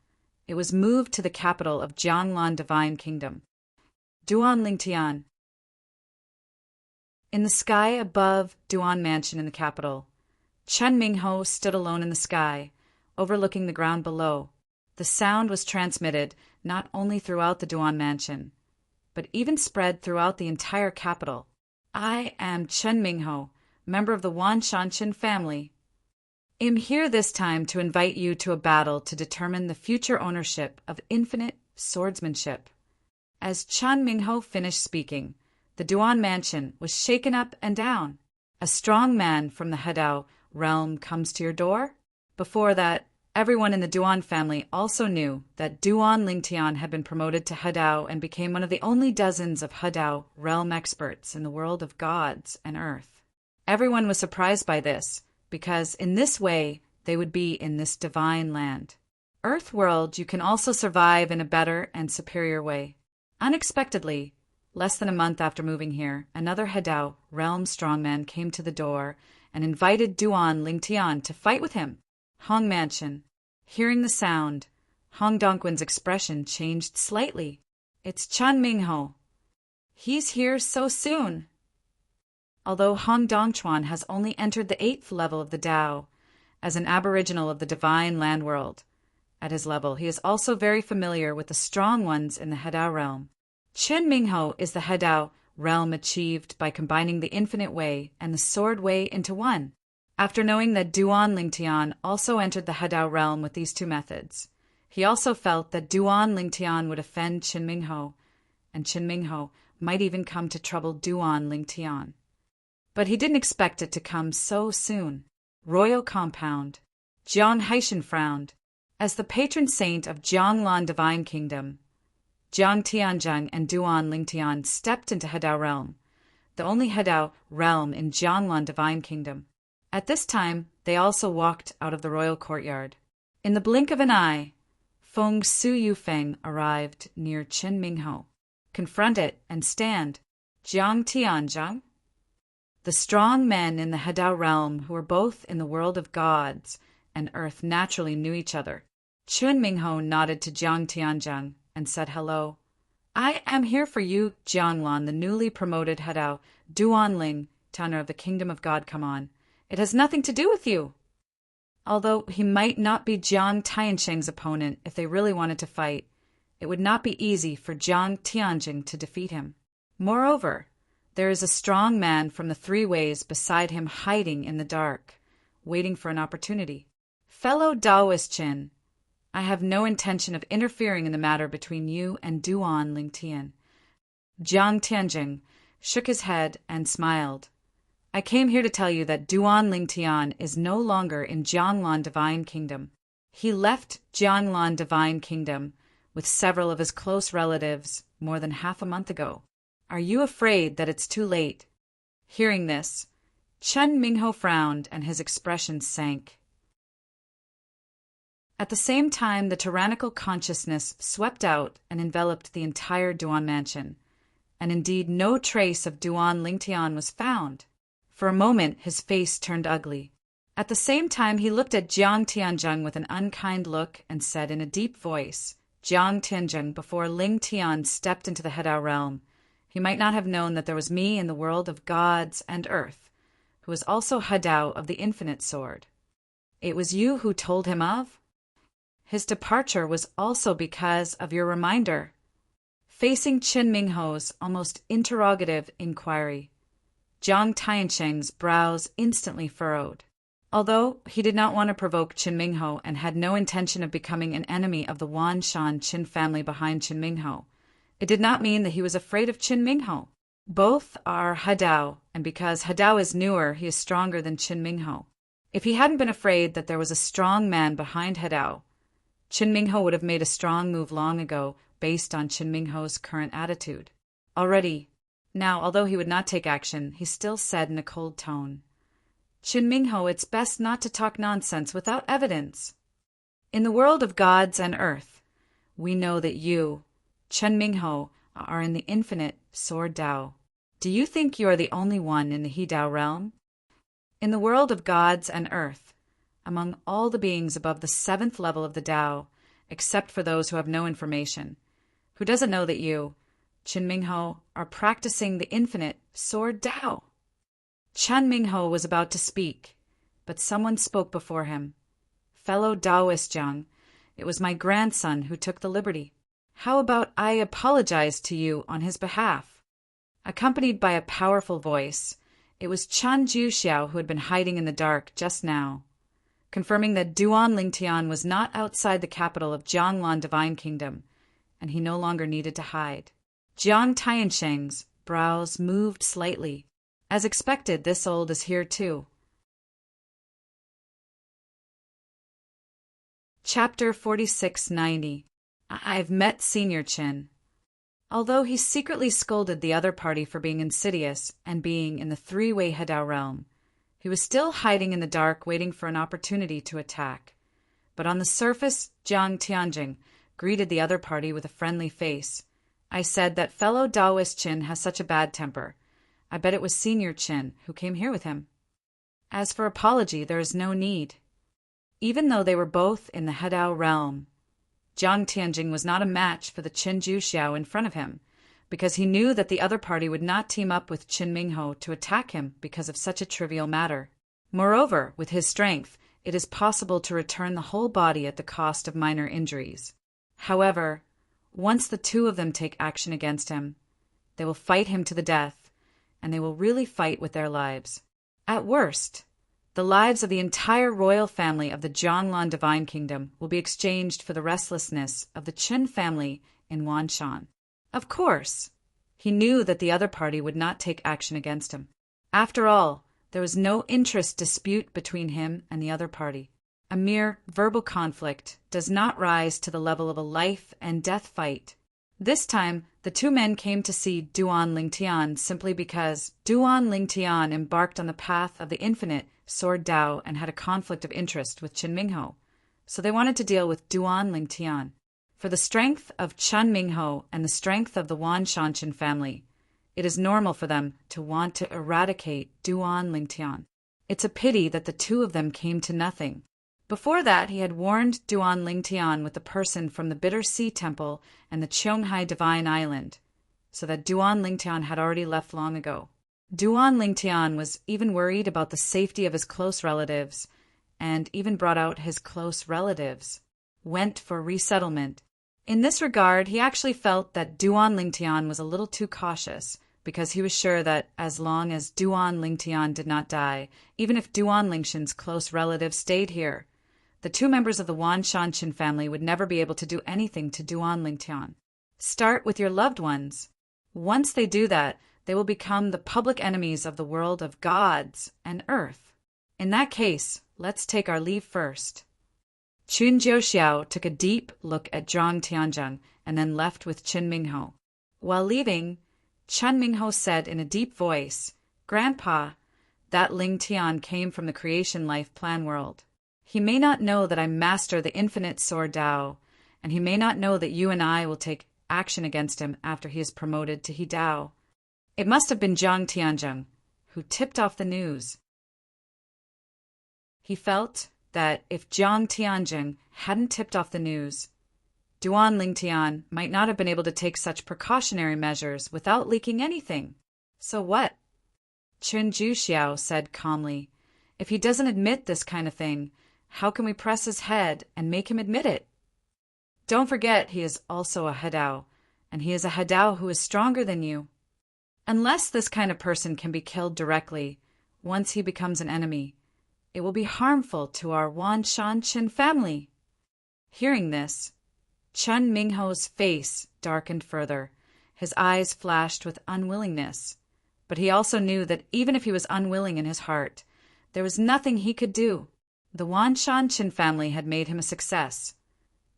Speaker 1: it was moved to the capital of Jianglan Divine Kingdom. Duan Lingtian. In the sky above Duan Mansion in the capital, Chen Mingho stood alone in the sky, overlooking the ground below. The sound was transmitted not only throughout the Duan Mansion, but even spread throughout the entire capital. I am Chen Mingho, member of the Wan Shanshan family. I'm here this time to invite you to a battle to determine the future ownership of infinite swordsmanship. As Chen Mingho finished speaking, the Duan Mansion was shaken up and down. A strong man from the Hadao realm comes to your door? Before that, everyone in the Duan family also knew that Duan Lingtian had been promoted to Hadao and became one of the only dozens of Hadao realm experts in the world of gods and earth. Everyone was surprised by this, because in this way they would be in this divine land. Earth world, you can also survive in a better and superior way. Unexpectedly, less than a month after moving here, another Hadao realm strongman came to the door and invited Duan Lingtian to fight with him. Hong Mansion. Hearing the sound, Hong Dongquan's expression changed slightly. It's Chen Mingho. He's here so soon. Although Hong Dongchuan has only entered the 8th level of the Dao, as an aboriginal of the divine land world, at his level, he is also very familiar with the strong ones in the Hadao realm. Chen Mingho is the Hadao realm achieved by combining the infinite way and the sword way into one. After knowing that Duan Lingtian also entered the Hadao realm with these two methods, he also felt that Duan Lingtian would offend Chen Mingho, and Chen Mingho might even come to trouble Duan Lingtian. But he didn't expect it to come so soon. Royal Compound. Jiang Haishan frowned. As the patron saint of Jianglan Divine Kingdom, Jiang Tianzheng and Duan Lingtian stepped into Hadao realm, the only Hadao realm in Jianglan Divine Kingdom. At this time, they also walked out of the royal courtyard. In the blink of an eye, Feng Su Yufeng arrived near Chen Mingho. Confront it and stand. Jiang Tianzheng. The strong men in the Hadao realm who were both in the world of gods and earth naturally knew each other. Chen Mingho nodded to Jiang Tianzheng and said hello. I am here for you, Jianglan, the newly promoted Hadao, Duan Ling, Tanner of the Kingdom of God, come on. It has nothing to do with you. Although he might not be Jiang Tianzheng's opponent if they really wanted to fight, it would not be easy for Jiang Tianzheng to defeat him. Moreover, there is a strong man from the 3 ways beside him hiding in the dark, waiting for an opportunity. Fellow Daoist Chin, I have no intention of interfering in the matter between you and Duan Lingtian. Jiang Tianzheng shook his head and smiled. I came here to tell you that Duan Lingtian is no longer in Jianglan Divine Kingdom. He left Jianglan Divine Kingdom with several of his close relatives more than half a month ago. Are you afraid that it's too late? Hearing this, Chen Mingho frowned and his expression sank. At the same time, the tyrannical consciousness swept out and enveloped the entire Duan Mansion, and indeed no trace of Duan Lingtian was found. For a moment, his face turned ugly. At the same time, he looked at Jiang Tianzheng with an unkind look and said in a deep voice, Jiang Tianzheng, before Ling Tian stepped into the Hadao realm, he might not have known that there was me in the world of gods and earth, who was also Hadao of the infinite sword. It was you who told him of? His departure was also because of your reminder. Facing Chen Mingho's almost interrogative inquiry, Jiang Tianzheng's brows instantly furrowed. Although he did not want to provoke Chen Mingho and had no intention of becoming an enemy of the Wan Shan Qin family behind Chen Mingho, it did not mean that he was afraid of Chen Mingho. Both are Hadao, and because Hadao is newer, he is stronger than Chen Mingho. If he hadn't been afraid that there was a strong man behind Hadao, Qin Mingho would have made a strong move long ago based on Qin Mingho's current attitude. Already, now, although he would not take action, he still said in a cold tone, "Qin Mingho, it's best not to talk nonsense without evidence. In the world of gods and earth, we know that you, Qin Mingho, are in the infinite Sword Tao. Do you think you are the only one in the He Tao realm? In the world of gods and earth, among all the beings above the 7th level of the Tao, except for those who have no information, who doesn't know that you, Qin Mingho, are practicing the infinite Sword Tao?" Qin Mingho was about to speak, but someone spoke before him. "Fellow Taoist Jiang, it was my grandson who took the liberty. How about I apologize to you on his behalf?" Accompanied by a powerful voice, it was Chan Juxiao who had been hiding in the dark just now, confirming that Duan Lingtian was not outside the capital of Jianglan Divine Kingdom, and he no longer needed to hide. Jiang Tiansheng's brows moved slightly. As expected, this old is here too. Chapter 4690. I've met Senior Qin. Although he secretly scolded the other party for being insidious and being in the three-way Hedao realm, he was still hiding in the dark waiting for an opportunity to attack. But on the surface, Jiang Tianjing greeted the other party with a friendly face. "I said that fellow Taoist Qin has such a bad temper. I bet it was Senior Qin who came here with him. As for apology, there is no need." Even though they were both in the Hedao realm, Jiang Tianjing was not a match for the Qin Juxiao in front of him, because he knew that the other party would not team up with Qin Mingho to attack him because of such a trivial matter. Moreover, with his strength, it is possible to return the whole body at the cost of minor injuries. However, once the two of them take action against him, they will fight him to the death, and they will really fight with their lives. At worst, the lives of the entire royal family of the Jianglan Divine Kingdom will be exchanged for the restlessness of the Qin family in Wanshan. Of course, he knew that the other party would not take action against him. After all, there was no interest dispute between him and the other party. A mere verbal conflict does not rise to the level of a life and death fight. This time, the two men came to see Duan Lingtian simply because Duan Lingtian embarked on the path of the infinite Sword Tao and had a conflict of interest with Qin Mingho, so they wanted to deal with Duan Lingtian. For the strength of Qin Mingho and the strength of the Wan Shanshan family, it is normal for them to want to eradicate Duan Lingtian. It's a pity that the two of them came to nothing. Before that, he had warned Duan Lingtian with the person from the Bitter Sea Temple and the Qionghai Divine Island, so that Duan Lingtian had already left long ago. Duan Lingtian was even worried about the safety of his close relatives, and even brought out his close relatives, went for resettlement. In this regard, he actually felt that Duan Lingtian was a little too cautious, because he was sure that as long as Duan Lingtian did not die, even if Duan Lingshan's close relatives stayed here, the two members of the Wan Shanshan family would never be able to do anything to Duan Lingtian. Start with your loved ones. Once they do that, they will become the public enemies of the world of gods and earth. In that case, let's take our leave first. Qin Jiuxiao took a deep look at Jiang Tianjing and then left with Qin Mingho. While leaving, Qin Mingho said in a deep voice, "Grandpa, that Ling Tian came from the creation life plan world. He may not know that I master the infinite Sword Tao, and he may not know that you and I will take action against him after he is promoted to He Tao. It must have been Jiang Tianjing who tipped off the news." He felt that if Jiang Tianjing hadn't tipped off the news, Duan Lingtian might not have been able to take such precautionary measures without leaking anything. So what? Qin Juxiao said calmly, "If he doesn't admit this kind of thing, how can we press his head and make him admit it? Don't forget he is also a Hedao, and he is a Hedao who is stronger than you. Unless this kind of person can be killed directly, once he becomes an enemy, it will be harmful to our Wan Shanshan family." Hearing this, Qin Mingho's face darkened further. His eyes flashed with unwillingness. But he also knew that even if he was unwilling in his heart, there was nothing he could do. The Wan Shanshan family had made him a success.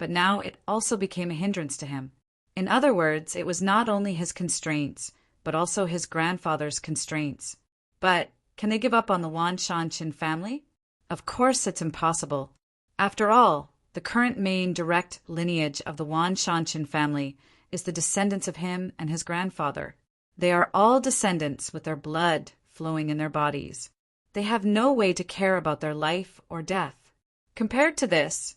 Speaker 1: but now it also became a hindrance to him. In other words, it was not only his constraints, but also his grandfather's constraints. But can they give up on the Wan Shanshan family? Of course it's impossible. After all, the current main direct lineage of the Wan Shanshan family is the descendants of him and his grandfather. They are all descendants with their blood flowing in their bodies. They have no way to care about their life or death. Compared to this,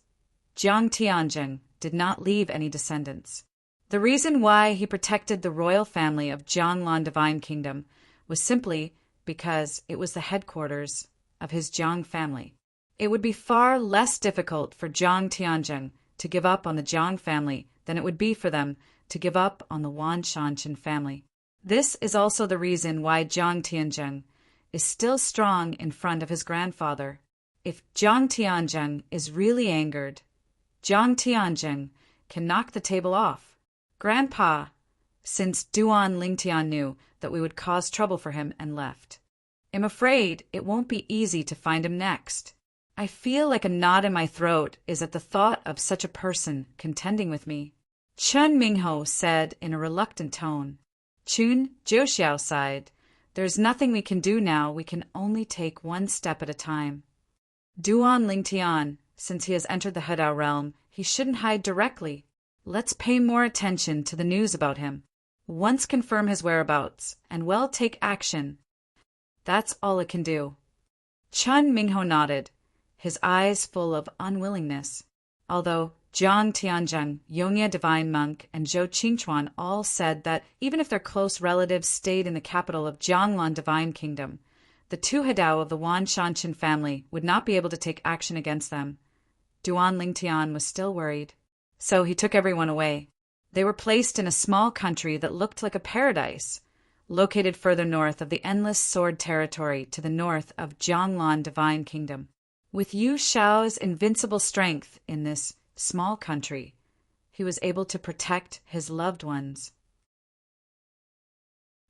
Speaker 1: Jiang Tianzheng did not leave any descendants. The reason why he protected the royal family of Jianglan Divine Kingdom was simply because it was the headquarters of his Jiang family. It would be far less difficult for Jiang Tianzheng to give up on the Jiang family than it would be for them to give up on the Wan Shanshan family. This is also the reason why Jiang Tianzheng is still strong in front of his grandfather. If Jiang Tianzheng is really angered, Jiang Tianzheng can knock the table off. Grandpa, since Duan Lingtian knew that we would cause trouble for him and left. I'm afraid it won't be easy to find him next. I feel like a knot in my throat is at the thought of such a person contending with me. Chen Mingho said in a reluctant tone. Chun Jiuxiao sighed. There's nothing we can do now, we can only take one step at a time. Duan Lingtian, since he has entered the Hedao realm, he shouldn't hide directly. Let's pay more attention to the news about him. Once confirm his whereabouts, and well take action. That's all it can do. Chun Mingho nodded, his eyes full of unwillingness. Although Jiang Tianzheng, Yongye Divine Monk, and Zhou Qingchuan all said that even if their close relatives stayed in the capital of Jianglan Divine Kingdom, the two Hedao of the Wan Shanshan family would not be able to take action against them. Duan Lingtian was still worried. So he took everyone away. They were placed in a small country that looked like a paradise, located further north of the endless sword territory to the north of Jianglan Divine Kingdom. With Yu Shao's invincible strength in this small country, he was able to protect his loved ones.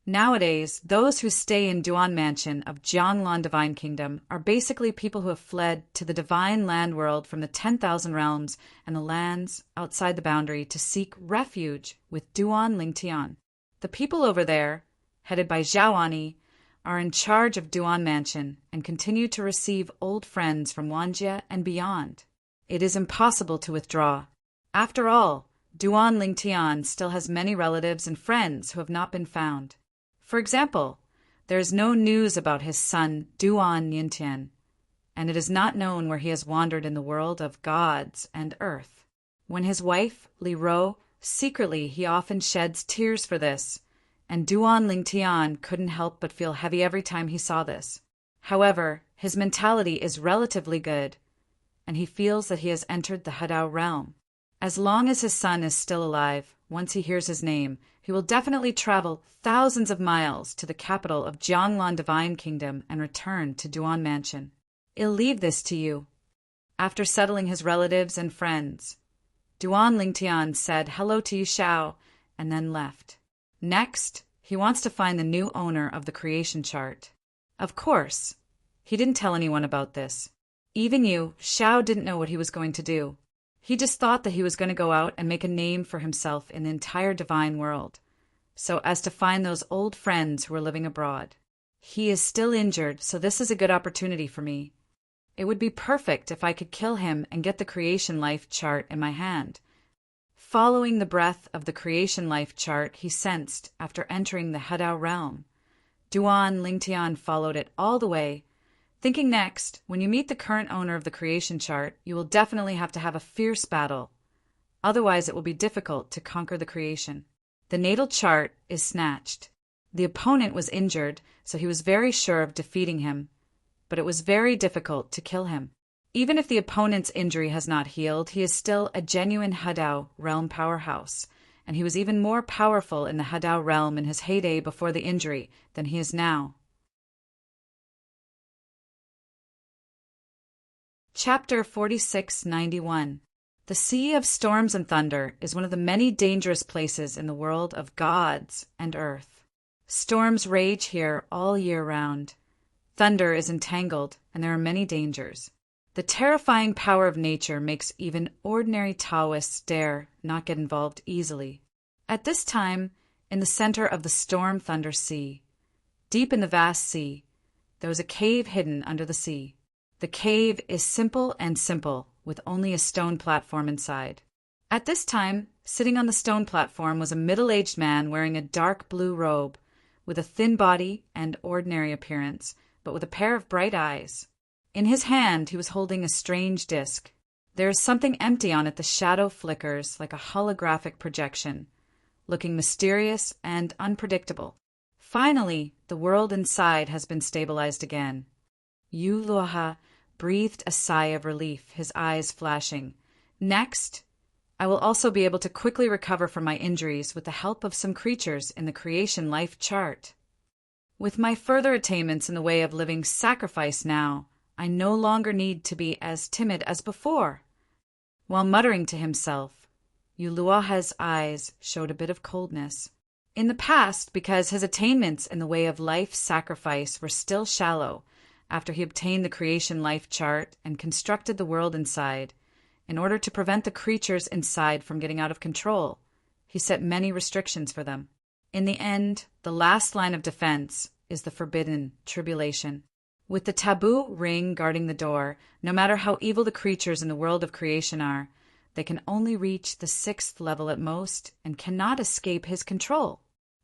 Speaker 1: Nowadays, those who stay in Duan Mansion of Jianglan Divine Kingdom are basically people who have fled to the divine land world from the 10,000 realms and the lands outside the boundary to seek refuge with Duan Lingtian. The people over there, headed by Zhaoani, are in charge of Duan Mansion and continue to receive old friends from Wanjie and beyond. It is impossible to withdraw. After all, Duan Lingtian still has many relatives and friends who have not been found. For example, there is no news about his son Duan Yintian, and it is not known where he has wandered in the world of gods and earth. When his wife, Li Ro, secretly he often sheds tears for this, and Duan Lingtian couldn't help but feel heavy every time he saw this. However, his mentality is relatively good, and he feels that he has entered the Hedao realm. As long as his son is still alive, once he hears his name, he will definitely travel thousands of miles to the capital of Jianglan Divine Kingdom and return to Duan Mansion. I'll leave this to you. After settling his relatives and friends, Duan Lingtian said hello to Yu Shao and then left. Next, he wants to find the new owner of the creation chart. Of course, he didn't tell anyone about this. Even Yu Shao didn't know what he was going to do. He just thought that he was going to go out and make a name for himself in the entire divine world, so as to find those old friends who were living abroad. He is still injured, so this is a good opportunity for me. It would be perfect if I could kill him and get the creation life chart in my hand. Following the breath of the creation life chart he sensed after entering the Hedao realm, Duan Lingtian followed it all the way, thinking next, when you meet the current owner of the creation chart, you will definitely have to have a fierce battle. Otherwise, it will be difficult to conquer the creation. The natal chart is snatched. The opponent was injured, so he was very sure of defeating him, but it was very difficult to kill him. Even if the opponent's injury has not healed, he is still a genuine Hedao realm powerhouse, and he was even more powerful in the Hedao realm in his heyday before the injury than he is now. Chapter 4691. The Sea of Storms and Thunder is one of the many dangerous places in the world of gods and earth. Storms rage here all year round. Thunder is entangled, and there are many dangers. The terrifying power of nature makes even ordinary Taoists dare not get involved easily. At this time, in the center of the storm thunder sea, deep in the vast sea, there was a cave hidden under the sea. The cave is simple, with only a stone platform inside. At this time, sitting on the stone platform was a middle-aged man wearing a dark blue robe, with a thin body and ordinary appearance, but with a pair of bright eyes. In his hand he was holding a strange disc. There is something empty on it. The shadow flickers like a holographic projection, looking mysterious and unpredictable. Finally, the world inside has been stabilized again. Yu Luoha breathed a sigh of relief, his eyes flashing. Next, I will also be able to quickly recover from my injuries with the help of some creatures in the creation life chart. With my further attainments in the way of living sacrifice now, I no longer need to be as timid as before. While muttering to himself, Yu Luoha's eyes showed a bit of coldness. In the past, because his attainments in the way of life sacrifice were still shallow, after he obtained the creation life chart and constructed the world inside, in order to prevent the creatures inside from getting out of control, he set many restrictions for them. In the end, the last line of defense is the forbidden tribulation. With the taboo ring guarding the door, no matter how evil the creatures in the world of creation are, they can only reach the 6th level at most and cannot escape his control.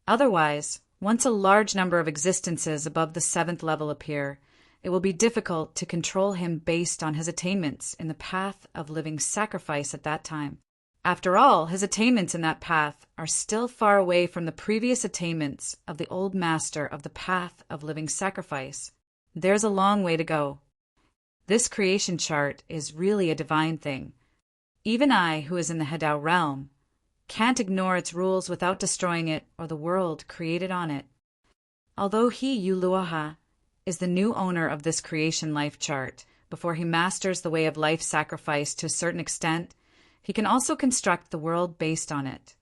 Speaker 1: Otherwise, once a large number of existences above the 7th level appear, it will be difficult to control him based on his attainments in the path of living sacrifice at that time. After all, his attainments in that path are still far away from the previous attainments of the old master of the path of living sacrifice. There's a long way to go. This creation chart is really a divine thing. Even I, who is in the Hedao realm, can't ignore its rules without destroying it or the world created on it. Although he, Yu Luoha, is the new owner of this creation life chart, before he masters the way of life sacrifice to a certain extent, he can also construct the world based on it.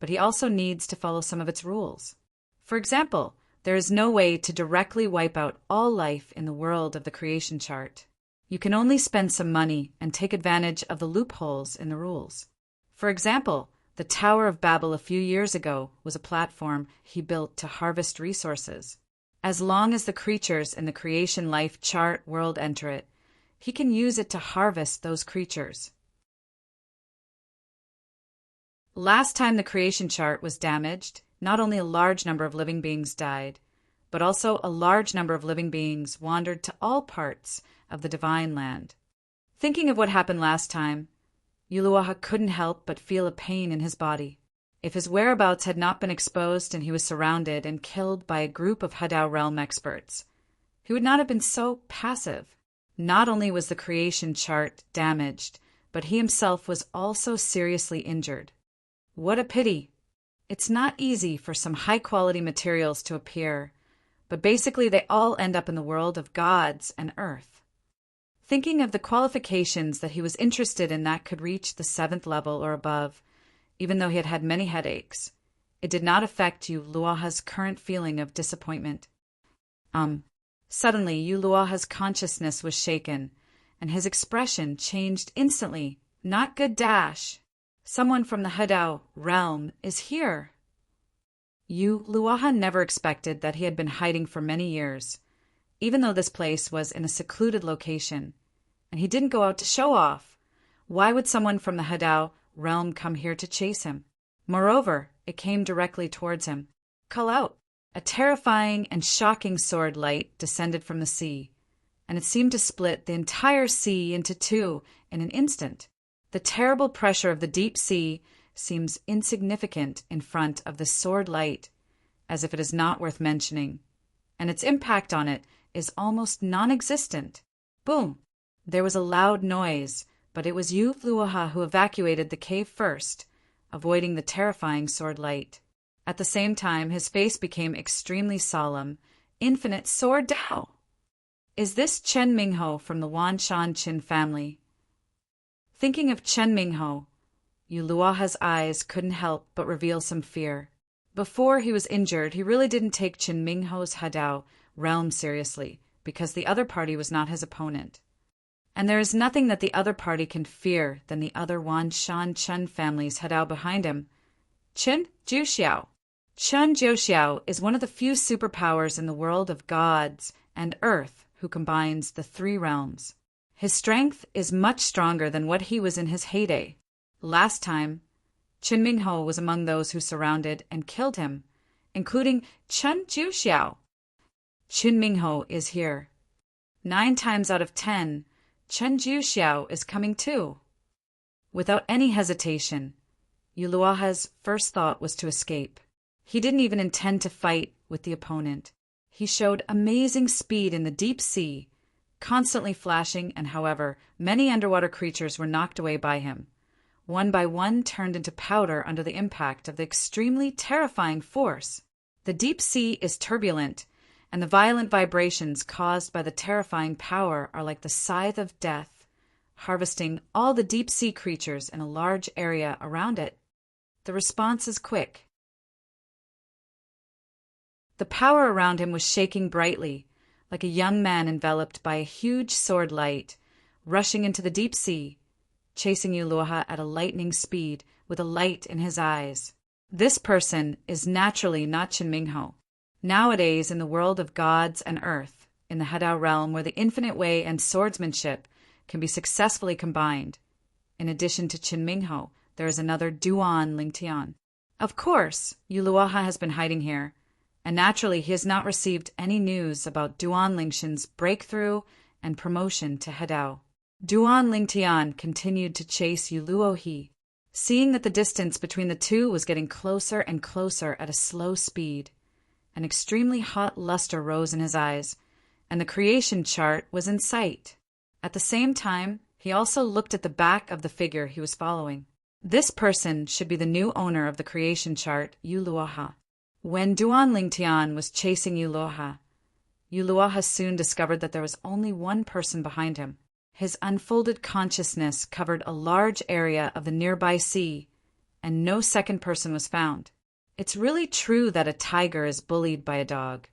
Speaker 1: But he also needs to follow some of its rules. For example, there is no way to directly wipe out all life in the world of the creation chart. You can only spend some money and take advantage of the loopholes in the rules. For example, the Tower of Babel a few years ago was a platform he built to harvest resources. As long as the creatures in the creation life chart world enter it, he can use it to harvest those creatures. Last time the creation chart was damaged, not only a large number of living beings died, but also a large number of living beings wandered to all parts of the divine land. Thinking of what happened last time, Yu Luoha couldn't help but feel a pain in his body. If his whereabouts had not been exposed and he was surrounded and killed by a group of Hedao realm experts, he would not have been so passive. Not only was the creation chart damaged, but he himself was also seriously injured. What a pity. It's not easy for some high-quality materials to appear, but basically they all end up in the world of gods and earth. Thinking of the qualifications that he was interested in that could reach the 7th level or above, even though he had had many headaches, it did not affect Yu Luoha's current feeling of disappointment. Suddenly, Yu Luoha's consciousness was shaken, and his expression changed instantly. Not good dash. Someone from the Hedao realm is here. Yu Luoha never expected that he had been hiding for many years, even though this place was in a secluded location, and he didn't go out to show off. Why would someone from the Hedao realm come here to chase him? Moreover, it came directly towards him. Call out! A terrifying and shocking sword light descended from the sea, and it seemed to split the entire sea into two in an instant. The terrible pressure of the deep sea seems insignificant in front of the sword light, as if it is not worth mentioning, and its impact on it is almost non-existent. Boom! There was a loud noise, but it was Yu Luoha who evacuated the cave first, avoiding the terrifying sword light. At the same time, his face became extremely solemn. Infinite Sword Dao! Is this Chen Mingho from the Wan Shan Qin family? Thinking of Chen Mingho, Yu Luoha's eyes couldn't help but reveal some fear. Before he was injured, he really didn't take Chen Mingho's Hedao realm seriously, because the other party was not his opponent. and there is nothing that the other party can fear than the other Wan Shan Chun family's Hadao behind him, Qin Jiuxiao. Chun Jiuxiao is one of the few superpowers in the world of gods and earth who combines the three realms. His strength is much stronger than what he was in his heyday. Last time, Qin Mingho was among those who surrounded and killed him, including Chun Jiuxiao. Qin Mingho is here. 9 times out of 10, Chun Jiuxiao is coming too. Without any hesitation, Yuluaha's first thought was to escape. He didn't even intend to fight with the opponent. He showed amazing speed in the deep sea, constantly flashing, and however, many underwater creatures were knocked away by him. One by one turned into powder under the impact of the extremely terrifying force. The deep sea is turbulent, and the violent vibrations caused by the terrifying power are like the scythe of death, harvesting all the deep sea creatures in a large area around it. The response is quick. The power around him was shaking brightly, like a young man enveloped by a huge sword light, rushing into the deep sea, chasing Yuluaha at a lightning speed with a light in his eyes. This person is naturally not Qin Mingho. Nowadays, in the world of gods and earth, in the Hadao realm where the infinite way and swordsmanship can be successfully combined, in addition to Qin Mingho, there is another Duan Lingtian. Of course, Yuluaha has been hiding here, and naturally he has not received any news about Duan Lingxin's breakthrough and promotion to Hadao. Duan Lingtian continued to chase Yuluohi, seeing that the distance between the two was getting closer and closer at a slow speed. An extremely hot luster rose in his eyes, and the creation chart was in sight. At the same time, he also looked at the back of the figure he was following. This person should be the new owner of the creation chart, Yuluaha. When Duan Lingtian was chasing Yuluaha, Yuluaha soon discovered that there was only one person behind him. His unfolded consciousness covered a large area of the nearby sea, and no second person was found. It's really true that a tiger is bullied by a dog.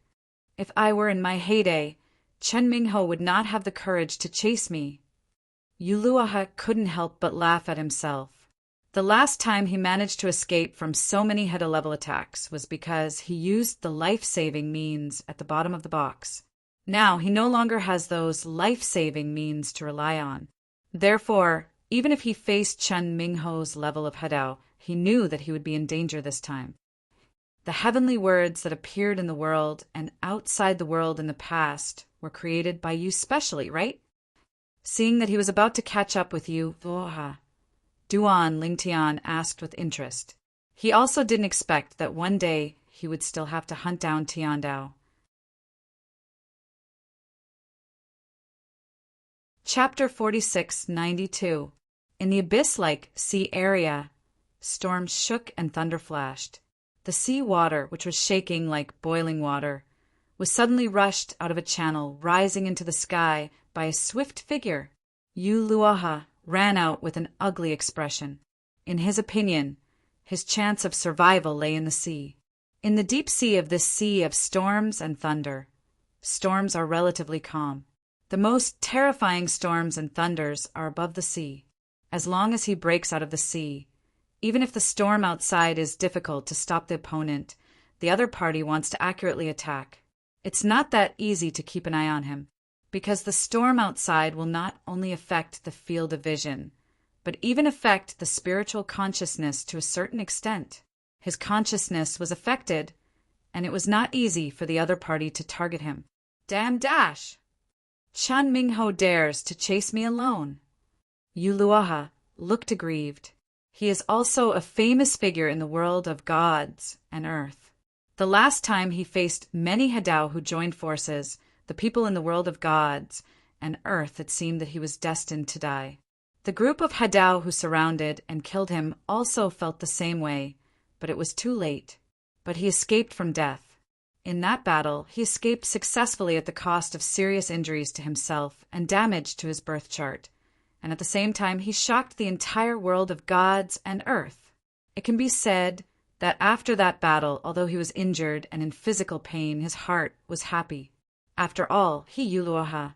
Speaker 1: If I were in my heyday, Qin Mingho would not have the courage to chase me. Yuluaha couldn't help but laugh at himself. The last time he managed to escape from so many Heda-level attacks was because he used the life-saving means at the bottom of the box. Now he no longer has those life-saving means to rely on. Therefore, even if he faced Qin Mingho's level of Hadao, he knew that he would be in danger this time. The heavenly words that appeared in the world and outside the world in the past were created by you specially, right? Seeing that he was about to catch up with you, Duan Lingtian asked with interest. He also didn't expect that one day he would still have to hunt down Tiandao. Chapter 4692. In the abyss-like sea area, storms shook and thunder flashed. The sea water, which was shaking like boiling water, was suddenly rushed out of a channel, rising into the sky by a swift figure. Yuluaha ran out with an ugly expression. In his opinion, his chance of survival lay in the sea. In the deep sea of this sea of storms and thunder, storms are relatively calm. The most terrifying storms and thunders are above the sea. As long as he breaks out of the sea, even if the storm outside is difficult to stop the opponent, the other party wants to accurately attack. It's not that easy to keep an eye on him, because the storm outside will not only affect the field of vision, but even affect the spiritual consciousness to a certain extent. His consciousness was affected, and it was not easy for the other party to target him. Damn dash! Qin Mingho dares to chase me alone. Yuluaha looked aggrieved. He is also a famous figure in the world of gods and earth. The last time he faced many Hadao who joined forces, the people in the world of gods and earth, it seemed that he was destined to die. The group of Hadao who surrounded and killed him also felt the same way, but it was too late. But he escaped from death. In that battle, he escaped successfully at the cost of serious injuries to himself and damage to his birth chart, and at the same time he shocked the entire world of gods and earth. It can be said that after that battle, although he was injured and in physical pain, his heart was happy. After all, he, Yuluaha,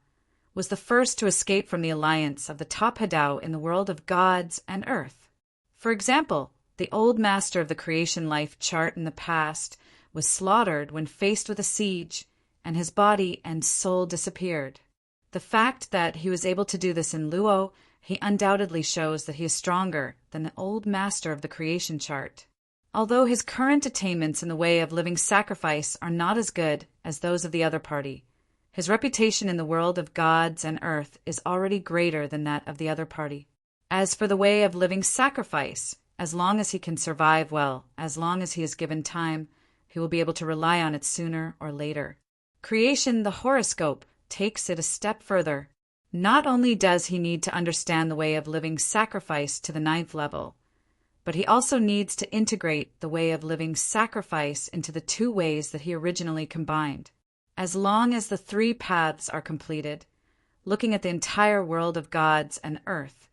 Speaker 1: was the first to escape from the alliance of the top Hadao in the world of gods and earth. For example, the old master of the creation life chart in the past was slaughtered when faced with a siege, and his body and soul disappeared. The fact that he was able to do this in Luo, he undoubtedly shows that he is stronger than the old master of the creation chart. Although his current attainments in the way of living sacrifice are not as good as those of the other party, his reputation in the world of gods and earth is already greater than that of the other party. As for the way of living sacrifice, as long as he can survive well, as long as he is given time, he will be able to rely on it sooner or later. Creation, the horoscope, takes it a step further. Not only does he need to understand the way of living sacrifice to the 9th level, but he also needs to integrate the way of living sacrifice into the 2 ways that he originally combined. As long as the 3 paths are completed, looking at the entire world of gods and earth,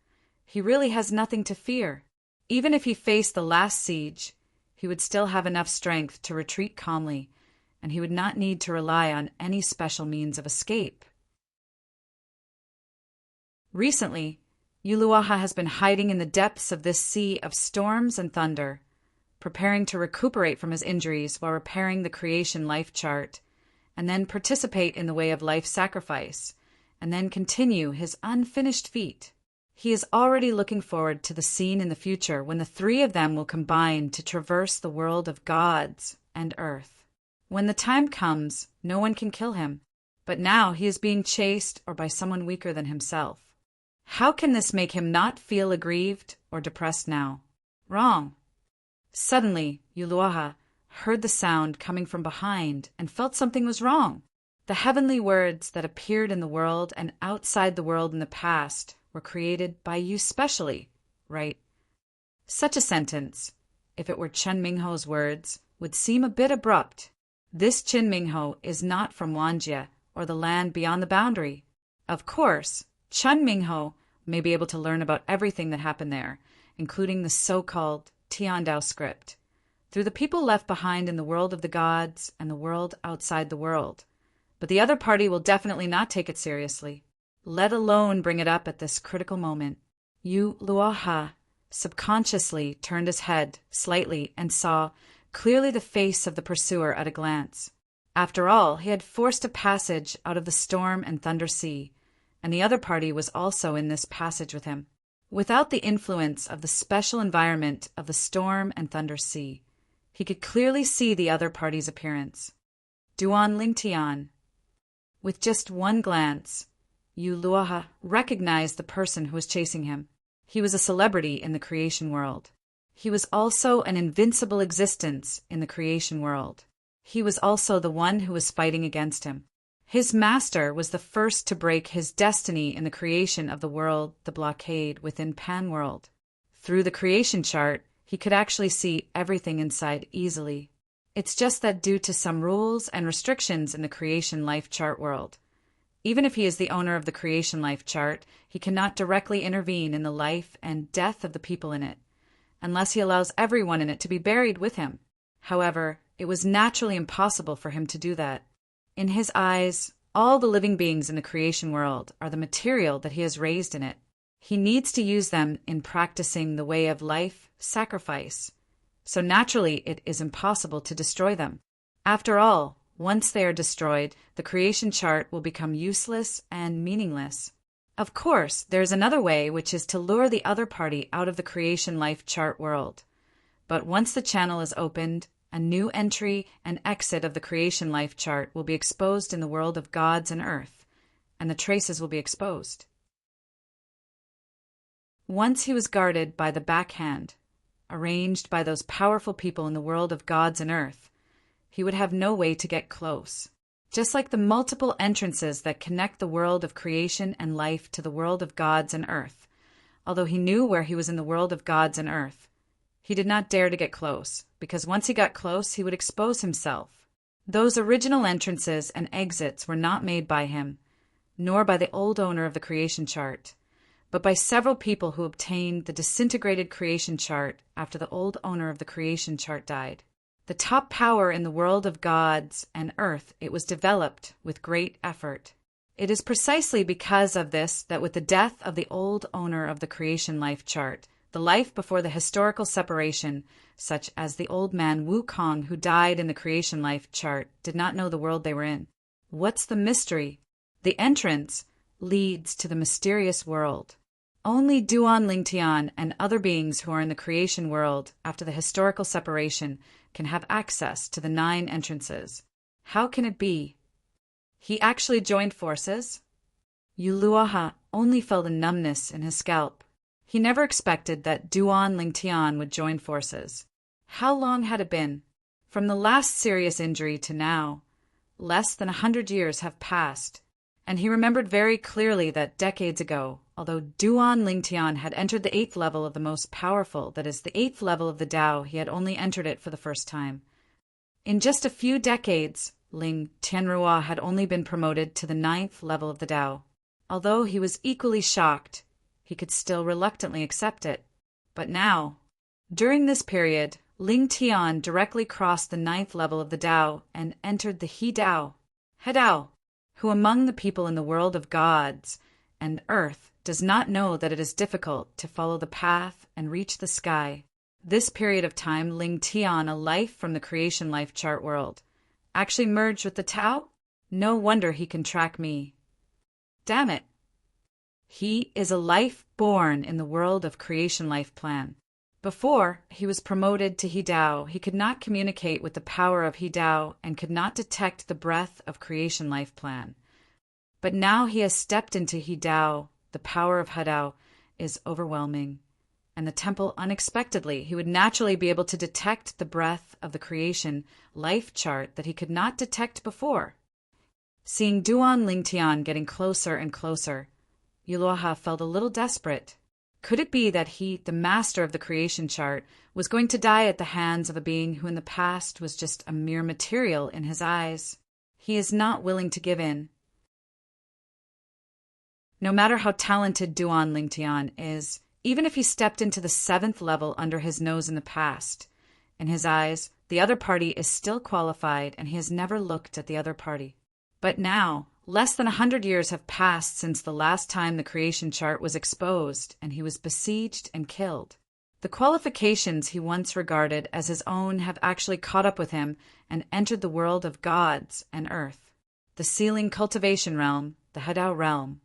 Speaker 1: he really has nothing to fear. Even if he faced the last siege, he would still have enough strength to retreat calmly, and he would not need to rely on any special means of escape. Recently, Yuluaha has been hiding in the depths of this sea of storms and thunder, preparing to recuperate from his injuries while repairing the creation life chart, and then participate in the way of life sacrifice, and then continue his unfinished feat. He is already looking forward to the scene in the future when the 3 of them will combine to traverse the world of gods and earth. When the time comes, no one can kill him, but now he is being chased or by someone weaker than himself. How can this make him not feel aggrieved or depressed now? Wrong. Suddenly, Yuluaha heard the sound coming from behind and felt something was wrong. The heavenly words that appeared in the world and outside the world in the past were created by you specially, right? Such a sentence, if it were Chen Mingho's words, would seem a bit abrupt. This Chen Mingho is not from Wanjie or the land beyond the boundary. Of course, Chen Mingho may be able to learn about everything that happened there, including the so-called Tiandao script, through the people left behind in the world of the gods and the world outside the world. But the other party will definitely not take it seriously, let alone bring it up at this critical moment. Yu Luaha subconsciously turned his head slightly and saw clearly the face of the pursuer at a glance. After all, he had forced a passage out of the storm and thunder sea, and the other party was also in this passage with him. Without the influence of the special environment of the storm and thunder sea, he could clearly see the other party's appearance. Duan Lingtian. With just one glance, Yu Luaha recognized the person who was chasing him. He was a celebrity in the creation world. He was also an invincible existence in the creation world. He was also the one who was fighting against him. His master was the first to break his destiny in the creation of the world, the blockade within Panworld. Through the creation chart, he could actually see everything inside easily. It's just that due to some rules and restrictions in the creation life chart world, even if he is the owner of the creation life chart, he cannot directly intervene in the life and death of the people in it, unless he allows everyone in it to be buried with him. However, it was naturally impossible for him to do that. In his eyes, all the living beings in the creation world are the material that he has raised in it. He needs to use them in practicing the way of life sacrifice. So naturally, it is impossible to destroy them. After all, once they are destroyed, the creation chart will become useless and meaningless. Of course, there is another way, which is to lure the other party out of the creation life chart world. But once the channel is opened, a new entry and exit of the creation life chart will be exposed in the world of gods and earth, and the traces will be exposed. Once he was guarded by the backhand, arranged by those powerful people in the world of gods and earth, he would have no way to get close. Just like the multiple entrances that connect the world of creation and life to the world of gods and earth, although he knew where he was in the world of gods and earth, he did not dare to get close, because once he got close, he would expose himself. Those original entrances and exits were not made by him, nor by the old owner of the creation chart, but by several people who obtained the disintegrated creation chart after the old owner of the creation chart died. The top power in the world of gods and earth, it was developed with great effort. It is precisely because of this that with the death of the old owner of the creation life chart, the life before the historical separation, such as the old man Wukong who died in the creation life chart, did not know the world they were in. What's the mystery? The entrance leads to the mysterious world. Only Duan Lingtian and other beings who are in the creation world after the historical separation can have access to the 9 entrances. How can it be? He actually joined forces? Yuluoha only felt a numbness in his scalp. He never expected that Duan Lingtian would join forces. How long had it been? From the last serious injury to now, less than 100 years have passed, and he remembered very clearly that decades ago, although Duan Lingtian had entered the 8th level of the most powerful, that is, the 8th level of the Tao, he had only entered it for the first time. In just a few decades, Ling Tianrua had only been promoted to the 9th level of the Tao. Although he was equally shocked, he could still reluctantly accept it. But now, during this period, Ling Tian directly crossed the 9th level of the Tao and entered the He Tao, Hedao, who among the people in the world of gods and earth does not know that it is difficult to follow the path and reach the sky. This period of time, Ling Tian, a life from the creation life chart world, actually merged with the Tao? No wonder he can track me. Damn it. He is a life born in the world of creation life plan. Before he was promoted to Hidao, he could not communicate with the power of Hidao and could not detect the breath of creation life plan. But now he has stepped into Hidao, the power of Hadao is overwhelming. And the temple unexpectedly, he would naturally be able to detect the breath of the creation life chart that he could not detect before. Seeing Duan Lingtian getting closer and closer, Yuluoha felt a little desperate. Could it be that he, the master of the creation chart, was going to die at the hands of a being who in the past was just a mere material in his eyes? He is not willing to give in. No matter how talented Duan Lingtian is, even if he stepped into the 7th level under his nose in the past, in his eyes, the other party is still qualified and he has never looked at the other party. But now, less than 100 years have passed since the last time the creation chart was exposed and he was besieged and killed. The qualifications he once regarded as his own have actually caught up with him and entered the world of gods and earth, the sealing cultivation realm, the Hadao realm.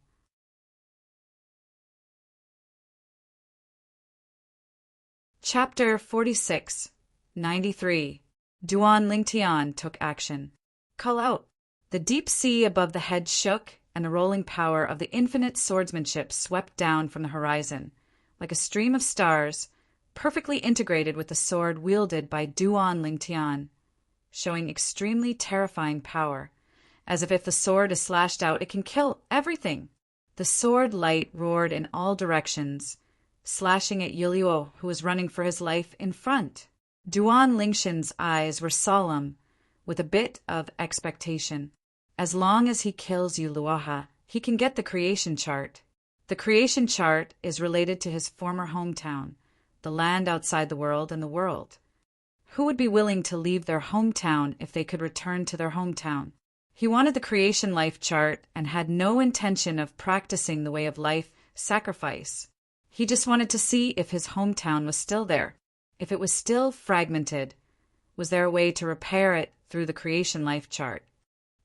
Speaker 1: Chapter 46, 93. Duan Lingtian took action. Call out. The deep sea above the head shook, and the rolling power of the infinite swordsmanship swept down from the horizon, like a stream of stars, perfectly integrated with the sword wielded by Duan Lingtian, showing extremely terrifying power. As if the sword is slashed out, it can kill everything. The sword light roared in all directions, slashing at Yuluo, who was running for his life in front. Duan Lingshan's eyes were solemn, with a bit of expectation. As long as he kills Yuluoha, he can get the creation chart. The creation chart is related to his former hometown, the land outside the world and the world. Who would be willing to leave their hometown if they could return to their hometown? He wanted the creation life chart and had no intention of practicing the way of life sacrifice. He just wanted to see if his hometown was still there. If it was still fragmented, was there a way to repair it through the creation life chart?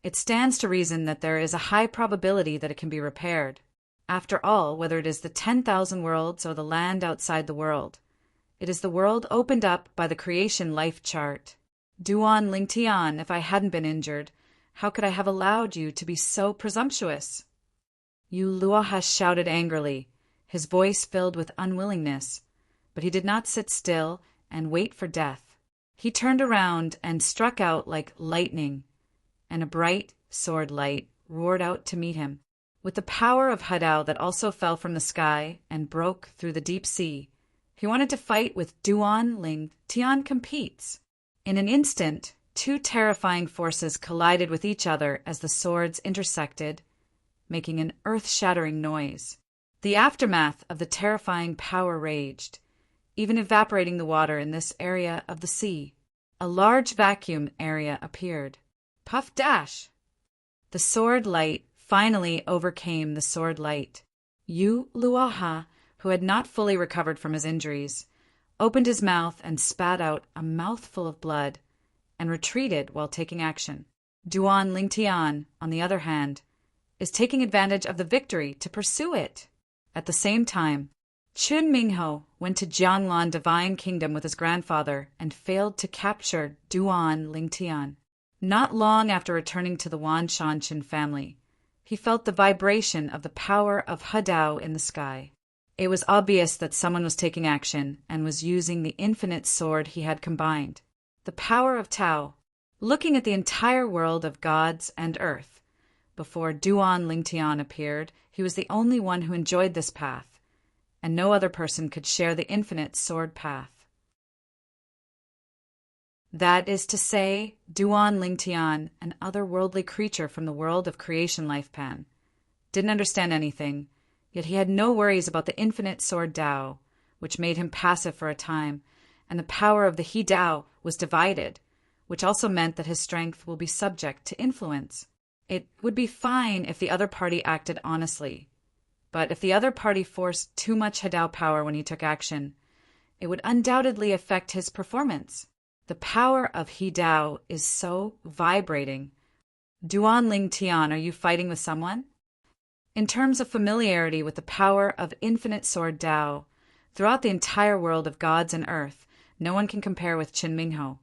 Speaker 1: It stands to reason that there is a high probability that it can be repaired. After all, whether it is the 10,000 worlds or the land outside the world, it is the world opened up by the creation life chart. Duan Lingtian, if I hadn't been injured, how could I have allowed you to be so presumptuous? Yuluoha shouted angrily, his voice filled with unwillingness, but he did not sit still and wait for death. He turned around and struck out like lightning, and a bright sword light roared out to meet him. With the power of Hadao that also fell from the sky and broke through the deep sea, he wanted to fight with Duan Ling. Tian competes. In an instant, two terrifying forces collided with each other as the swords intersected, making an earth-shattering noise. The aftermath of the terrifying power raged, even evaporating the water in this area of the sea. A large vacuum area appeared. Puff dash! The sword light finally overcame the sword light. Yu Luoha, who had not fully recovered from his injuries, opened his mouth and spat out a mouthful of blood, and retreated while taking action. Duan Lingtian, on the other hand, is taking advantage of the victory to pursue it. At the same time, Chun Mingho went to Jianglan Divine Kingdom with his grandfather and failed to capture Duan Lingtian. Not long after returning to the Wan Shanshan family, he felt the vibration of the power of Hadao in the sky. It was obvious that someone was taking action and was using the infinite sword he had combined. The power of Tao, looking at the entire world of gods and earth. Before Duan Lingtian appeared, he was the only one who enjoyed this path, and no other person could share the infinite sword path. That is to say, Duan Lingtian, an otherworldly creature from the world of creation life pan, didn't understand anything, yet he had no worries about the infinite sword Dao, which made him passive for a time, and the power of the He Dao was divided, which also meant that his strength will be subject to influence. It would be fine if the other party acted honestly, but if the other party forced too much Hadao power when he took action, it would undoubtedly affect his performance. The power of He Dao is so vibrating. Duan Lingtian, are you fighting with someone? In terms of familiarity with the power of infinite sword Dao, throughout the entire world of gods and earth, no one can compare with Qin Mingho,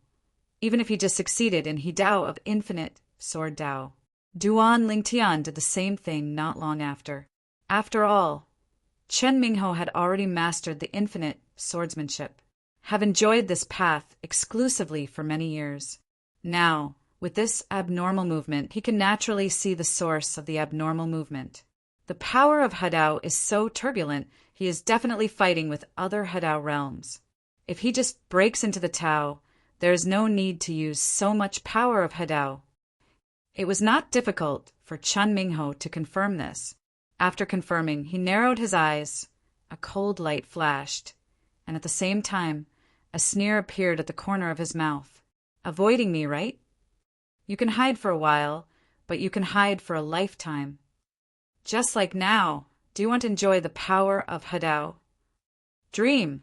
Speaker 1: even if he just succeeded in He Dao of infinite sword Dao. Duan Lingtian did the same thing not long after. After all, Chen Mingho had already mastered the infinite swordsmanship, have enjoyed this path exclusively for many years. Now, with this abnormal movement, he can naturally see the source of the abnormal movement. The power of Hadao is so turbulent, he is definitely fighting with other Hadao realms. If he just breaks into the Tao, there is no need to use so much power of Hadao. It was not difficult for Chen Mingho to confirm this. After confirming, he narrowed his eyes, a cold light flashed, and at the same time, a sneer appeared at the corner of his mouth. Avoiding me, right? You can hide for a while, but you can hide for a lifetime. Just like now, do you want to enjoy the power of Hadao? Dream!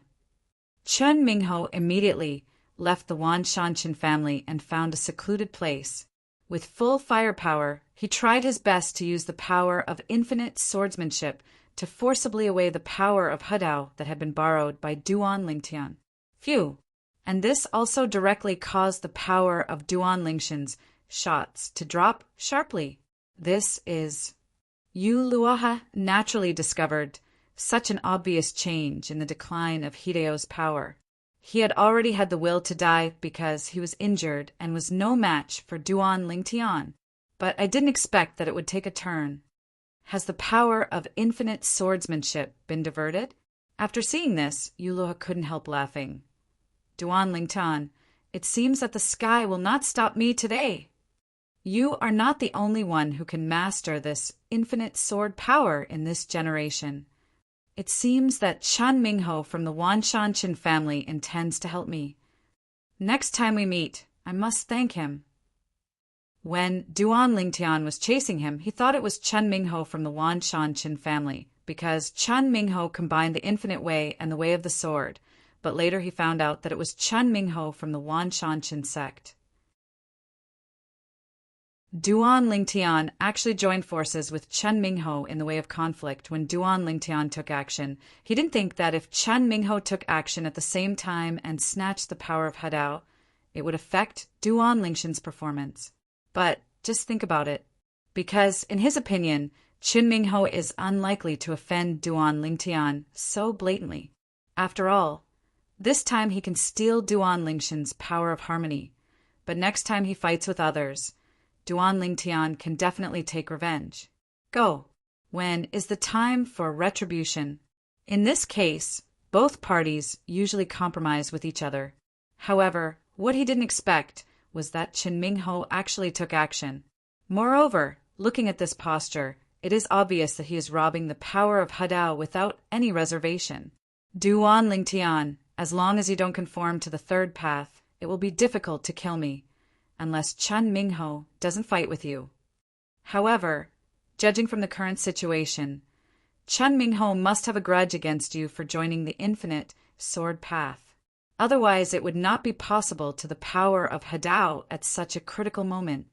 Speaker 1: Chen Mingho immediately left the Wan Shanshan family and found a secluded place. With full firepower, he tried his best to use the power of infinite swordsmanship to forcibly away the power of Hadao that had been borrowed by Duan Lingtian. Phew! And this also directly caused the power of Duan Lingtian's shots to drop sharply. This is... Yu Luoha naturally discovered such an obvious change in the decline of Hideo's power. He had already had the will to die because he was injured and was no match for Duan Lingtian. But I didn't expect that it would take a turn. Has the power of infinite swordsmanship been diverted? After seeing this, Yu Luoha couldn't help laughing. Duan Lingtian, it seems that the sky will not stop me today. You are not the only one who can master this infinite sword power in this generation. It seems that Chen Mingho from the Wan Shanshan family intends to help me. Next time we meet, I must thank him. When Duan Lingtian was chasing him, he thought it was Chen Mingho from the Wan Shanshan family, because Chen Mingho combined the infinite way and the way of the sword, but later he found out that it was Chen Mingho from the Wan Shanshan sect. Duan Lingtian actually joined forces with Chen Mingho in the way of conflict when Duan Lingtian took action. He didn't think that if Chen Mingho took action at the same time and snatched the power of Hadao, it would affect Duan Lingtian's performance. But just think about it, because in his opinion, Qin Mingho is unlikely to offend Duan Lingtian so blatantly. After all, this time he can steal Duan Lingtian's power of harmony, but next time he fights with others, Duan Lingtian can definitely take revenge. Go. When is the time for retribution? In this case, both parties usually compromise with each other. However, what he didn't expect was that Qin Mingho actually took action. Moreover, looking at this posture, it is obvious that he is robbing the power of Hadao without any reservation. Duan Lingtian, as long as you don't conform to the third path, it will be difficult to kill me, unless Chen Mingho doesn't fight with you. However, Judging from the current situation, Chen Mingho must have a grudge against you for joining the infinite sword path. Otherwise, it would not be possible to the power of Hadao at such a critical moment.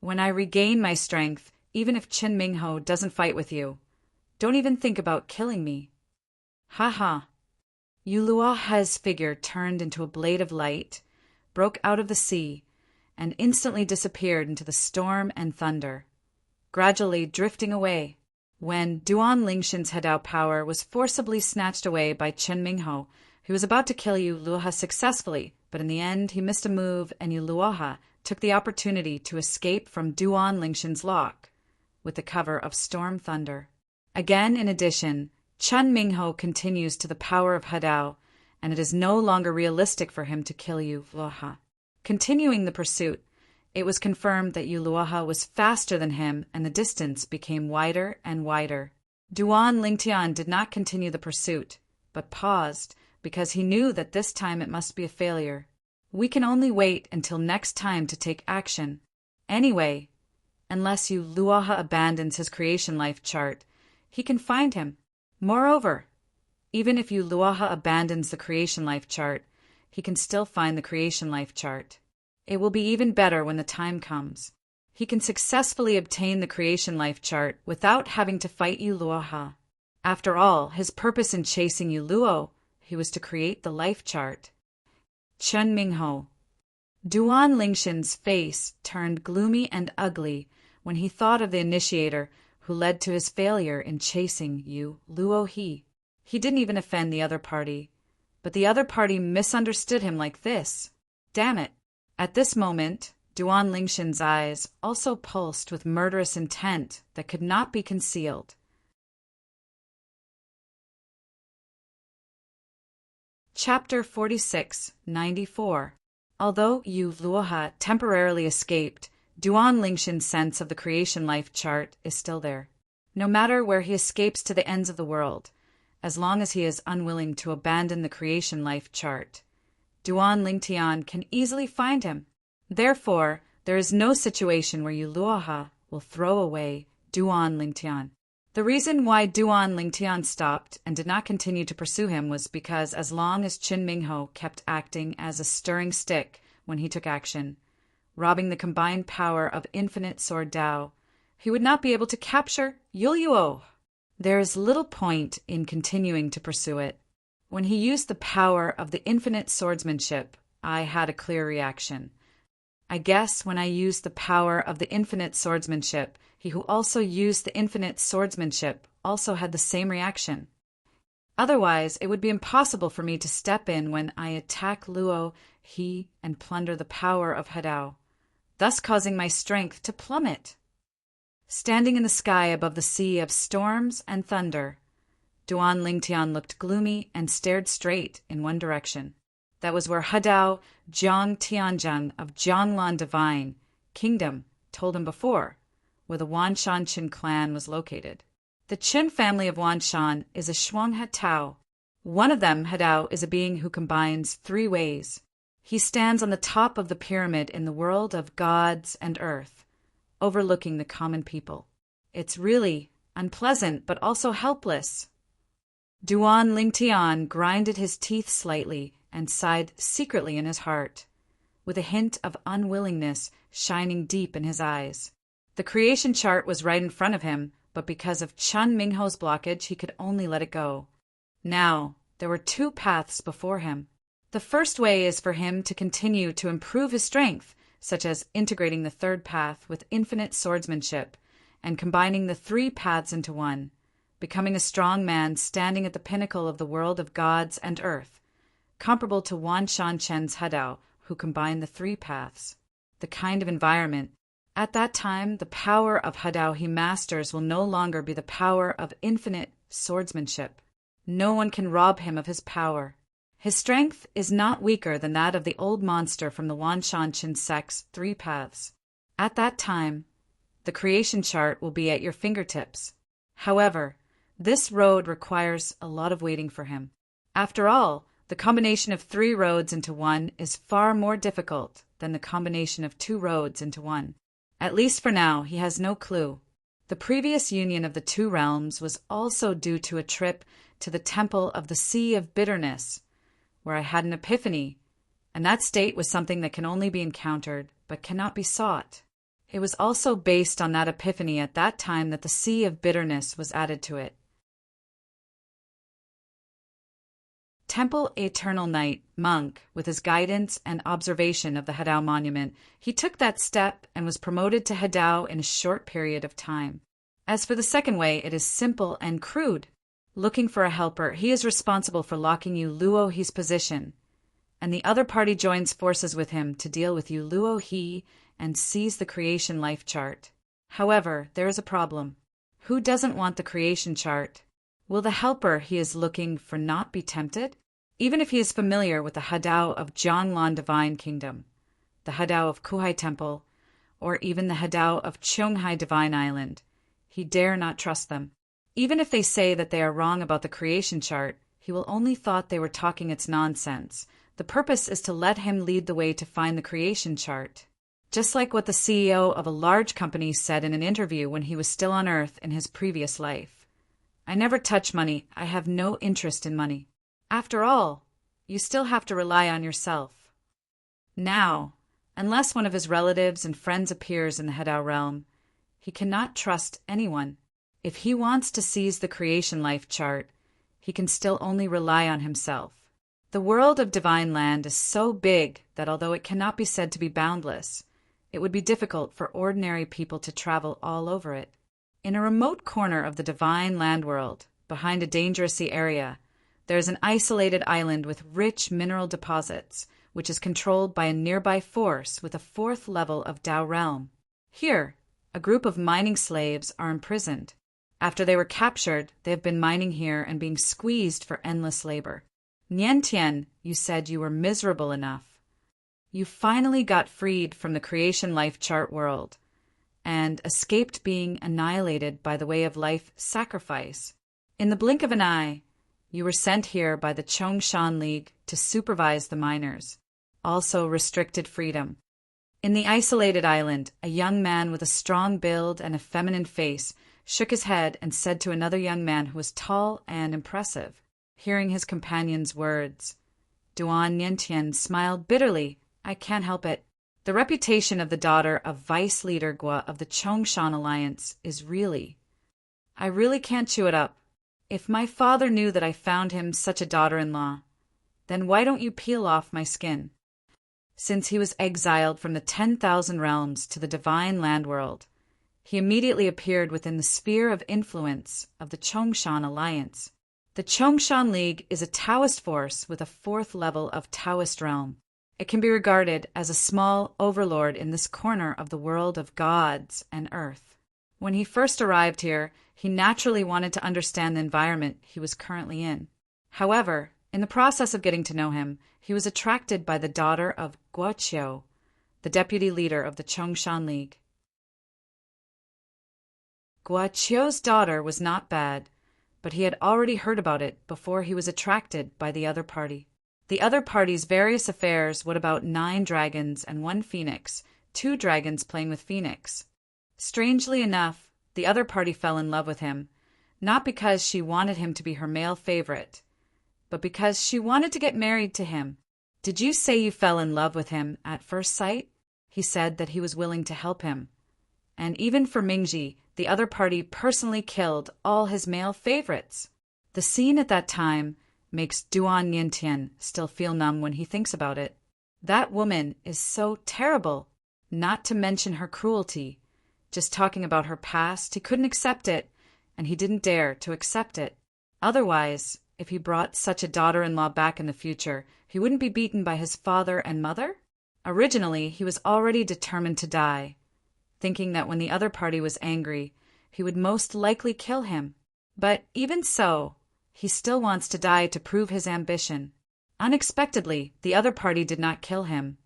Speaker 1: When I regain my strength, even if Chen Mingho doesn't fight with you, don't even think about killing me. Ha. Yu Luoha's figure turned into a blade of light, broke out of the sea, and instantly disappeared into the storm and thunder, gradually drifting away. When Duan Lingshin's Hadao power was forcibly snatched away by Chen Mingho, he was about to kill Yu Luoha successfully, but in the end he missed a move and Yu Luoha took the opportunity to escape from Duan Lingshin's lock with the cover of storm thunder. Again, in addition, Chen Mingho continues to the power of Hadao, and it is no longer realistic for him to kill Yu Luoha. Continuing the pursuit, it was confirmed that Yu Luoha was faster than him, and the distance became wider and wider. Duan Lingtian did not continue the pursuit, but paused, because he knew that this time it must be a failure. We can only wait until next time to take action. Anyway, unless Yu Luoha abandons his creation life chart, he can find him. Moreover, even if Yu Luoha abandons the creation life chart, he can still find the creation life chart. It will be even better when the time comes. He can successfully obtain the creation life chart without having to fight Yu Luoha. After all, his purpose in chasing Yu Luo, he was to create the life chart. Chen Mingho. Duan Lingshin's face turned gloomy and ugly when he thought of the initiator who led to his failure in chasing Yu Luo He. He didn't even offend the other party, but the other party misunderstood him like this. Damn it. At this moment, Duan Lingshin's eyes also pulsed with murderous intent that could not be concealed. Chapter 46-94. Although Yu Luoha temporarily escaped, Duan Lingshin's sense of the creation life chart is still there. No matter where he escapes to the ends of the world, as long as he is unwilling to abandon the creation life chart, Duan Lingtian can easily find him. Therefore, there is no situation where Yu Luoha will throw away Duan Lingtian. The reason why Duan Lingtian stopped and did not continue to pursue him was because as long as Chen Mingho kept acting as a stirring stick when he took action, robbing the combined power of infinite sword Dao, he would not be able to capture Yu Luo. There is little point in continuing to pursue it. When he used the power of the infinite swordsmanship, I had a clear reaction. I guess when I used the power of the infinite swordsmanship, he who also used the infinite swordsmanship also had the same reaction. Otherwise, it would be impossible for me to step in when I attack Luo He and plunder the power of Hadao, thus causing my strength to plummet. Standing in the sky above the sea of storms and thunder, Duan Lingtian looked gloomy and stared straight in one direction. That was where Hadao Jiang Tianjiang of Jianglan Divine Kingdom told him before, where the Wanshan Qin clan was located. The Qin family of Wanshan is a Shuanghe Tao. One of them, Hadao, is a being who combines three ways. He stands on the top of the pyramid in the world of gods and earth, overlooking the common people. It's really unpleasant, but also helpless. Duan Lingtian grinded his teeth slightly and sighed secretly in his heart, with a hint of unwillingness shining deep in his eyes. The creation chart was right in front of him, but because of Chen Mingho's blockage, he could only let it go. Now, there were two paths before him. The first way is for him to continue to improve his strength, such as integrating the third path with infinite swordsmanship and combining the three paths into one, becoming a strong man standing at the pinnacle of the world of gods and earth, comparable to Wan Shan-chen's Hadao, who combined the three paths. The kind of environment. At that time, the power of Hadao he masters will no longer be the power of infinite swordsmanship. No one can rob him of his power. His strength is not weaker than that of the old monster from the Wan Shan-chin sect's three paths. At that time, the creation chart will be at your fingertips. However, this road requires a lot of waiting for him. After all, the combination of three roads into one is far more difficult than the combination of two roads into one. At least for now, he has no clue. The previous union of the two realms was also due to a trip to the temple of the Sea of Bitterness, where I had an epiphany, and that state was something that can only be encountered but cannot be sought. It was also based on that epiphany at that time that the Sea of Bitterness was added to it. Temple Eternal Night, monk, with his guidance and observation of the Hadao monument, he took that step and was promoted to Hadao in a short period of time. As for the second way, it is simple and crude. Looking for a helper, he is responsible for locking you Luo He's position, and the other party joins forces with him to deal with you Luo He and seize the creation life chart. However, there is a problem. Who doesn't want the creation chart? Will the helper he is looking for not be tempted? Even if he is familiar with the Hadao of Jianglan Divine Kingdom, the Hadao of Kuhai Temple, or even the Hadao of Qionghai Divine Island, he dare not trust them. Even if they say that they are wrong about the creation chart, he will only thought they were talking its nonsense. The purpose is to let him lead the way to find the creation chart. Just like what the CEO of a large company said in an interview when he was still on Earth in his previous life. I never touch money. I have no interest in money. After all, you still have to rely on yourself. Now, unless one of his relatives and friends appears in the Hadao realm, he cannot trust anyone. If he wants to seize the creation life chart, he can still only rely on himself. The world of Divine Land is so big that although it cannot be said to be boundless, it would be difficult for ordinary people to travel all over it. In a remote corner of the Divine Land world, behind a dangerous sea area, there is an isolated island with rich mineral deposits, which is controlled by a nearby force with a fourth level of Dao realm. Here, a group of mining slaves are imprisoned. After they were captured, they have been mining here and being squeezed for endless labor. Niantian, you said you were miserable enough. You finally got freed from the creation life chart world and escaped being annihilated by the way of life sacrifice. In the blink of an eye, you were sent here by the Chongshan League to supervise the miners, also restricted freedom. In the isolated island, a young man with a strong build and a feminine face shook his head and said to another young man who was tall and impressive. Hearing his companion's words, Duan Niantian smiled bitterly. I can't help it. The reputation of the daughter of Vice Leader Gua of the Chongshan Alliance is I really can't chew it up. If my father knew that I found him such a daughter-in-law, then why don't you peel off my skin? Since he was exiled from the 10,000 realms to the Divine Land world, he immediately appeared within the sphere of influence of the Chongshan Alliance. The Chongshan League is a Taoist force with a fourth level of Taoist realm. It can be regarded as a small overlord in this corner of the world of gods and earth. When he first arrived here, he naturally wanted to understand the environment he was currently in. However, in the process of getting to know him, he was attracted by the daughter of Guoqiu, the deputy leader of the Chongshan League. Guoqiu's daughter was not bad, but he had already heard about it before he was attracted by the other party. The other party's various affairs, what about 9 dragons and 1 phoenix, 2 dragons playing with Phoenix. Strangely enough, the other party fell in love with him, not because she wanted him to be her male favorite, but because she wanted to get married to him. Did you say you fell in love with him at first sight? He said that he was willing to help him. And even for Mingji, the other party personally killed all his male favorites. The scene at that time makes Duan Niantian still feel numb when he thinks about it. That woman is so terrible, not to mention her cruelty. Just talking about her past, he couldn't accept it, and he didn't dare to accept it. Otherwise, if he brought such a daughter-in-law back in the future, he wouldn't be beaten by his father and mother? Originally, he was already determined to die, thinking that when the other party was angry, he would most likely kill him. But even so, he still wants to die to prove his ambition. Unexpectedly, the other party did not kill him,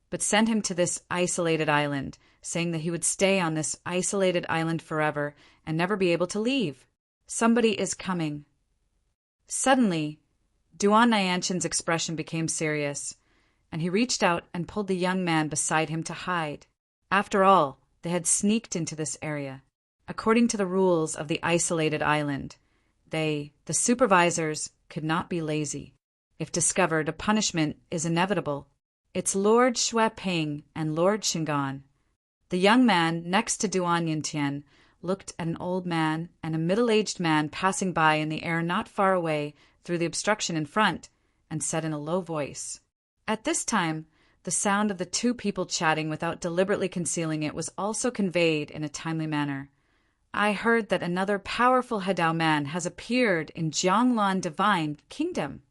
Speaker 1: but sent him to this isolated island, saying that he would stay on this isolated island forever and never be able to leave. Somebody is coming. Suddenly, Duan Niantian's expression became serious, and he reached out and pulled the young man beside him to hide. After all, they had sneaked into this area. according to the rules of the isolated island. They, the supervisors, could not be lazy. If discovered, a punishment is inevitable. It's Lord Shui Ping and Lord Shingon. The young man next to Duan Yintian looked at an old man and a middle-aged man passing by in the air not far away through the obstruction in front, and said in a low voice. At this time, the sound of the two people chatting without deliberately concealing it was also conveyed in a timely manner. I heard that another powerful Hadao man has appeared in Jianglan Divine Kingdom.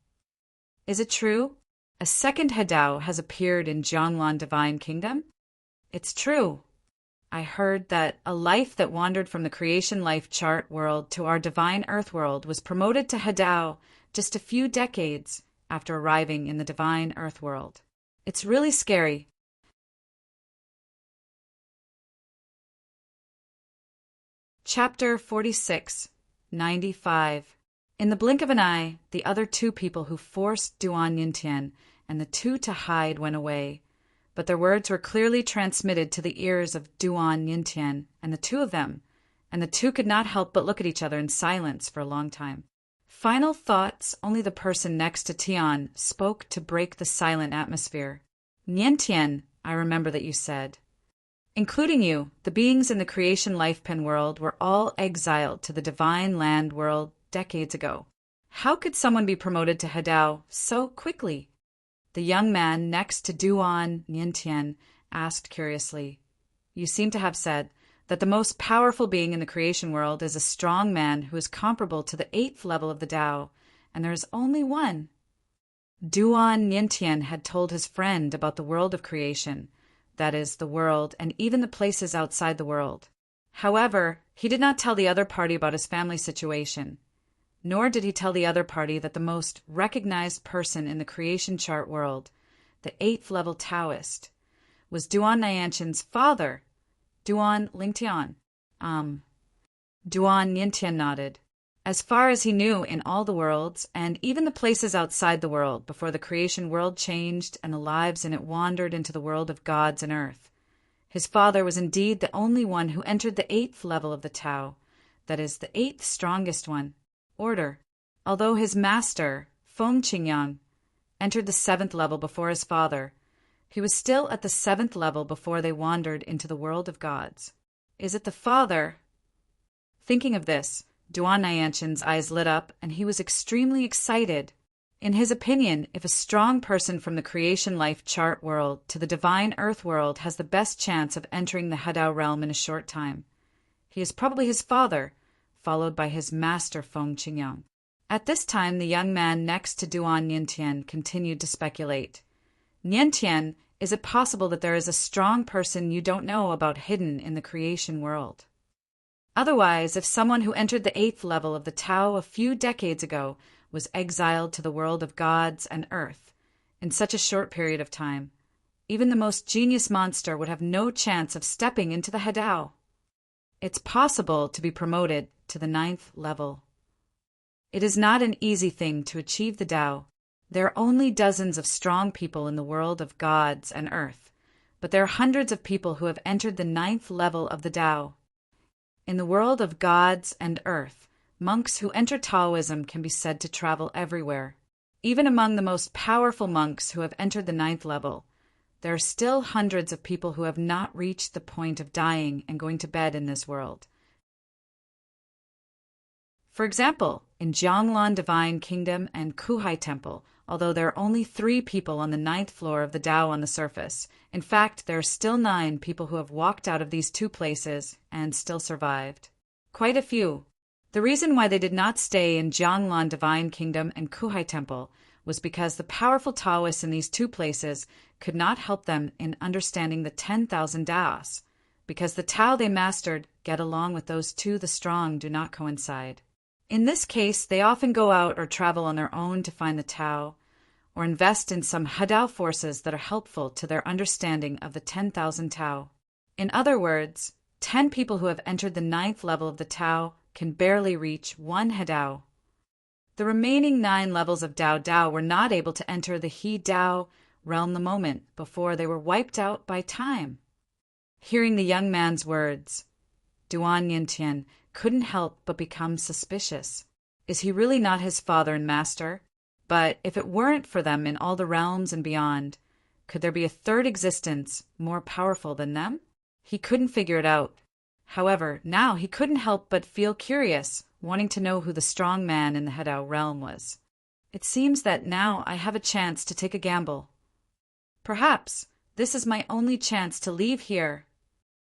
Speaker 1: Is it true? A second Hadao has appeared in Jianglan Divine Kingdom? It's true. I heard that a life that wandered from the creation life chart world to our divine earth world was promoted to Hadao just a few decades after arriving in the divine earth world. It's really scary. Chapter 46, 95. In the blink of an eye, the other two people who forced Duan Yintian and the two to hide went away, but their words were clearly transmitted to the ears of Duan Yintian and the two of them, and the two could not help but look at each other in silence for a long time. Final thoughts only the person next to Tian spoke to break the silent atmosphere. Niantian, I remember that you said. Including you, the beings in the creation life pen world were all exiled to the divine land world decades ago. How could someone be promoted to Hadao so quickly? The young man next to Duan Niantian asked curiously. You seem to have said that the most powerful being in the creation world is a strong man who is comparable to the 8th level of the Tao, and there is only one. Duan Niantian had told his friend about the world of creation, that is, the world and even the places outside the world. However, he did not tell the other party about his family situation, nor did he tell the other party that the most recognized person in the creation chart world, the 8th level Taoist, was Duan Niantian's father, Duan Lingtian. Duan Yintian nodded. As far as he knew in all the worlds, and even the places outside the world before the creation world changed and the lives in it wandered into the world of gods and earth, his father was indeed the only one who entered the 8th level of the Tao, that is, the 8th strongest one, order, although his master, Feng Qingyang, entered the 7th level before his father. He was still at the 7th level before they wandered into the world of gods. Is it the father? Thinking of this, Duan Niantian's eyes lit up, and he was extremely excited. In his opinion, if a strong person from the creation life chart world to the divine earth world has the best chance of entering the Hadao realm in a short time, he is probably his father, followed by his master Feng Qingyang. At this time, the young man next to Duan Yintian continued to speculate. Niantian, is it possible that there is a strong person you don't know about hidden in the creation world? Otherwise, if someone who entered the 8th level of the Tao a few decades ago was exiled to the world of gods and earth in such a short period of time, even the most genius monster would have no chance of stepping into the Hadao. It's possible to be promoted to the 9th level. It is not an easy thing to achieve the Tao. There are only dozens of strong people in the world of gods and earth, but there are hundreds of people who have entered the 9th level of the Tao. In the world of gods and earth, monks who enter Taoism can be said to travel everywhere. Even among the most powerful monks who have entered the 9th level, there are still hundreds of people who have not reached the point of dying and going to bed in this world. For example, in Jianglan Divine Kingdom and Kuhai Temple, although there are only 3 people on the 9th floor of the Tao on the surface, in fact, there are still 9 people who have walked out of these 2 places and still survived. Quite a few. The reason why they did not stay in Jianglan Divine Kingdom and Kuhai Temple was because the powerful Taoists in these 2 places could not help them in understanding the 10,000 Taos, because the Tao they mastered get along with those 2 the strong do not coincide. In this case, they often go out or travel on their own to find the Tao, or invest in some Hadao forces that are helpful to their understanding of the 10,000 Tao. In other words, 10 people who have entered the 9th level of the Tao can barely reach 1 Hadao. The remaining 9 levels of Dao were not able to enter the He Dao realm the moment before they were wiped out by time. Hearing the young man's words, Duan Yintian couldn't help but become suspicious. Is he really not his father and master? But if it weren't for them in all the realms and beyond, could there be a third existence more powerful than them? He couldn't figure it out. However, now he couldn't help but feel curious, wanting to know who the strong man in the Hedao realm was. It seems that now I have a chance to take a gamble. Perhaps this is my only chance to leave here.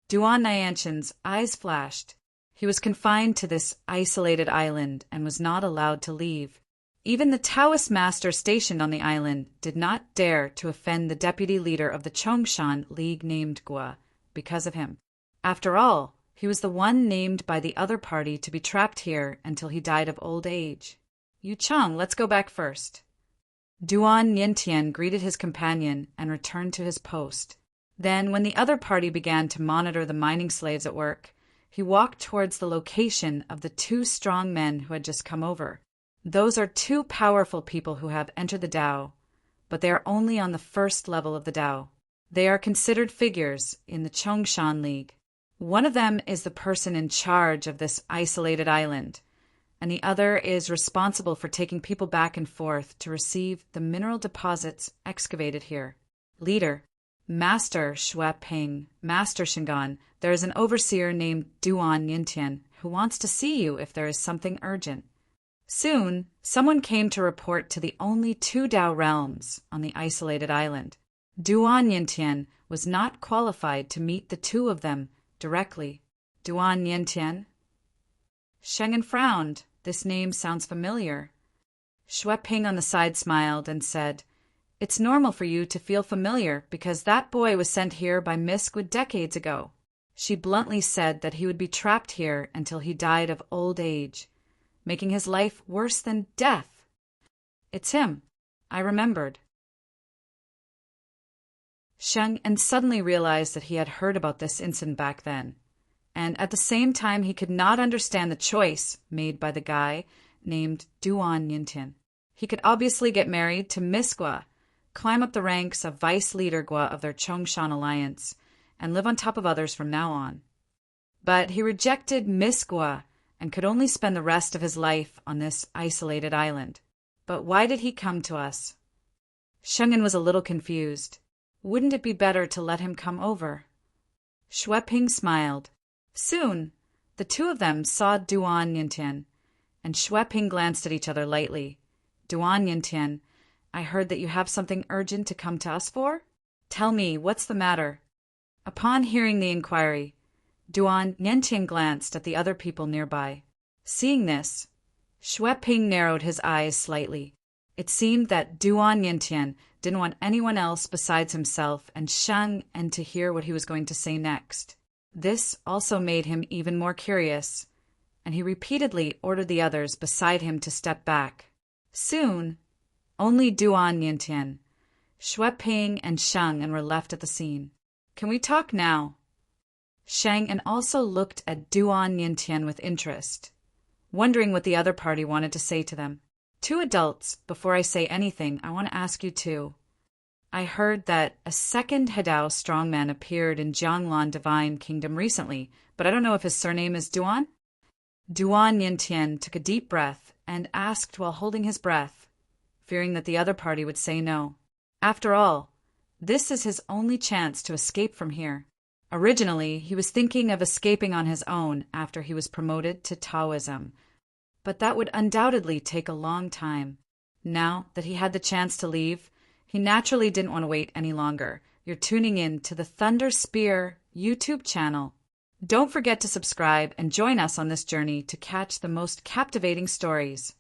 Speaker 1: Duan Nyantian's eyes flashed. He was confined to this isolated island and was not allowed to leave. Even the Taoist master stationed on the island did not dare to offend the deputy leader of the Chongshan League named Gua because of him. After all, he was the one named by the other party to be trapped here until he died of old age. Yu Chang, let's go back first. Duan Yintian greeted his companion and returned to his post. Then, when the other party began to monitor the mining slaves at work, he walked towards the location of the two strong men who had just come over. Those are two powerful people who have entered the Tao, but they are only on the first level of the Tao. They are considered figures in the Chongshan League. One of them is the person in charge of this isolated island, and the other is responsible for taking people back and forth to receive the mineral deposits excavated here. Leader, Master Xue Ping, Master Shingan, there is an overseer named Duan Yintian who wants to see you if there is something urgent. Soon, someone came to report to the only two Tao realms on the isolated island. Duan Yintian was not qualified to meet the two of them directly. Duan Yintian? Shengen frowned. This name sounds familiar. Xue Ping on the side smiled and said, "It's normal for you to feel familiar because that boy was sent here by Miss Gua decades ago." She bluntly said that he would be trapped here until he died of old age, making his life worse than death. It's him. I remembered. Sheng and suddenly realized that he had heard about this incident back then, and at the same time he could not understand the choice made by the guy named Duan Yintian. He could obviously get married to Miss Gua, climb up the ranks of vice leader Gua of their Chongshan alliance, and live on top of others from now on. But he rejected Miss Gua and could only spend the rest of his life on this isolated island. But why did he come to us? Shengen was a little confused. Wouldn't it be better to let him come over? Xue Ping smiled. Soon, the two of them saw Duan Yintian, and Xue Ping glanced at each other lightly. Duan Yintian, I heard that you have something urgent to come to us for? Tell me, what's the matter? Upon hearing the inquiry, Duan Yintian glanced at the other people nearby. Seeing this, Xue Ping narrowed his eyes slightly. It seemed that Duan Yintian didn't want anyone else besides himself and Sheng and to hear what he was going to say next. This also made him even more curious, and he repeatedly ordered the others beside him to step back. Soon, only Duan Yintian, Xue Ping, and Sheng were left at the scene. Can we talk now? Sheng also looked at Duan Yintian with interest, wondering what the other party wanted to say to them. Two adults, before I say anything, I want to ask you too. I heard that a second Hedao strongman appeared in Jianglan Divine Kingdom recently, but I don't know if his surname is Duan? Duan Yintian took a deep breath and asked while holding his breath, fearing that the other party would say no. After all, this is his only chance to escape from here. Originally, he was thinking of escaping on his own after he was promoted to Taoism, but that would undoubtedly take a long time. Now that he had the chance to leave, he naturally didn't want to wait any longer. You're tuning in to the Thunder Spear YouTube channel. Don't forget to subscribe and join us on this journey to catch the most captivating stories.